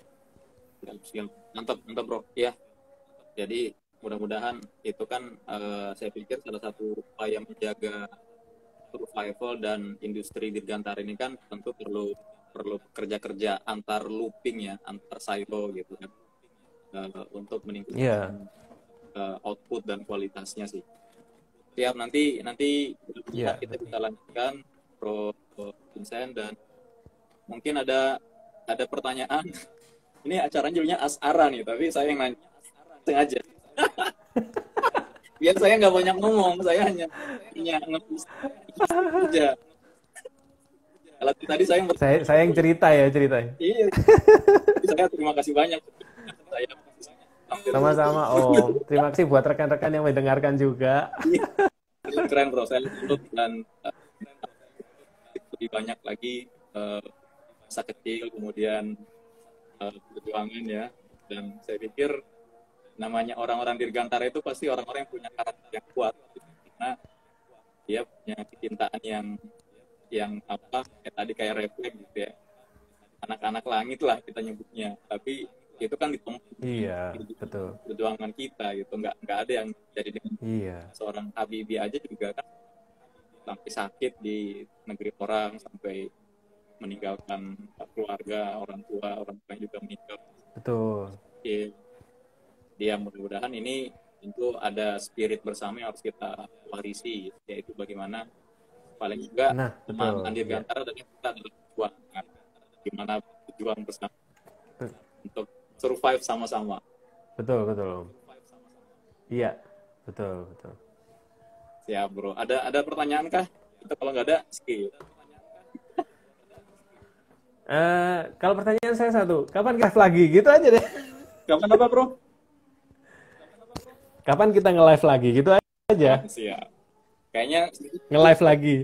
Siap. Mantap, mantap Bro. Ya, jadi mudah-mudahan itu kan saya pikir salah satu upaya menjaga survival dan industri dirgantara ini kan tentu perlu perlu kerja-kerja antar looping ya, antar silo gitu kan, untuk Iya, meningkatkan output dan kualitasnya sih. Siap, nanti iya, kita betul. bisa lanjutkan Pro Vincent, dan mungkin ada pertanyaan. Ini acaranya judulnya Asara nih, tapi saya yang nanya sengaja. Biar saya nggak banyak ngomong, saya hanya nge-push aja. Kalau tadi saya Saya yang cerita ya ceritanya. iya, saya terima kasih banyak. Saya hampir Sama-sama Om. Terima kasih buat rekan-rekan yang mendengarkan juga. keren bro, saya salut dan lebih banyak lagi masa kecil, kemudian perjuangan ya. Dan saya pikir namanya orang-orang Dirgantara itu pasti orang-orang yang punya karakter yang kuat, gitu. Karena dia punya kecintaan yang apa kayak tadi kayak refleks gitu ya, anak-anak langit lah kita nyebutnya, tapi itu kan ditunggu Iya, betul. perjuangan kita gitu, nggak ada yang jadi dengan Iya, seorang Habibie aja juga kan sampai sakit di negeri orang, sampai meninggalkan keluarga, orang tua yang juga meninggal. betul. Jadi, dia mudah-mudahan ini tentu ada spirit bersama yang harus kita warisi, yaitu bagaimana paling juga Nah, teman betul. Ya. Dirgantara dan kita adalah perjuangan, gimana berjuang bersama untuk survive sama-sama. Betul, betul Om. Iya, betul, betul. Siap bro. Ada pertanyaan kah? Itu kalau nggak ada, skip. Kalau pertanyaan saya satu, kapan live lagi? Gitu aja deh. Kapan apa bro? Kapan kita nge-live lagi? Gitu aja. Siap. Kayaknya Nge-live lagi.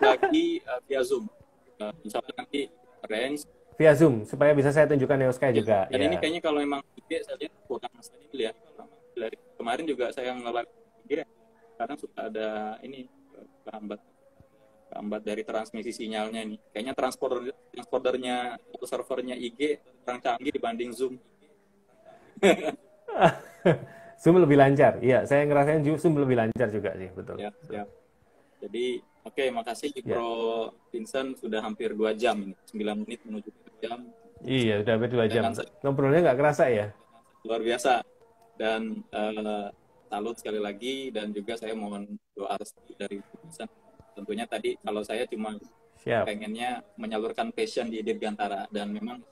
lagi via Zoom. Insya Allah nanti arrange. Via Zoom, supaya bisa saya tunjukkan Neosky juga. Dan Ya. ini kayaknya kalau memang IG saya lihat kurang stabil ya. Dari kemarin juga saya nge-live IG, kadang suka ada ini kehambat dari transmisi sinyalnya nih. Kayaknya transporternya atau servernya IG kurang canggih dibanding Zoom. Zoom lebih lancar. Iya, saya ngerasain Zoom lebih lancar juga sih, betul. Ya, ya. Jadi, oke, makasih Ya. Bro Vincent, sudah hampir 2 jam ini, 9 menit menuju 2 jam. Iya, udah hampir 2 jam. Dengan Ngobrolnya nggak kerasa ya? luar biasa. Dan salut sekali lagi, dan juga saya mohon doa restu dari Vincent. Tentunya tadi kalau saya cuma Siap. pengennya menyalurkan passion di Dirgantara, dan memang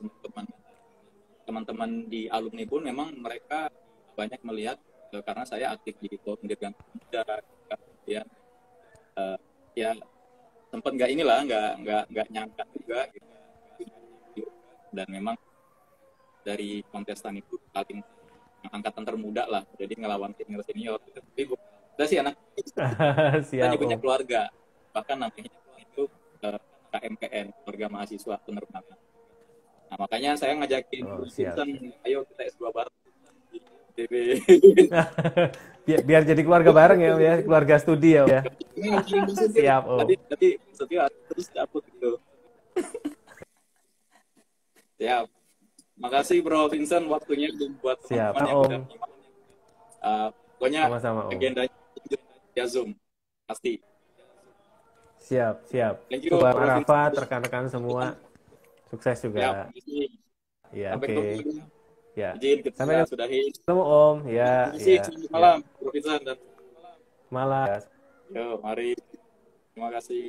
teman-teman di alumni pun memang mereka banyak melihat karena saya aktif di Forum Dirgantara Muda, kemudian ya sempat nggak nyangka juga gitu. Dan memang dari kontestan itu paling angkatan termuda lah, jadi ngelawan senior. Tapi kita sih anak kita Siap, nyebutnya Om. keluarga, bahkan namanya itu KMPN, keluarga mahasiswa penerbangan. Nah, makanya saya ngajakin Oh, siap. Vincent, ayo kita S2 bareng di ITB. Biar jadi keluarga bareng ya, Om, ya. Keluarga studi ya, Om, ya. Siap, Om. Tadi setia terus cabut gitu. Siap. Makasih Bro Vincent waktunya buat Siap, teman-teman yang Om. udah menyimak. Pokoknya Sama-sama, Om. agendanya ya Zoom pasti. Siap, siap. Thank you Coba Bro Arafat, Vincent. rekan-rekan semua. Sukses Siap. juga. Ya, Sampai oke. ketemu. Ya. Izin kita Sampai sudahi. ketemu, Om. Ya, Terima kasih. ya. Selamat malam Bro Vincent dan Malam. yo mari. Terima kasih.